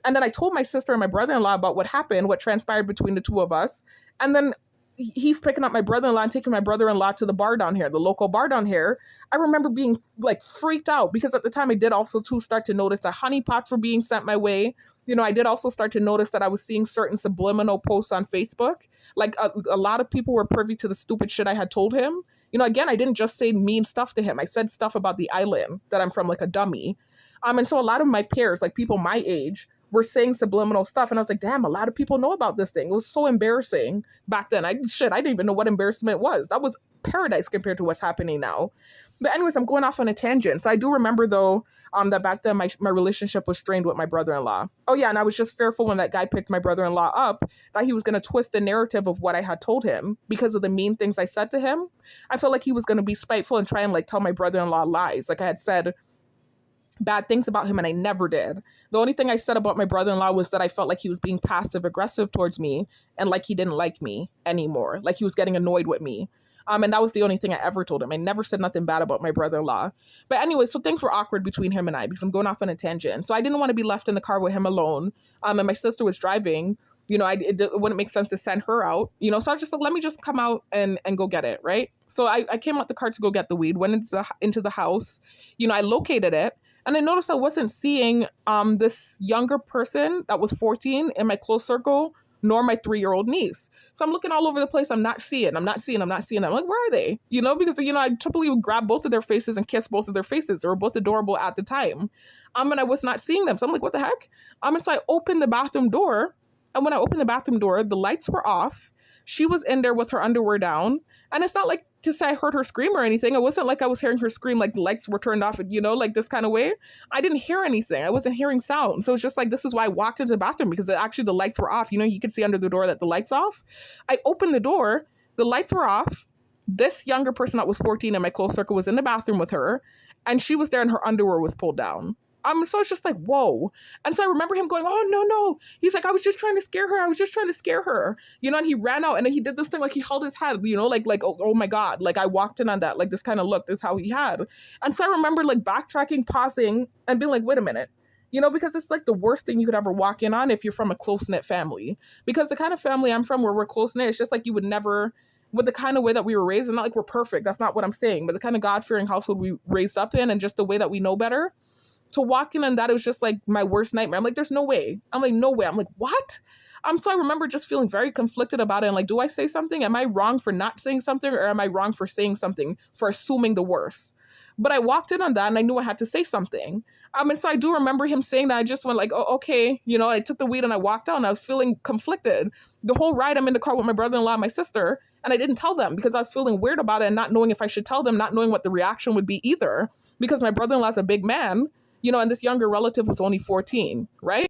And then I told my sister and my brother-in-law about what happened, what transpired between the two of us. And then he's picking up my brother-in-law and taking my brother-in-law to the bar down here, the local bar down here. I remember being like freaked out because at the time I did also too start to notice that honeypots were being sent my way. I did also start to notice that I was seeing certain subliminal posts on Facebook. Like a lot of people were privy to the stupid shit I had told him. Again, I didn't just say mean stuff to him. I said stuff about the island that I'm from, like a dummy. And so a lot of my peers, like people my age, were saying subliminal stuff. And I was like, damn, a lot of people know about this thing. It was so embarrassing back then. I didn't even know what embarrassment was. That was paradise compared to what's happening now. But anyways, I'm going off on a tangent. So I do remember though, that back then my relationship was strained with my brother-in-law. Oh yeah, and I was just fearful when that guy picked my brother-in-law up that he was going to twist the narrative of what I had told him because of the mean things I said to him. I felt like he was going to be spiteful and try and like tell my brother-in-law lies. Like I had said bad things about him and I never did. The only thing I said about my brother-in-law was that I felt like he was being passive aggressive towards me and like he didn't like me anymore. Like he was getting annoyed with me. And that was the only thing I ever told him. I never said nothing bad about my brother-in-law. But anyway, so things were awkward between him and I because I'm going off on a tangent. So I didn't want to be left in the car with him alone. And my sister was driving. You know, it wouldn't make sense to send her out. You know, so I was just like, let me just come out and go get it, right? So I came out the car to go get the weed, went into the house. You know, I located it. And I noticed I wasn't seeing this younger person that was 14 in my close circle, nor my 3-year-old niece. So I'm looking all over the place. I'm not seeing. I'm like, where are they? You know, because, you know, I typically would grab both of their faces and kiss both of their faces. They were both adorable at the time. And I was not seeing them. So I'm like, what the heck? And so I opened the bathroom door. And when I opened the bathroom door, the lights were off. She was in there with her underwear down. And it's not like to say I heard her scream or anything. It wasn't like I was hearing her scream like the lights were turned off, you know, like this kind of way. I didn't hear anything. I wasn't hearing sound. So it's just like, this is why I walked into the bathroom because actually the lights were off. You know, you could see under the door that the light's off. I opened the door. The lights were off. This younger person that was 14 in my close circle was in the bathroom with her. And she was there and her underwear was pulled down. So it's just like, whoa. And so I remember him going, oh, no. He's like, I was just trying to scare her. You know, and he ran out and then he did this thing, like he held his head, you know, like oh my God. Like I walked in on that, like this kind of look, this is how he had. And so I remember like backtracking, pausing and being like, wait a minute. You know, because it's like the worst thing you could ever walk in on if you're from a close-knit family. Because the kind of family I'm from where we're close-knit, it's just like you would never, with the kind of way that we were raised, and not like we're perfect, that's not what I'm saying, but the kind of God-fearing household we raised up in and just the way that we know better. To walk in and that, it was just like my worst nightmare. I'm like, there's no way. I'm like, no way. I'm like, what? So I remember just feeling very conflicted about it. And like, do I say something? Am I wrong for not saying something? Or am I wrong for saying something, for assuming the worst? But I walked in on that and I knew I had to say something. And so I do remember him saying that. I just went like, oh, okay. You know, I took the weed and I walked out and I was feeling conflicted. The whole ride I'm in the car with my brother-in-law and my sister. And I didn't tell them because I was feeling weird about it and not knowing if I should tell them, not knowing what the reaction would be either. Because my brother-in-law's a big man. You know, and this younger relative was only 14, right?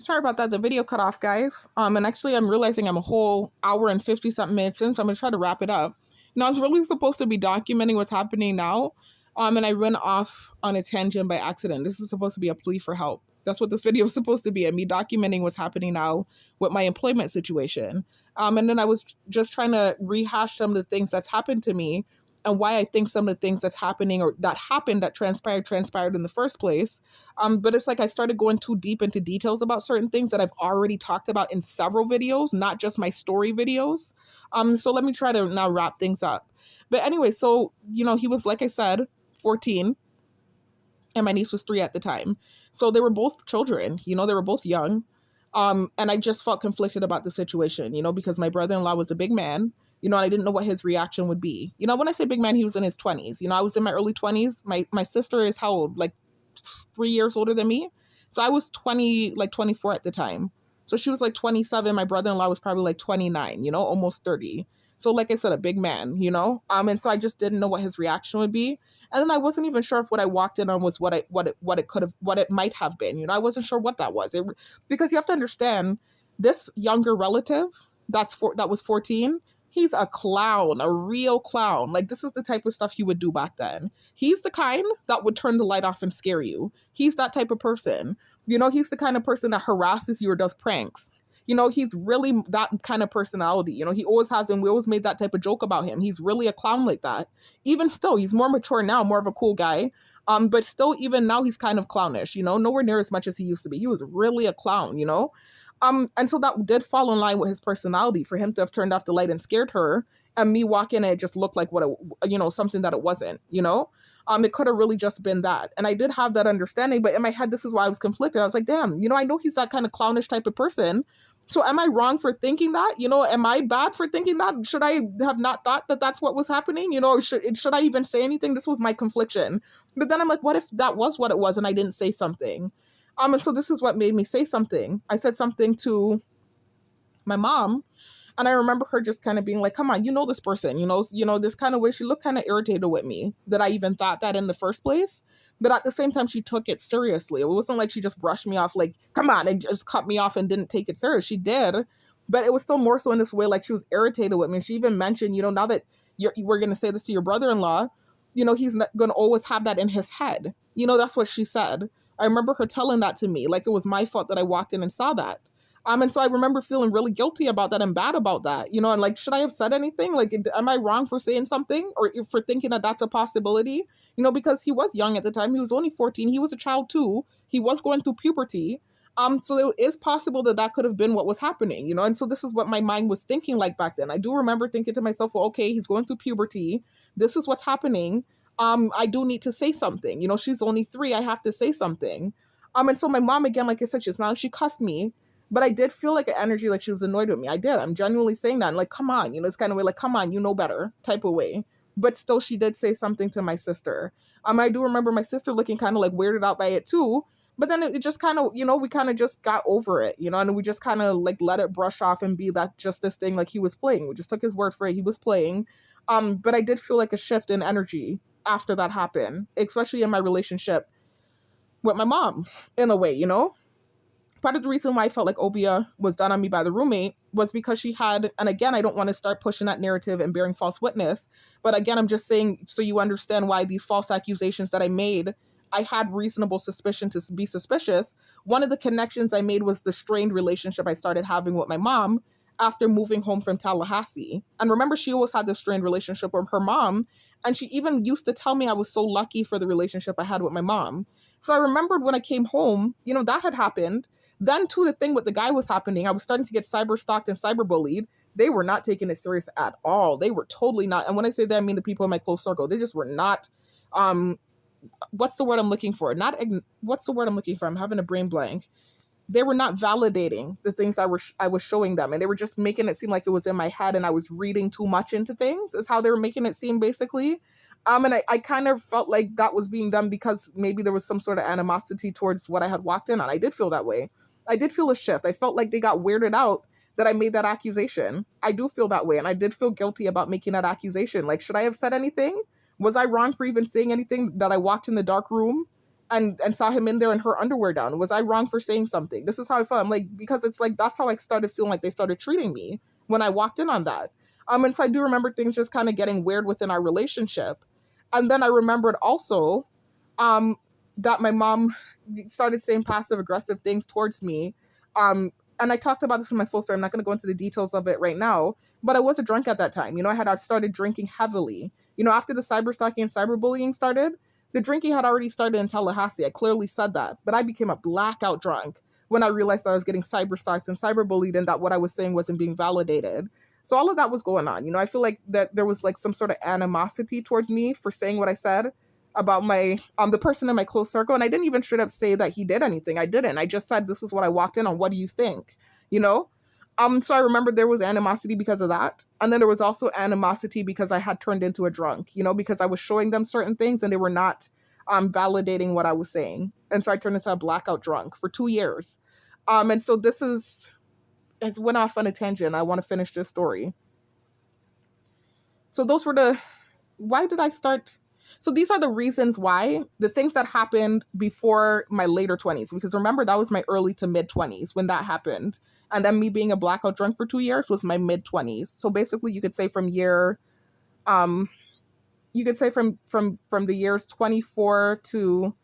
Sorry about that. The video cut off, guys. And actually, I'm realizing I'm a whole hour and 50 something minutes in, so I'm gonna try to wrap it up. Now, I was really supposed to be documenting what's happening now, and I went off on a tangent by accident. This is supposed to be a plea for help. That's what this video is supposed to be, and me documenting what's happening now with my employment situation. And then I was just trying to rehash some of the things that's happened to me and why I think some of the things that's happening or that happened that transpired in the first place. But it's like I started going too deep into details about certain things that I've already talked about in several videos, not just my story videos. So let me try to now wrap things up. But anyway, so, you know, he was, like I said, 14 and my niece was 3 at the time. So they were both children, you know, they were both young. And I just felt conflicted about the situation, you know, because my brother-in-law was a big man, you know, and I didn't know what his reaction would be. You know, when I say big man, he was in his 20s. You know, I was in my early 20s. My sister is how old? Like 3 years older than me. So I was 24 at the time. So she was like 27. My brother-in-law was probably like 29, you know, almost 30. So like I said, a big man, you know, and so I just didn't know what his reaction would be. And then I wasn't even sure if what I walked in on was what it might have been. You know, I wasn't sure what that was. Because you have to understand, this younger relative that was 14, He's a clown, a real clown. Like, this is the type of stuff he would do back then. He's the kind that would turn the light off and scare you. He's that type of person. You know, he's the kind of person that harasses you or does pranks. You know, he's really that kind of personality. You know, he always has, and we always made that type of joke about him. He's really a clown like that. Even still, he's more mature now, more of a cool guy. But still, even now, he's kind of clownish, you know, nowhere near as much as he used to be. He was really a clown, you know? And so that did fall in line with his personality for him to have turned off the light and scared her, and me walking and it just looked like what it, you know, something that it wasn't, you know? It could have really just been that. And I did have that understanding, but in my head, this is why I was conflicted. I was like, damn, you know, I know he's that kind of clownish type of person. So am I wrong for thinking that? You know, am I bad for thinking that? Should I have not thought that that's what was happening? You know, or should I even say anything? This was my confliction. But then I'm like, what if that was what it was and I didn't say something? And so this is what made me say something. I said something to my mom, and I remember her just kind of being like, come on, you know this person, you know, this kind of way. She looked kind of irritated with me that I even thought that in the first place. But at the same time, she took it seriously. It wasn't like she just brushed me off like, come on, and just cut me off and didn't take it serious. She did. But it was still more so in this way, like she was irritated with me. She even mentioned, you know, now that we're going to say this to your brother-in-law, you know, he's going to always have that in his head. You know, that's what she said. I remember her telling that to me, like it was my fault that I walked in and saw that. And so I remember feeling really guilty about that and bad about that, you know, and like, should I have said anything? Like, am I wrong for saying something or for thinking that that's a possibility? You know, because he was young at the time. He was only 14. He was a child too. He was going through puberty. So it is possible that that could have been what was happening, you know? And so this is what my mind was thinking like back then. I do remember thinking to myself, well, okay, he's going through puberty. This is what's happening. I do need to say something. You know, she's only 3. I have to say something. And so my mom, again, like I said, she's not like she cussed me, but I did feel like an energy, like she was annoyed with me. I did. I'm genuinely saying that. And like, come on, you know, it's kind of way like, come on, you know better type of way. But still, she did say something to my sister. I do remember my sister looking kind of like weirded out by it too. But then it just kind of, you know, we kind of just got over it, you know, and we just kind of like let it brush off and be that just this thing like he was playing. We just took his word for it. He was playing. But I did feel like a shift in energy after that happened, especially in my relationship with my mom, in a way, you know? Part of the reason why I felt like Obia was done on me by the roommate was because she had, and again, I don't want to start pushing that narrative and bearing false witness, but again, I'm just saying so you understand why these false accusations that I made, I had reasonable suspicion to be suspicious. One of the connections I made was the strained relationship I started having with my mom after moving home from Tallahassee. And remember, she always had this strained relationship with her mom, and she even used to tell me I was so lucky for the relationship I had with my mom. So I remembered when I came home, you know, that had happened. Then too, the thing with the guy was happening. I was starting to get cyber stalked and cyberbullied. They were not taking it serious at all. They were totally not. And when I say that, I mean the people in my close circle. They just were not, what's the word I'm looking for? What's the word I'm looking for? I'm having a brain blank. They were not validating the things I was showing them. And they were just making it seem like it was in my head and I was reading too much into things. Is how they were making it seem, basically. And I kind of felt like that was being done because maybe there was some sort of animosity towards what I had walked in on. I did feel that way. I did feel a shift. I felt like they got weirded out that I made that accusation. I do feel that way. And I did feel guilty about making that accusation. Like, should I have said anything? Was I wrong for even saying anything that I walked in the dark room and saw him in there in her underwear down? Was I wrong for saying something? This is how I felt. I'm like, because it's like, that's how I started feeling like they started treating me when I walked in on that. And so I do remember things just kind of getting weird within our relationship. And then I remembered also, that my mom started saying passive aggressive things towards me. And I talked about this in my full story. I'm not going to go into the details of it right now, but I was a drunk at that time. You know, I started drinking heavily. You know, after the cyber stalking and cyberbullying started, the drinking had already started in Tallahassee. I clearly said that, but I became a blackout drunk when I realized that I was getting cyber stalked and cyberbullied and that what I was saying wasn't being validated. So all of that was going on. You know, I feel like that there was like some sort of animosity towards me for saying what I said about my the person in my close circle. And I didn't even straight up say that he did anything. I didn't. I just said, this is what I walked in on. What do you think? You know? So I remember there was animosity because of that. And then there was also animosity because I had turned into a drunk, you know, because I was showing them certain things and they were not validating what I was saying. And so I turned into a blackout drunk for 2 years. And so it went off on a tangent. I want to finish this story. So those were why did I start So these are the reasons why, the things that happened before my later 20s, because remember, that was my early to mid 20s when that happened. And then me being a blackout drunk for 2 years was my mid 20s. So basically you could say from year, you could say from the years 24 to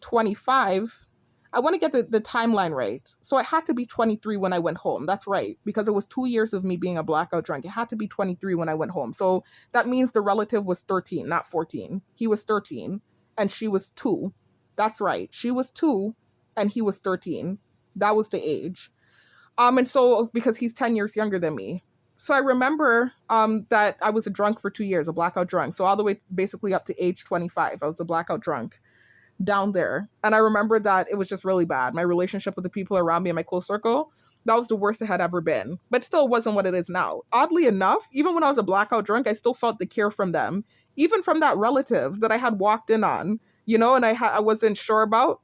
25. I want to get the timeline right. So it had to be 23 when I went home. That's right. Because it was 2 years of me being a blackout drunk. It had to be 23 when I went home. So that means the relative was 13, not 14. He was 13 and she was 2. That's right. She was 2 and he was 13. That was the age. And so because he's 10 years younger than me. So I remember that I was a drunk for 2 years, a blackout drunk. So all the way basically up to age 25, I was a blackout drunk down there. And I remember that it was just really bad. My relationship with the people around me in my close circle, that was the worst it had ever been. But still wasn't what it is now. Oddly enough, even when I was a blackout drunk, I still felt the care from them. Even from that relative that I had walked in on, you know, and I wasn't sure about.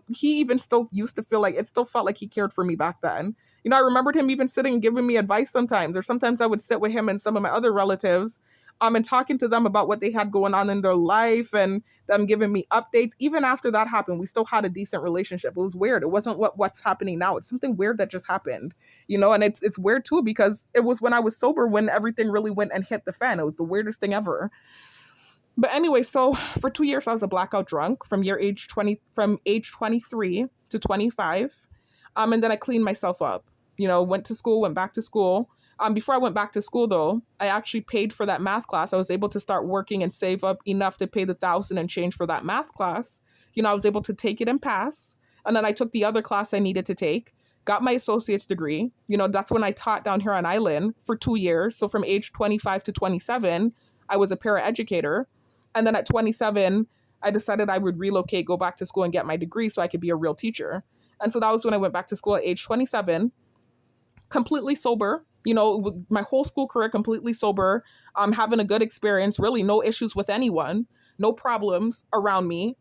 He even still used to feel like, it still felt like he cared for me back then. You know, I remembered him even sitting and giving me advice sometimes, or sometimes I would sit with him and some of my other relatives and talking to them about what they had going on in their life and them giving me updates. Even after that happened, we still had a decent relationship. It was weird. It wasn't what's happening now. It's something weird that just happened, you know, and it's weird too, because it was when I was sober when everything really went and hit the fan. It was the weirdest thing ever. But anyway, so for 2 years, I was a blackout drunk from age 23 to 25. And then I cleaned myself up, you know, went to school, went back to school. Before I went back to school, though, I actually paid for that math class. I was able to start working and save up enough to pay the 1,000 and change for that math class. You know, I was able to take it and pass. And then I took the other class I needed to take, got my associate's degree. You know, that's when I taught down here on island for 2 years. So from age 25 to 27, I was a paraeducator. And then at 27, I decided I would relocate, go back to school and get my degree so I could be a real teacher. And so that was when I went back to school at age 27, completely sober, you know, with my whole school career completely sober, having a good experience, really no issues with anyone, no problems around me,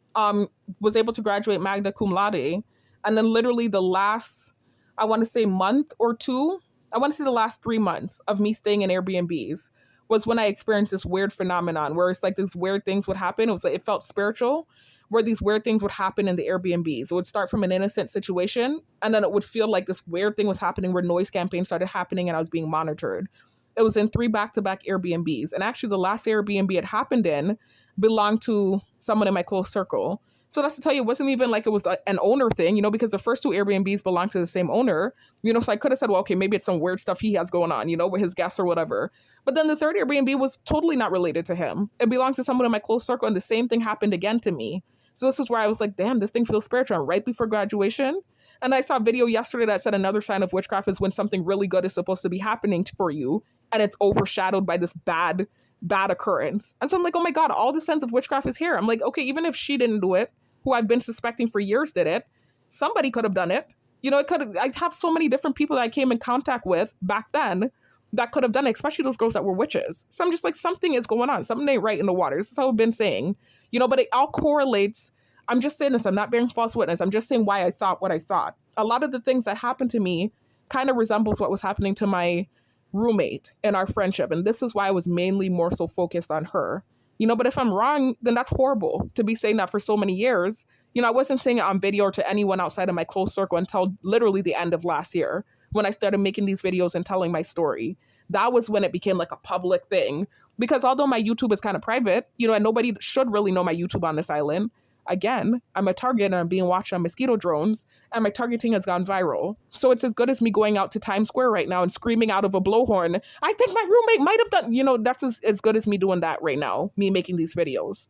was able to graduate magna cum laude. And then literally the last, I want to say month or two, I want to say the last 3 months of me staying in Airbnbs was when I experienced this weird phenomenon where it's like these weird things would happen. It was like, it felt spiritual, where these weird things would happen in the Airbnbs. It would start from an innocent situation, and then it would feel like this weird thing was happening where noise campaigns started happening and I was being monitored. It was in 3 back-to-back Airbnbs. And actually the last Airbnb it happened in belonged to someone in my close circle. So that's to tell you, it wasn't even like it was an owner thing, you know, because the first 2 Airbnbs belonged to the same owner, you know, so I could have said, well, okay, maybe it's some weird stuff he has going on, you know, with his guests or whatever. But then the 3rd Airbnb was totally not related to him. It belongs to someone in my close circle, and the same thing happened again to me. So this is where I was like, damn, this thing feels spiritual. Right before graduation. And I saw a video yesterday that said another sign of witchcraft is when something really good is supposed to be happening for you, and it's overshadowed by this bad occurrence. And so I'm like, oh my God, all the signs of witchcraft is here. I'm like, okay, even if she didn't do it, who I've been suspecting for years did it, somebody could have done it. You know, I have so many different people that I came in contact with back then that could have done it, especially those girls that were witches. So I'm just like, something is going on. Something ain't right in the water. This is how I've been saying, you know, but it all correlates. I'm just saying this. I'm not bearing false witness. I'm just saying why I thought what I thought. A lot of the things that happened to me kind of resembles what was happening to my roommate in our friendship. And this is why I was mainly more so focused on her. You know, but if I'm wrong, then that's horrible to be saying that for so many years. You know, I wasn't saying it on video or to anyone outside of my close circle until literally the end of last year when I started making these videos and telling my story. That was when it became like a public thing. Because although my YouTube is kind of private, you know, and nobody should really know my YouTube on this island, again, I'm a target and I'm being watched on mosquito drones, and my targeting has gone viral. So it's as good as me going out to Times Square right now and screaming out of a blowhorn, I think my roommate might have done, you know, that's as good as me doing that right now, me making these videos.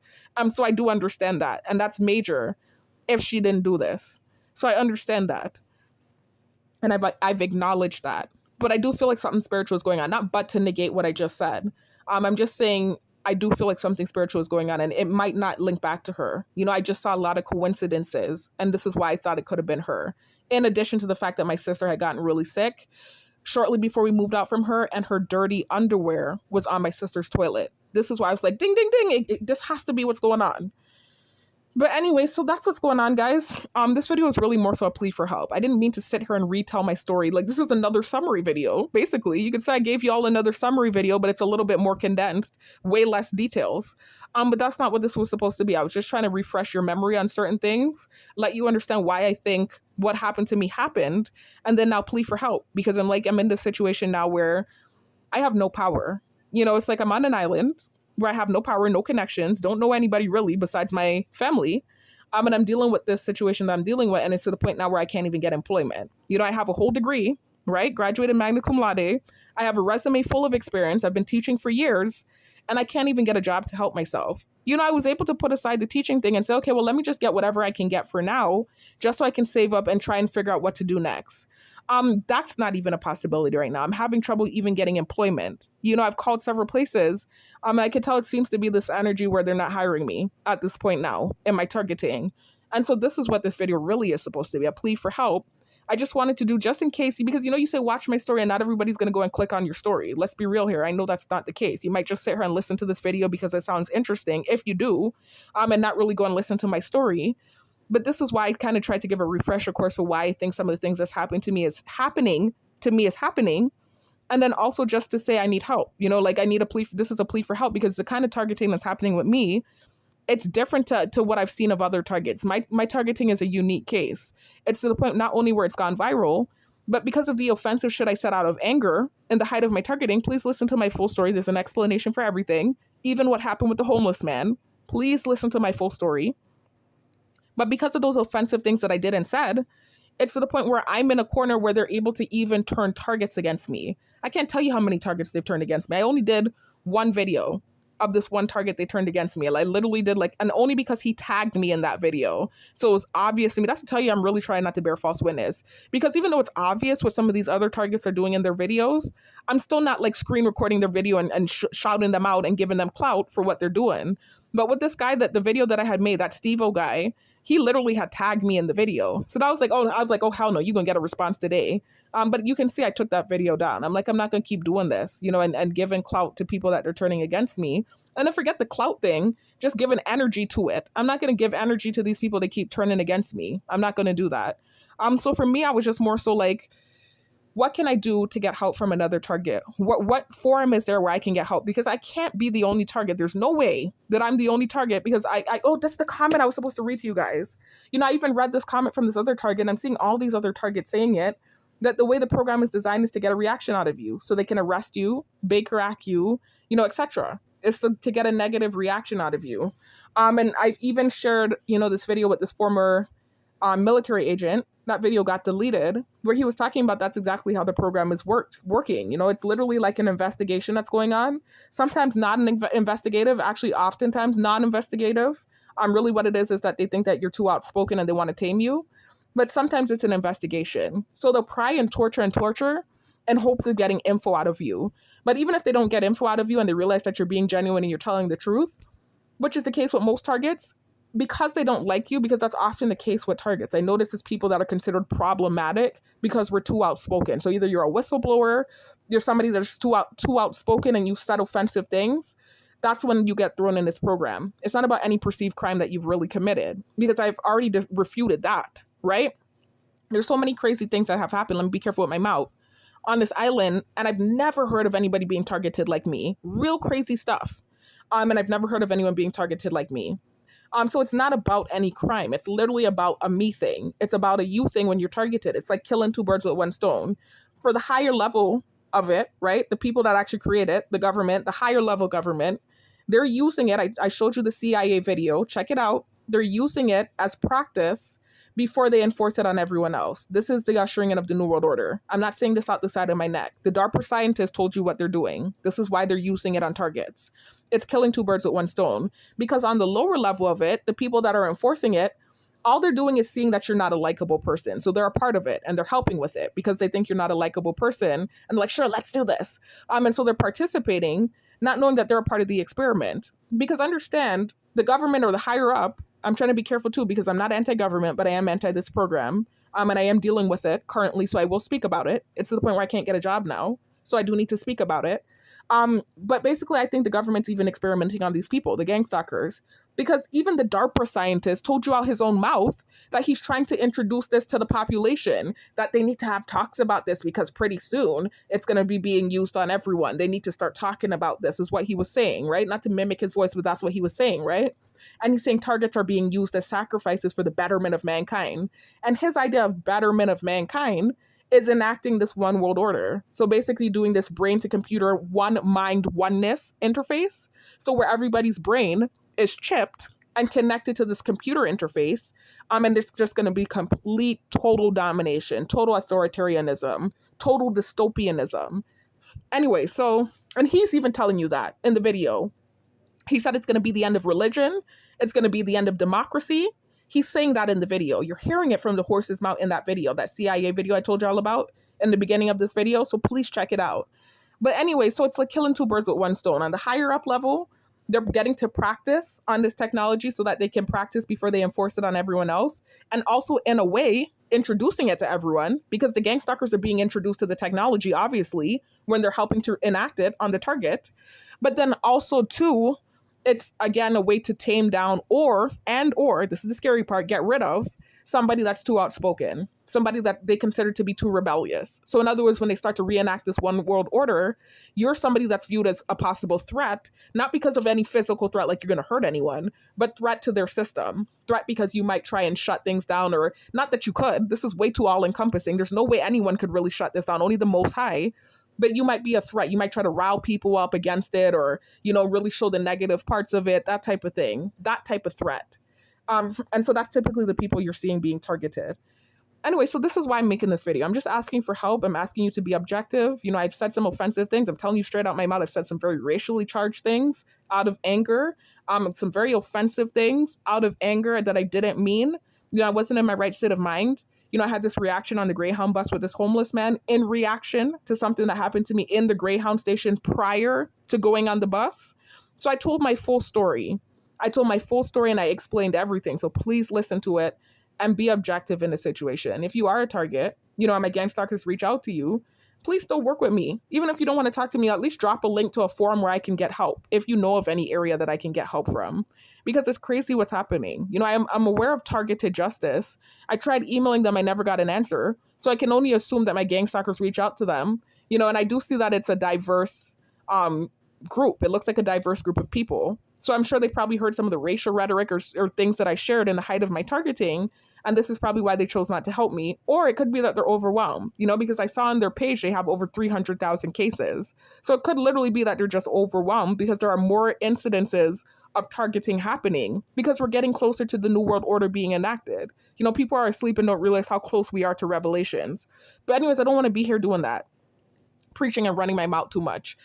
So I do understand that. And that's major if she didn't do this. So I understand that. And I've acknowledged that. But I do feel like something spiritual is going on, not but to negate what I just said. I'm just saying I do feel like something spiritual is going on, and it might not link back to her. You know, I just saw a lot of coincidences, and this is why I thought it could have been her. In addition to the fact that my sister had gotten really sick shortly before we moved out from her, and her dirty underwear was on my sister's toilet. This is why I was like, ding, ding, ding, this has to be what's going on. But anyway, so that's what's going on, guys. This video is really more so a plea for help. I didn't mean to sit here and retell my story. Like, this is another summary video, basically. You could say I gave you all another summary video, but it's a little bit more condensed, way less details. But that's not what this was supposed to be. I was just trying to refresh your memory on certain things, let you understand why I think what happened to me happened, and then now plea for help. Because I'm in this situation now where I have no power. You know, it's like I'm on an island where I have no power, no connections, don't know anybody really besides my family. And I'm dealing with this situation that I'm dealing with, and it's to the point now where I can't even get employment. You know, I have a whole degree, right? Graduated magna cum laude. I have a resume full of experience. I've been teaching for years, and I can't even get a job to help myself. You know, I was able to put aside the teaching thing and say, okay, well, let me just get whatever I can get for now, just so I can save up and try and figure out what to do next. That's not even a possibility right now. I'm having trouble even getting employment. You know, I've called several places. I can tell it seems to be this energy where they're not hiring me at this point now in my targeting. And so this is what this video really is supposed to be, a plea for help. I just wanted to do just in case, because, you know, you say, watch my story, and not everybody's going to go and click on your story. Let's be real here. I know that's not the case. You might just sit here and listen to this video because it sounds interesting, if you do, and not really go and listen to my story. But this is why I kind of tried to give a refresher course for why I think some of the things that's happening to me is happening. And then also just to say I need help. You know, like I need a plea. This is a plea for help because the kind of targeting that's happening with me, it's different to what I've seen of other targets. My targeting is a unique case. It's to the point not only where it's gone viral, but because of the offensive shit I said out of anger in the height of my targeting. Please listen to my full story. There's an explanation for everything, even what happened with the homeless man. Please listen to my full story. But because of those offensive things that I did and said, it's to the point where I'm in a corner where they're able to even turn targets against me. I can't tell you how many targets they've turned against me. I only did one video of this one target they turned against me. I literally did and only because he tagged me in that video. So it was obvious to me. That's to tell you I'm really trying not to bear false witness. Because even though it's obvious what some of these other targets are doing in their videos, I'm still not screen recording their video and shouting them out and giving them clout for what they're doing. But with this guy, the video that I had made, that Steve-O guy, he literally had tagged me in the video. So I was like, oh, hell no, you're going to get a response today. But you can see I took that video down. I'm like, I'm not going to keep doing this, you know, and giving clout to people that are turning against me. And then forget the clout thing, just giving energy to it. I'm not going to give energy to these people that keep turning against me. I'm not going to do that. So for me, I was just more so like, what can I do to get help from another target? What forum is there where I can get help? Because I can't be the only target. There's no way that I'm the only target because that's the comment I was supposed to read to you guys. You know, I even read this comment from this other target. And I'm seeing all these other targets saying it, that the way the program is designed is to get a reaction out of you so they can arrest you, Baker Act you, you know, etc. It's to get a negative reaction out of you. And I've even shared, you know, this video with this former military agent. That video got deleted where he was talking about that's exactly how the program is working. You know, it's literally like an investigation that's going on. Sometimes not an investigative, actually oftentimes non-investigative. Really what it is that they think that you're too outspoken and they want to tame you. But sometimes it's an investigation. So they'll pry and torture in hopes of getting info out of you. But even if they don't get info out of you and they realize that you're being genuine and you're telling the truth, which is the case with most targets, because they don't like you, because that's often the case with targets. I notice it's people that are considered problematic because we're too outspoken. So either you're a whistleblower, you're somebody that's too outspoken and you've said offensive things. That's when you get thrown in this program. It's not about any perceived crime that you've really committed, because I've already refuted that, right? There's so many crazy things that have happened. Let me be careful with my mouth. On this island, and I've never heard of anybody being targeted like me. Real crazy stuff. And I've never heard of anyone being targeted like me. So it's not about any crime. It's literally about a me thing. It's about a you thing when you're targeted. It's like killing two birds with one stone. For the higher level of it, right? The people that actually create it, the government, the higher level government, they're using it. I showed you the CIA video. Check it out. They're using it as practice before they enforce it on everyone else. This is the ushering in of the New World Order. I'm not saying this out the side of my neck. The DARPA scientists told you what they're doing. This is why they're using it on targets. It's killing two birds with one stone. Because on the lower level of it, the people that are enforcing it, all they're doing is seeing that you're not a likable person. So they're a part of it and they're helping with it because they think you're not a likable person. And like, sure, let's do this. And so they're participating, not knowing that they're a part of the experiment. Because understand, the government or the higher up, I'm trying to be careful too because I'm not anti-government, but I am anti this program. And I am dealing with it currently, so I will speak about it. It's to the point where I can't get a job now, so I do need to speak about it. But basically, I think the government's even experimenting on these people, the gang stalkers. Because even the DARPA scientist told you out his own mouth that he's trying to introduce this to the population, that they need to have talks about this because pretty soon it's going to be being used on everyone. They need to start talking about this, is what he was saying, right? Not to mimic his voice, but that's what he was saying, right? And he's saying targets are being used as sacrifices for the betterment of mankind. And his idea of betterment of mankind is enacting this one world order. So basically doing this brain to computer one mind oneness interface. So where everybody's brain is chipped and connected to this computer interface. And there's just going to be complete total domination, total authoritarianism, total dystopianism. Anyway, so, and he's even telling you that in the video. He said it's going to be the end of religion. It's going to be the end of democracy. He's saying that in the video. You're hearing it from the horse's mouth in that video, that CIA video I told you all about in the beginning of this video. So please check it out. But anyway, so it's like killing two birds with one stone. On the higher up level, they're getting to practice on this technology so that they can practice before they enforce it on everyone else. And also, in a way, introducing it to everyone, because the gang stalkers are being introduced to the technology, obviously, when they're helping to enact it on the target. But then also, too, it's, again, a way to tame down or, this is the scary part, get rid of somebody that's too outspoken, somebody that they consider to be too rebellious. So in other words, when they start to reenact this one world order, you're somebody that's viewed as a possible threat, not because of any physical threat, like you're going to hurt anyone, but threat to their system, threat because you might try and shut things down, or not that you could. This is way too all-encompassing. There's no way anyone could really shut this down, only the Most High. But you might be a threat. You might try to rile people up against it, or, really show the negative parts of it, that type of thing, that type of threat. And so that's typically the people you're seeing being targeted. Anyway, so this is why I'm making this video. I'm just asking for help. I'm asking you to be objective. I've said some offensive things. I'm telling you straight out my mouth. I've said some very racially charged things out of anger. Some very offensive things out of anger that I didn't mean. I wasn't in my right state of mind. I had this reaction on the Greyhound bus with this homeless man in reaction to something that happened to me in the Greyhound station prior to going on the bus. So I told my full story. And I explained everything. So please listen to it and be objective in the situation. If you are a target, and my gang stalkers reach out to you, please still work with me. Even if you don't want to talk to me, at least drop a link to a forum where I can get help, if you know of any area that I can get help from. Because it's crazy what's happening. I'm aware of targeted justice. I tried emailing them. I never got an answer. So I can only assume that my gang stalkers reach out to them. And I do see that it's a diverse group. It looks like a diverse group of people. So I'm sure they probably heard some of the racial rhetoric or things that I shared in the height of my targeting. And this is probably why they chose not to help me. Or it could be that they're overwhelmed, because I saw on their page they have over 300,000 cases. So it could literally be that they're just overwhelmed because there are more incidences of targeting happening because we're getting closer to the New World Order being enacted. People are asleep and don't realize how close we are to revelations. But anyways, I don't want to be here doing that, preaching and running my mouth too much.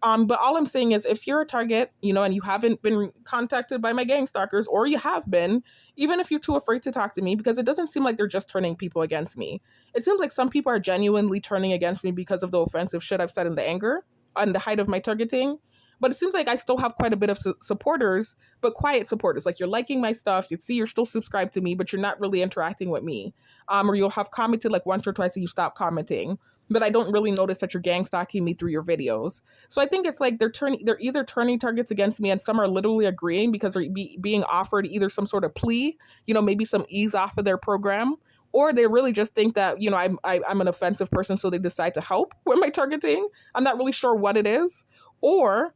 But all I'm saying is, if you're a target, and you haven't been contacted by my gang stalkers, or you have been, even if you're too afraid to talk to me, because it doesn't seem like they're just turning people against me. It seems like some people are genuinely turning against me because of the offensive shit I've said in the anger, on the height of my targeting. But it seems like I still have quite a bit of supporters, but quiet supporters. Like, you're liking my stuff. You see, you're still subscribed to me, but you're not really interacting with me. Or you'll have commented like once or twice and you stop commenting. But I don't really notice that you're gang stalking me through your videos. So I think it's like they're either turning targets against me, and some are literally agreeing because they're being offered either some sort of plea, maybe some ease off of their program, or they really just think that, I'm an offensive person, so they decide to help with my targeting. I'm not really sure what it is. Or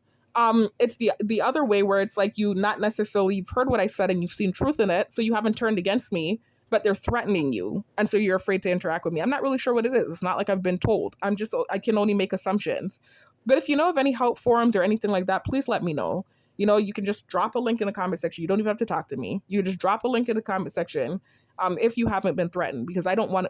it's the other way, where it's like you've heard what I said and you've seen truth in it, so you haven't turned against me, but they're threatening you, and so you're afraid to interact with me. I'm not really sure what it is. It's not like I've been told. I can only make assumptions. But if you know of any help forums or anything like that, please let me know. You can just drop a link in the comment section. You don't even have to talk to me. You just drop a link in the comment section if you haven't been threatened, because I don't want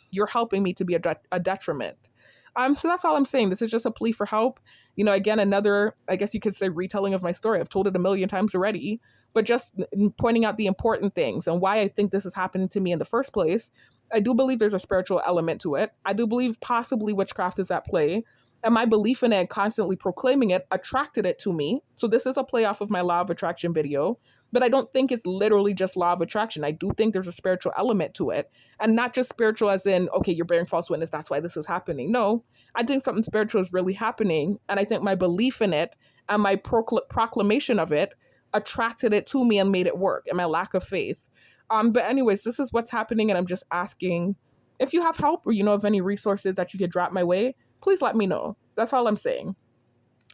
you're helping me to be a detriment. So that's all I'm saying. This is just a plea for help. Again, another, I guess you could say, retelling of my story. I've told it a million times already, but just pointing out the important things and why I think this is happening to me in the first place. I do believe there's a spiritual element to it. I do believe possibly witchcraft is at play. And my belief in it and constantly proclaiming it attracted it to me. So this is a play off of my law of attraction video. But I don't think it's literally just law of attraction. I do think there's a spiritual element to it. And not just spiritual as in, okay, you're bearing false witness, that's why this is happening. No, I think something spiritual is really happening. And I think my belief in it and my proclamation of it attracted it to me and made it work, and my lack of faith. But anyways, this is what's happening, and I'm just asking if you have help or you know of any resources that you could drop my way, please let me know. That's all I'm saying.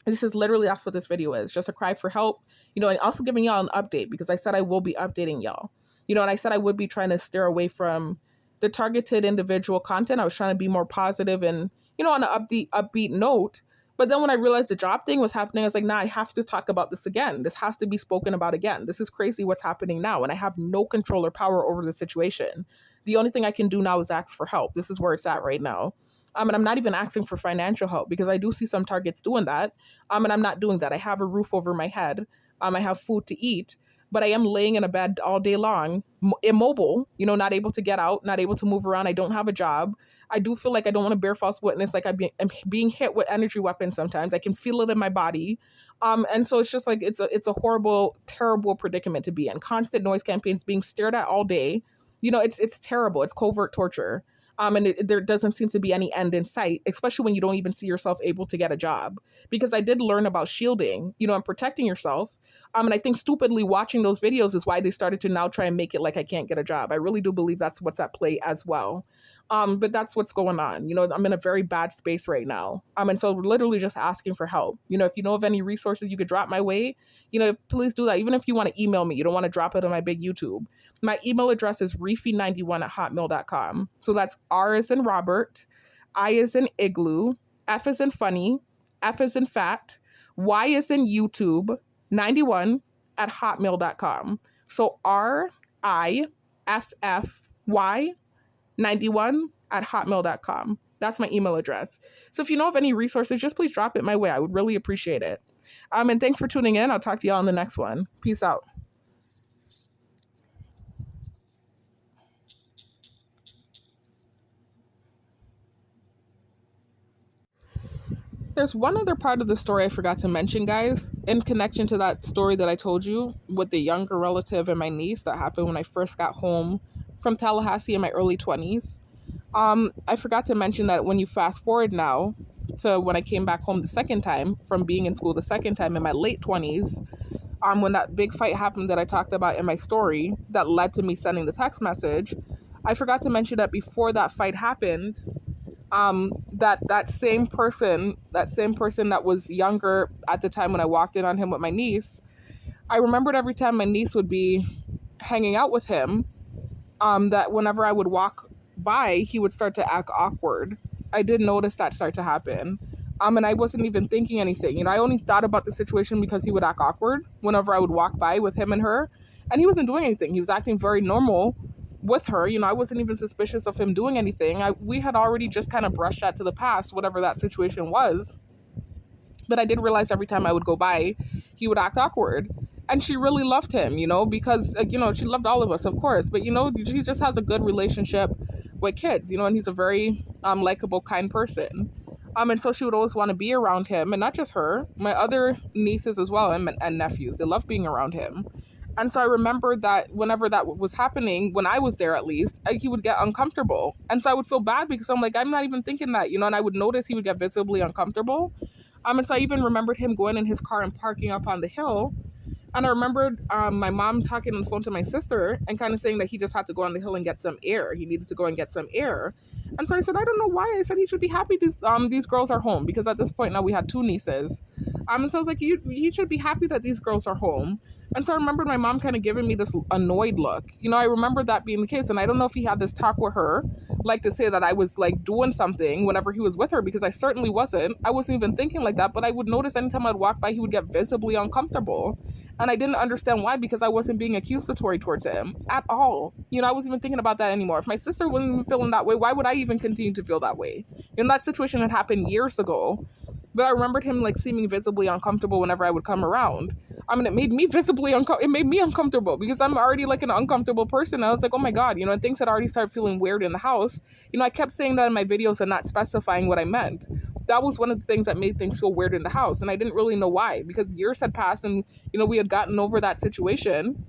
This is literally, that's what this video is, just a cry for help, you know, and also giving y'all an update because I said I will be updating y'all, you know, and I said I would be trying to steer away from the targeted individual content. I was trying to be more positive and, you know, on an upbeat note. But then when I realized the job thing was happening, I was like, nah, I have to talk about this again. This has to be spoken about again. This is crazy what's happening now. And I have no control or power over the situation. The only thing I can do now is ask for help. This is where it's at right now. And I'm not even asking for financial help because I do see some targets doing that. And I'm not doing that. I have a roof over my head. I have food to eat, but I am laying in a bed all day long, immobile, you know, not able to get out, not able to move around. I don't have a job. I do feel like I don't want to bear false witness. Like I'm being hit with energy weapons sometimes. I can feel it in my body. And so it's just like, it's a horrible, terrible predicament to be in. Constant noise campaigns, being stared at all day. You know, it's terrible. It's covert torture. And there doesn't seem to be any end in sight, especially when you don't even see yourself able to get a job. Because I did learn about shielding, you know, and protecting yourself. And I think stupidly watching those videos is why they started to now try and make it like I can't get a job. I really do believe that's what's at play as well. But that's what's going on. You know, I'm in a very bad space right now. And so we're literally just asking for help. You know, if you know of any resources you could drop my way, you know, please do that. Even if you want to email me, you don't want to drop it on my big YouTube. My email address is reefy91@hotmail.com. So that's R as in Robert, I as in Igloo, F as in funny, F as in fat, Y as in YouTube, 91@hotmail.com. So RIFFY 91@hotmail.com. That's my email address. So if you know of any resources, just please drop it my way. I would really appreciate it. And thanks for tuning in. I'll talk to y'all on the next one. Peace out. There's one other part of the story I forgot to mention, guys, in connection to that story that I told you with the younger relative and my niece that happened when I first got home from Tallahassee in my early 20s. I forgot to mention that when you fast forward now to when I came back home the second time from being in school the second time in my late 20s, when that big fight happened that I talked about in my story that led to me sending the text message, I forgot to mention that before that fight happened, that same person that was younger at the time when I walked in on him with my niece, I remembered every time my niece would be hanging out with him, that whenever I would walk by, he would start to act awkward. I did notice that start to happen. And I wasn't even thinking anything. You know, I only thought about the situation because he would act awkward whenever I would walk by with him and her. And he wasn't doing anything. He was acting very normal with her. You know, I wasn't even suspicious of him doing anything. We had already just kind of brushed that to the past, whatever that situation was. But I did realize every time I would go by, he would act awkward. And she really loved him, you know, because, you know, she loved all of us, of course. But, you know, she just has a good relationship with kids, you know, and he's a very likable, kind person. And so she would always want to be around him, and not just her, my other nieces as well, and nephews. They loved being around him. And so I remembered that whenever that was happening, when I was there at least, he would get uncomfortable. And so I would feel bad because I'm like, I'm not even thinking that, you know, and I would notice he would get visibly uncomfortable. And so I even remembered him going in his car and parking up on the hill. And I remembered my mom talking on the phone to my sister and kind of saying that he just had to go on the hill and get some air. He needed to go and get some air. And so I said, I don't know why. I said he should be happy these girls are home, because at this point now we had 2 nieces. And so I was like, he should be happy that these girls are home. And so I remembered my mom kind of giving me this annoyed look. You know, I remember that being the case. And I don't know if he had this talk with her, like to say that I was like doing something whenever he was with her, because I certainly wasn't. I wasn't even thinking like that. But I would notice anytime I'd walk by, he would get visibly uncomfortable. And I didn't understand why, because I wasn't being accusatory towards him at all. You know, I wasn't even thinking about that anymore. If my sister wasn't even feeling that way, why would I even continue to feel that way? You know, that situation had happened years ago. But I remembered him like seeming visibly uncomfortable whenever I would come around. I mean, it made me uncomfortable because I'm already like an uncomfortable person. I was like, oh my God, you know, and things had already started feeling weird in the house. You know, I kept saying that in my videos and not specifying what I meant. That was one of the things that made things feel weird in the house. And I didn't really know why, because years had passed and, you know, we had gotten over that situation.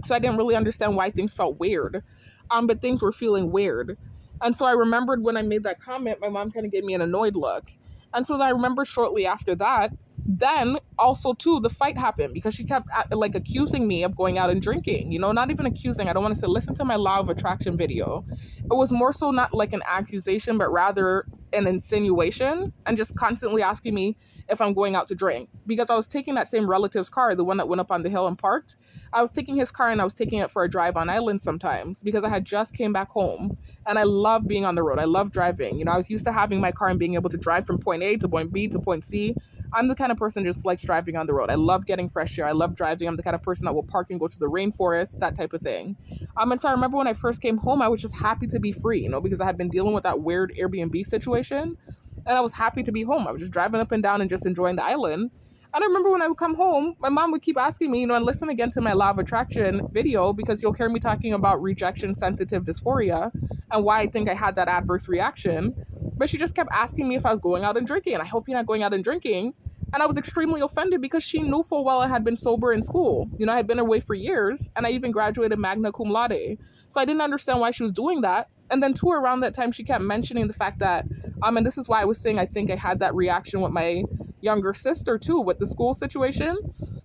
So I didn't really understand why things felt weird. But things were feeling weird. And so I remembered when I made that comment, my mom kind of gave me an annoyed look. And so I remember shortly after that, Then also too, the fight happened because she kept like accusing me of going out and drinking, you know, not even accusing. I don't want to say, listen to my law of attraction video. It was more so not like an accusation, but rather an insinuation, and just constantly asking me if I'm going out to drink, because I was taking that same relative's car, the one that went up on the hill and parked. I was taking his car and I was taking it for a drive on island sometimes because I had just came back home, and I love being on the road. I love driving. You know, I was used to having my car and being able to drive from point A to point B to point C. I'm the kind of person just likes driving on the road. I love getting fresh air. I love driving. I'm the kind of person that will park and go to the rainforest, that type of thing. And so I remember when I first came home, I was just happy to be free, you know, because I had been dealing with that weird Airbnb situation, and I was happy to be home. I was just driving up and down and just enjoying the island. And I remember when I would come home, my mom would keep asking me, you know, and listen again to my law of attraction video, because you'll hear me talking about rejection sensitive dysphoria and why I think I had that adverse reaction. But she just kept asking me if I was going out and drinking, and I hope you're not going out and drinking. And I was extremely offended because she knew full well I had been sober in school. You know, I had been away for years, and I even graduated magna cum laude. So I didn't understand why she was doing that. And then too, around that time, she kept mentioning the fact that, and this is why I was saying I think I had that reaction with my younger sister too, with the school situation,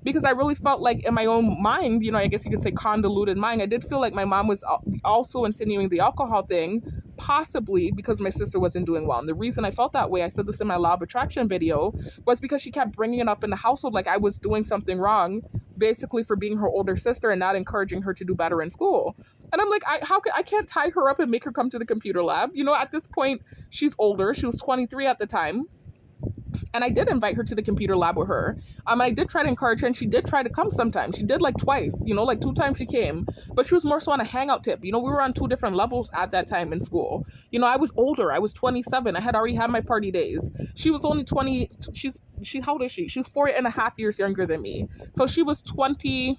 because I really felt like in my own mind, you know, I guess you could say convoluted mind, I did feel like my mom was also insinuating the alcohol thing, possibly because my sister wasn't doing well. And the reason I felt that way, I said this in my law of attraction video, was because she kept bringing it up in the household like I was doing something wrong, basically for being her older sister and not encouraging her to do better in school. And I'm like, I can't tie her up and make her come to the computer lab. You know, at this point, she's older. She was 23 at the time. And I did invite her to the computer lab with her. I did try to encourage her, and she did try to come sometimes. She did like twice, you know, like 2 times she came, but she was more so on a hangout tip. You know, we were on 2 different levels at that time in school. You know, I was older. I was 27. I had already had my party days. She was only 20. How old is she? She's 4.5 years younger than me. So she was 20.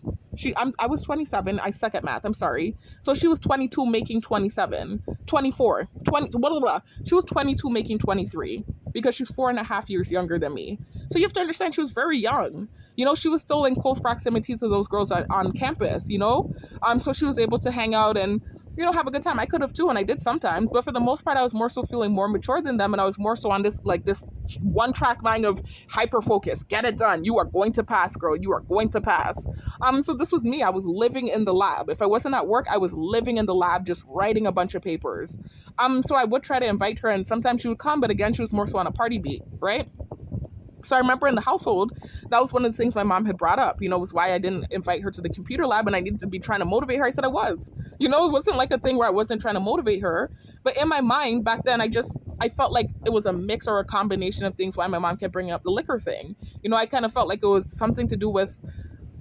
I was 27. I suck at math. I'm sorry. So she was 22 making 27. 24. 20, blah, blah, blah. She was 22 making 23 because she's 4.5 years younger than me. So you have to understand she was very young. You know, she was still in close proximity to those girls on campus, you know? So she was able to hang out and, you know, have a good time. I could have too, and I did sometimes, but for the most part, I was more so feeling more mature than them, and I was more so on this one-track mind of hyper-focus. Get it done. You are going to pass, girl. You are going to pass. So this was me. I was living in the lab. If I wasn't at work, I was living in the lab, just writing a bunch of papers. So I would try to invite her, and sometimes she would come, but again, she was more so on a party beat, right? So I remember in the household, that was one of the things my mom had brought up, you know, was why I didn't invite her to the computer lab, and I needed to be trying to motivate her. I said I was, you know, it wasn't like a thing where I wasn't trying to motivate her. But in my mind back then, I felt like it was a mix or a combination of things why my mom kept bringing up the liquor thing. You know, I kind of felt like it was something to do with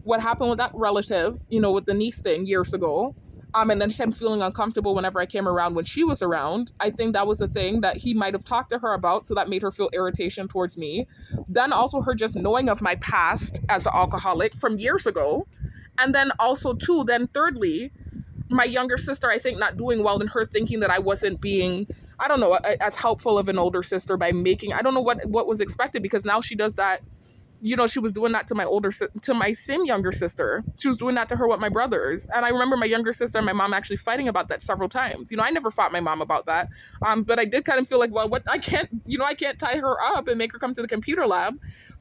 what happened with that relative, you know, with the niece thing years ago. And then him feeling uncomfortable whenever I came around when she was around. I think that was the thing that he might have talked to her about, so that made her feel irritation towards me. Then also her just knowing of my past as an alcoholic from years ago. And then also too, then thirdly, my younger sister, I think, not doing well, and her thinking that I wasn't being, I don't know, as helpful of an older sister by making, I don't know what was expected, because now she does that. You know, she was doing that to my same younger sister. She was doing that to her with my brothers. And I remember my younger sister and my mom actually fighting about that several times. You know, I never fought my mom about that. But I did kind of feel like, well, I can't tie her up and make her come to the computer lab.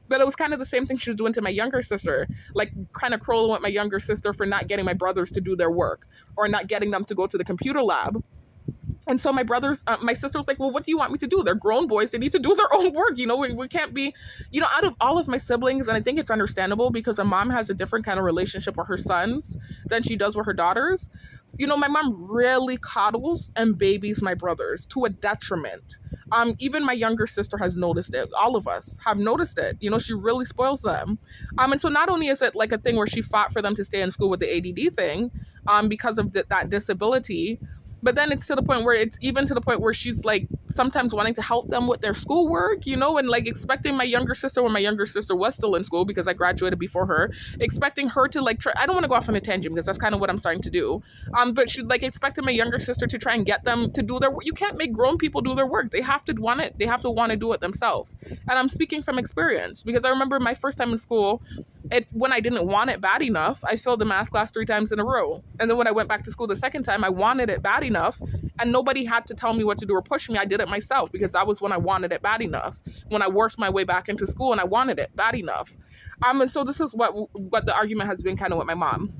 But it was kind of the same thing she was doing to my younger sister, like kind of crowing with my younger sister for not getting my brothers to do their work or not getting them to go to the computer lab. And so my sister was like, well, what do you want me to do? They're grown boys. They need to do their own work. You know, we can't be, you know, out of all of my siblings, and I think it's understandable because a mom has a different kind of relationship with her sons than she does with her daughters. You know, my mom really coddles and babies my brothers to a detriment. Even my younger sister has noticed it. All of us have noticed it. You know, she really spoils them. And so not only is it like a thing where she fought for them to stay in school with the ADD thing, because of that disability, but then it's to the point where she's like sometimes wanting to help them with their schoolwork, you know, and like expecting my younger sister, when my younger sister was still in school because I graduated before her, expecting her to like try, I don't want to go off on a tangent because that's kind of what I'm starting to do. But she like expected my younger sister to try and get them to do their work. You can't make grown people do their work. They have to want it. They have to want to do it themselves. And I'm speaking from experience because I remember my first time in school, it's when I didn't want it bad enough, I failed the math class 3 times in a row. And then when I went back to school the second time, I wanted it bad enough and nobody had to tell me what to do or push me. I did it myself because that was when I wanted it bad enough, when I worked my way back into school and I wanted it bad enough. And so this is what the argument has been kind of with my mom.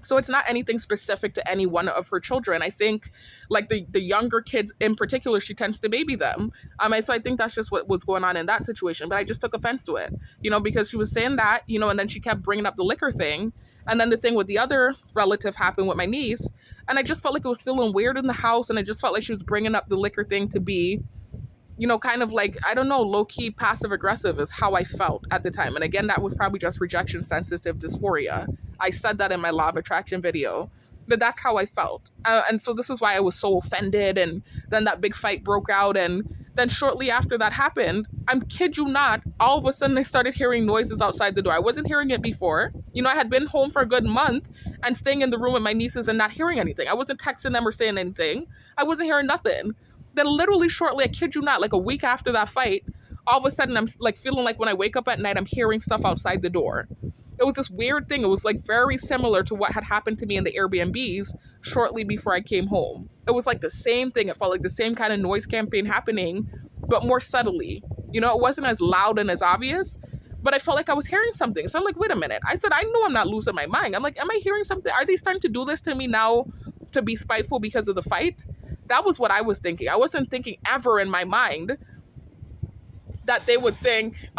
So it's not anything specific to any one of her children. I think like the younger kids in particular, she tends to baby them. And so I think that's just what was going on in that situation. But I just took offense to it, you know, because she was saying that, you know, and then she kept bringing up the liquor thing. And then the thing with the other relative happened with my niece. And I just felt like it was feeling weird in the house. And I just felt like she was bringing up the liquor thing to be, you know, kind of like, I don't know, low-key passive-aggressive is how I felt at the time. And again, that was probably just rejection-sensitive dysphoria. I said that in my Law of Attraction video, but that's how I felt. And so this is why I was so offended. And then that big fight broke out. And then shortly after that happened, I'm kid you not, all of a sudden I started hearing noises outside the door. I wasn't hearing it before. You know, I had been home for a good month and staying in the room with my nieces and not hearing anything. I wasn't texting them or saying anything. I wasn't hearing nothing. Then literally shortly, I kid you not, like a week after that fight, all of a sudden I'm like feeling like when I wake up at night, I'm hearing stuff outside the door. It was this weird thing. It was like very similar to what had happened to me in the Airbnbs shortly before I came home. It was like the same thing. It felt like the same kind of noise campaign happening, but more subtly. You know, it wasn't as loud and as obvious, but I felt like I was hearing something. So I'm like, wait a minute. I said, I know I'm not losing my mind. I'm like, am I hearing something? Are they starting to do this to me now to be spiteful because of the fight? That was what I was thinking. I wasn't thinking ever in my mind that they would think,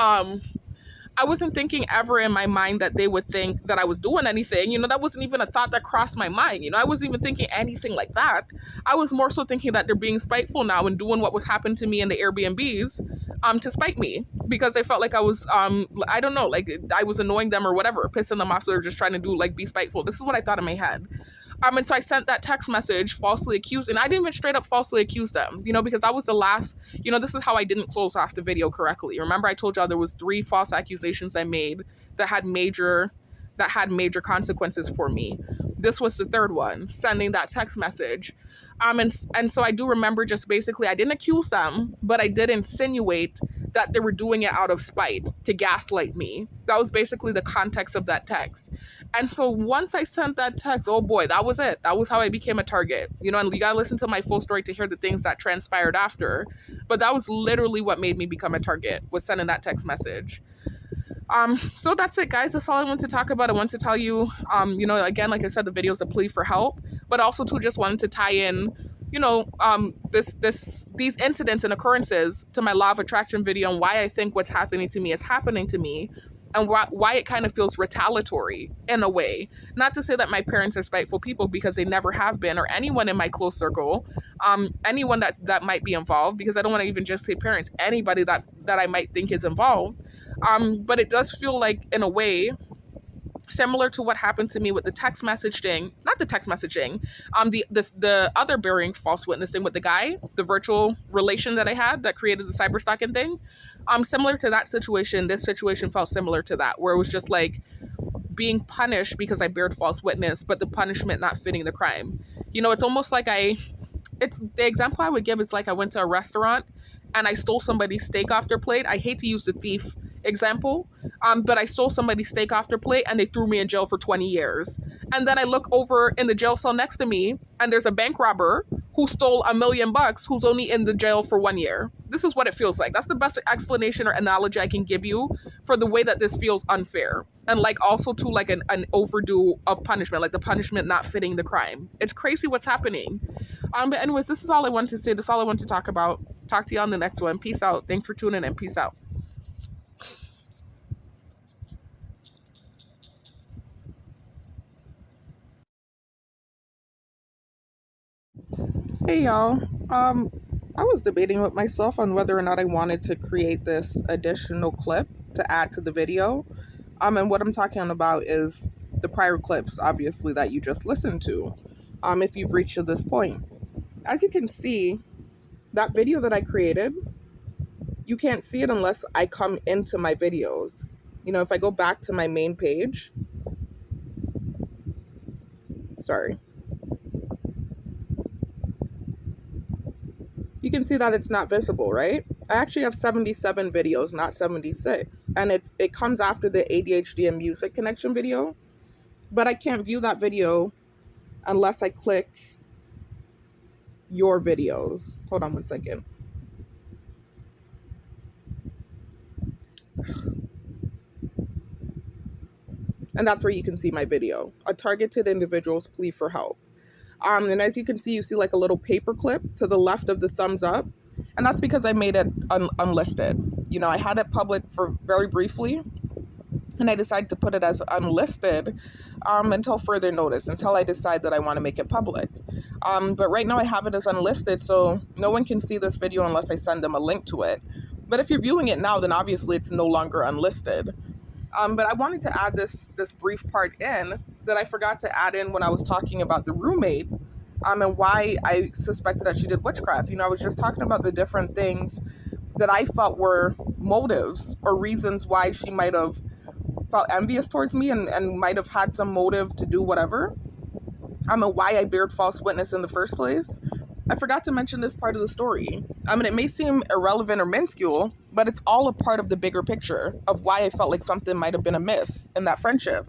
I wasn't thinking ever in my mind that they would think that I was doing anything. You know, that wasn't even a thought that crossed my mind. You know, I wasn't even thinking anything like that. I was more so thinking that they're being spiteful now and doing what was happened to me in the Airbnbs to spite me because they felt like I was, I don't know, like I was annoying them or whatever, pissing them off. So they're just trying to do like be spiteful. This is what I thought in my head. And so I sent that text message falsely accused, and I didn't even straight up falsely accuse them, you know, because that was the last, you know, this is how I didn't close off the video correctly. Remember I told y'all there was 3 false accusations I made that had major consequences for me. This was the 3rd one, sending that text message. And so I do remember just basically, I didn't accuse them, but I did insinuate that they were doing it out of spite to gaslight me. That was basically the context of that text. And so once I sent that text, oh boy, that was it. That was how I became a target. You know, and you gotta listen to my full story to hear the things that transpired after. But that was literally what made me become a target, was sending that text message. So that's it, guys. That's all I want to talk about. I want to tell you, you know, again, like I said, the video is a plea for help, but also too just wanted to tie in, you know, these incidents and occurrences to my Law of Attraction video and why I think what's happening to me is happening to me and why it kind of feels retaliatory in a way. Not to say that my parents are spiteful people, because they never have been, or anyone in my close circle, anyone that might be involved, because I don't want to even just say parents, anybody that I might think is involved. But it does feel like, in a way, similar to what happened to me with the text messaging, not the text messaging, the other bearing false witness thing with the guy, the virtual relation that I had that created the cyber stalking thing. Similar to that situation, this situation felt similar to that, where it was just like being punished because I bared false witness, but the punishment not fitting the crime. You know, it's almost like it's the example I would give is like I went to a restaurant and I stole somebody's steak off their plate. I hate to use the thief example, but I stole somebody's steak off their plate and they threw me in jail for 20 years. And then I look over in the jail cell next to me and there's a bank robber who stole $1 million who's only in the jail for 1 year. This is what it feels like. That's the best explanation or analogy I can give you for the way that this feels unfair. And like also to like an overdue of punishment, like the punishment not fitting the crime. It's crazy what's happening. But anyways, this is all I wanted to say. This is all I want to talk about. Talk to you on the next one. Peace out. Thanks for tuning in. Peace out. Hey y'all. I was debating with myself on whether or not I wanted to create this additional clip to add to the video. And what I'm talking about is the prior clips, obviously, that you just listened to, if you've reached to this point. As you can see, that video that I created, you can't see it unless I come into my videos. You know, if I go back to my main page, sorry. You can see that it's not visible, right? I actually have 77 videos, not 76. And it comes after the ADHD and music connection video. But I can't view that video unless I click your videos. Hold on one second. And that's where you can see my video. A targeted individual's plea for help. And as you can see, you see like a little paper clip to the left of the thumbs up. And that's because I made it unlisted. You know, I had it public for very briefly, and I decided to put it as unlisted until further notice, until I decide that I want to make it public. But right now I have it as unlisted, so no one can see this video unless I send them a link to it. But if you're viewing it now, then obviously it's no longer unlisted. But I wanted to add this brief part in that I forgot to add in when I was talking about the roommate, and why I suspected that she did witchcraft. You know, I was just talking about the different things that I felt were motives or reasons why she might have felt envious towards me and might have had some motive to do whatever. And why I bared false witness in the first place. I forgot to mention this part of the story. I mean, it may seem irrelevant or minuscule, but it's all a part of the bigger picture of why I felt like something might have been amiss in that friendship.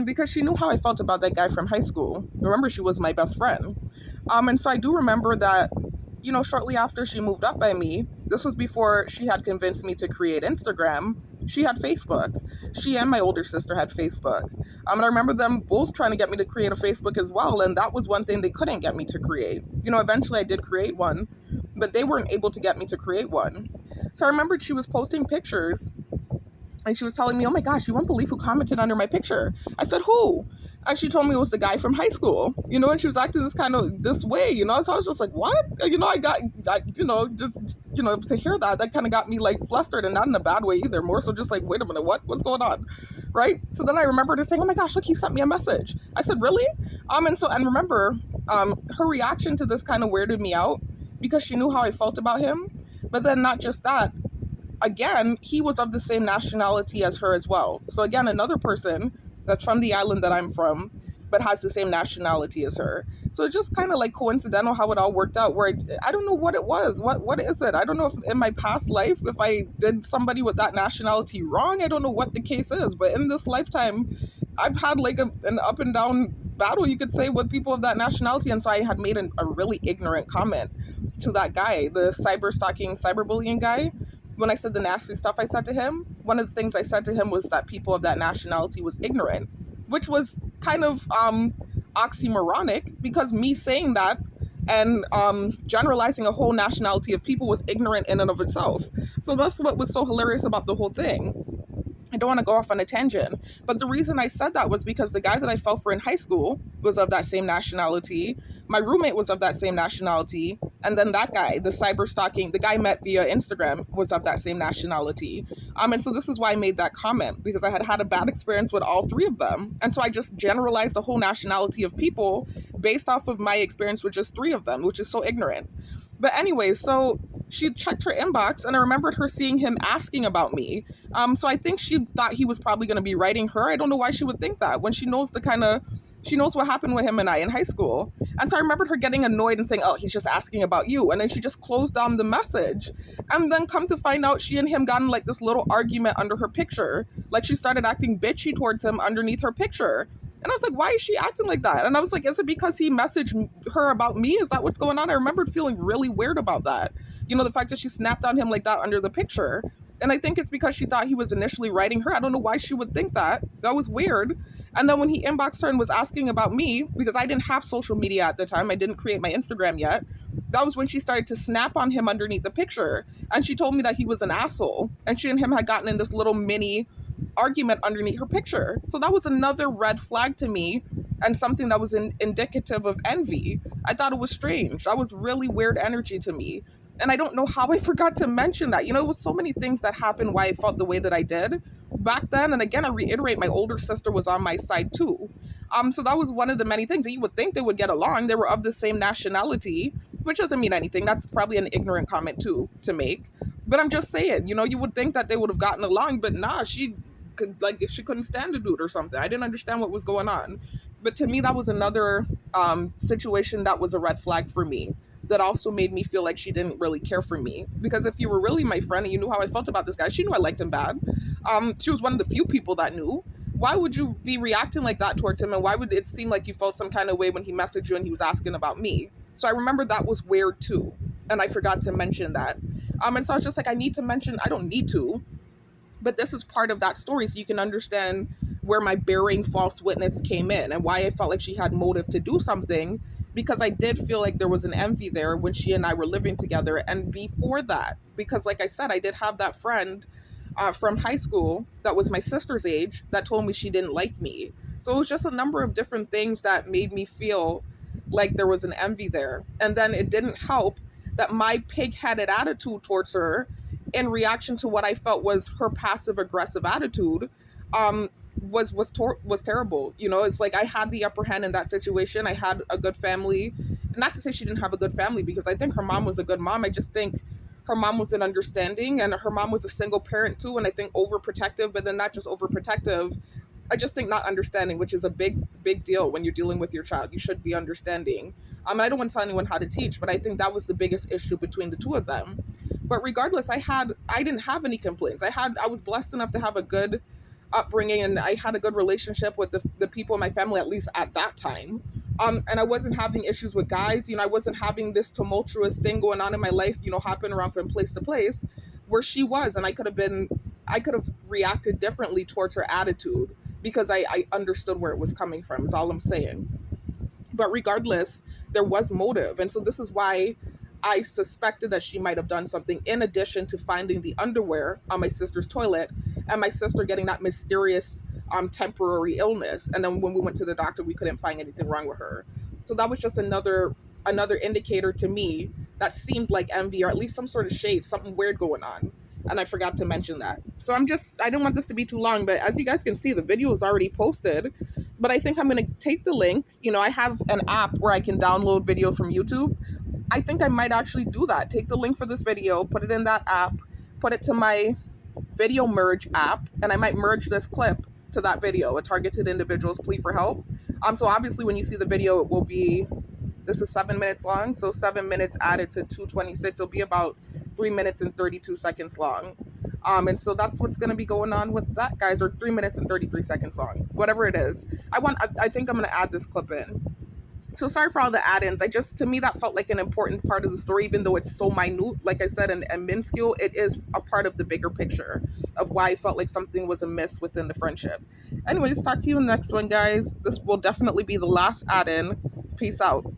Because she knew how I felt about that guy from high school. Remember, she was my best friend. And so I do remember that, you know, shortly after she moved up by me, this was before she had convinced me to create Instagram, she had Facebook. She and my older sister had Facebook. And I remember them both trying to get me to create a Facebook as well, and that was one thing they couldn't get me to create. You know, eventually I did create one, but they weren't able to get me to create one. So I remembered she was posting pictures, and she was telling me, oh my gosh, you won't believe who commented under my picture. I said, who? And she told me it was the guy from high school, you know, and she was acting this way, you know, so I was just like, what? You know, to hear that kind of got me like flustered, and not in a bad way either, more so just like, wait a minute, what's going on, right? So then I remembered her saying, oh my gosh, look, he sent me a message. I said, really? And remember, her reaction to this kind of weirded me out because she knew how I felt about him, but then not just that, again, he was of the same nationality as her as well. So again, another person that's from the island that I'm from, but has the same nationality as her. So it's just kind of like coincidental how it all worked out, where I don't know what it was. What is it? I don't know if in my past life, if I did somebody with that nationality wrong. I don't know what the case is, but in this lifetime, I've had like an up and down battle, you could say, with people of that nationality. And so I had made a really ignorant comment to that guy, the cyberbullying guy. When I said the nasty stuff I said to him, one of the things I said to him was that people of that nationality was ignorant, which was kind of oxymoronic, because me saying that and generalizing a whole nationality of people was ignorant in and of itself. So that's what was so hilarious about the whole thing. I don't want to go off on a tangent, but the reason I said that was because the guy that I fell for in high school was of that same nationality. My roommate was of that same nationality. And then that guy, the guy I met via Instagram, was of that same nationality. And so this is why I made that comment, because I had had a bad experience with all three of them. And so I just generalized the whole nationality of people based off of my experience with just three of them, which is so ignorant. But anyways, so she checked her inbox, and I remembered her seeing him asking about me. So I think she thought he was probably going to be writing her. I don't know why she would think that when she knows she knows what happened with him and I in high school. And so I remembered her getting annoyed and saying, oh, he's just asking about you. And then she just closed down the message. And then come to find out, she and him got in like this little argument under her picture. Like she started acting bitchy towards him underneath her picture. And I was like, why is she acting like that? And I was like, is it because he messaged her about me? Is that what's going on? I remembered feeling really weird about that. You know, the fact that she snapped on him like that under the picture. And I think it's because she thought he was initially writing her. I don't know why she would think that. That was weird. And then when he inboxed her and was asking about me, because I didn't have social media at the time, I didn't create my Instagram yet, that was when she started to snap on him underneath the picture. And she told me that he was an asshole. And she and him had gotten in this little mini argument underneath her picture. So that was another red flag to me, and something that was indicative of envy. I thought it was strange. That was really weird energy to me. And I don't know how I forgot to mention that. You know, it was so many things that happened why I felt the way that I did back then. And again, I reiterate, my older sister was on my side too. So that was one of the many things that you would think they would get along. They were of the same nationality, which doesn't mean anything. That's probably an ignorant comment too to make. But I'm just saying, you know, you would think that they would have gotten along, but nah, she couldn't stand the dude or something. I didn't understand what was going on. But to me, that was another situation that was a red flag for me, that also made me feel like she didn't really care for me. Because if you were really my friend and you knew how I felt about this guy, she knew I liked him bad. She was one of the few people that knew. Why would you be reacting like that towards him? And why would it seem like you felt some kind of way when he messaged you and he was asking about me? So I remember that was weird too. And I forgot to mention that. And so I was just like, I don't need to, But this is part of that story, so you can understand where my bearing false witness came in and why I felt like she had motive to do something, because I did feel like there was an envy there when she and I were living together. And before that, because like I said, I did have that friend from high school that was my sister's age that told me she didn't like me. So it was just a number of different things that made me feel like there was an envy there. And then it didn't help that my pig-headed attitude towards her, in reaction to what I felt was her passive aggressive attitude, um, was terrible. You know, it's like I had the upper hand in that situation. I had a good family. Not to say she didn't have a good family, because I think her mom was a good mom. I just think her mom was an understanding, and her mom was a single parent too, and I think overprotective, but then not just overprotective, I just think not understanding, which is a big deal when you're dealing with your child. You should be understanding. I don't want to tell anyone how to teach, but I think that was the biggest issue between the two of them. But regardless, I didn't have any complaints. I was blessed enough to have a good upbringing, and I had a good relationship with the people in my family, at least at that time. And I wasn't having issues with guys. I wasn't having this tumultuous thing going on in my life, hopping around from place to place, where she was. And I could have reacted differently towards her attitude, because I understood where it was coming from, is all I'm saying. But regardless, there was motive. And so this is why I suspected that she might have done something, in addition to finding the underwear on my sister's toilet and my sister getting that mysterious temporary illness. And then when we went to the doctor, we couldn't find anything wrong with her. So that was just another indicator to me that seemed like envy, or at least some sort of shade, something weird going on. And I forgot to mention that. So I didn't want this to be too long, but as you guys can see, the video is already posted. But I think I'm going to take the link. I have an app where I can download videos from YouTube. I think I might actually do that. Take the link for this video, put it in that app, put it to my video merge app, and I might merge this clip to that video, a targeted individual's plea for help. So obviously when you see the video, it will be, this is 7 minutes long, so 7 minutes added to 226, it'll be about 3 minutes and 32 seconds long. And so that's what's going to be going on with that, guys, or 3 minutes and 33 seconds long, whatever it is. I think I'm going to add this clip in. So sorry for all the add-ins. To me, that felt like an important part of the story, even though it's so minute, like I said, and minuscule, it is a part of the bigger picture of why I felt like something was amiss within the friendship. Anyways, talk to you in the next one, guys. This will definitely be the last add-in. Peace out.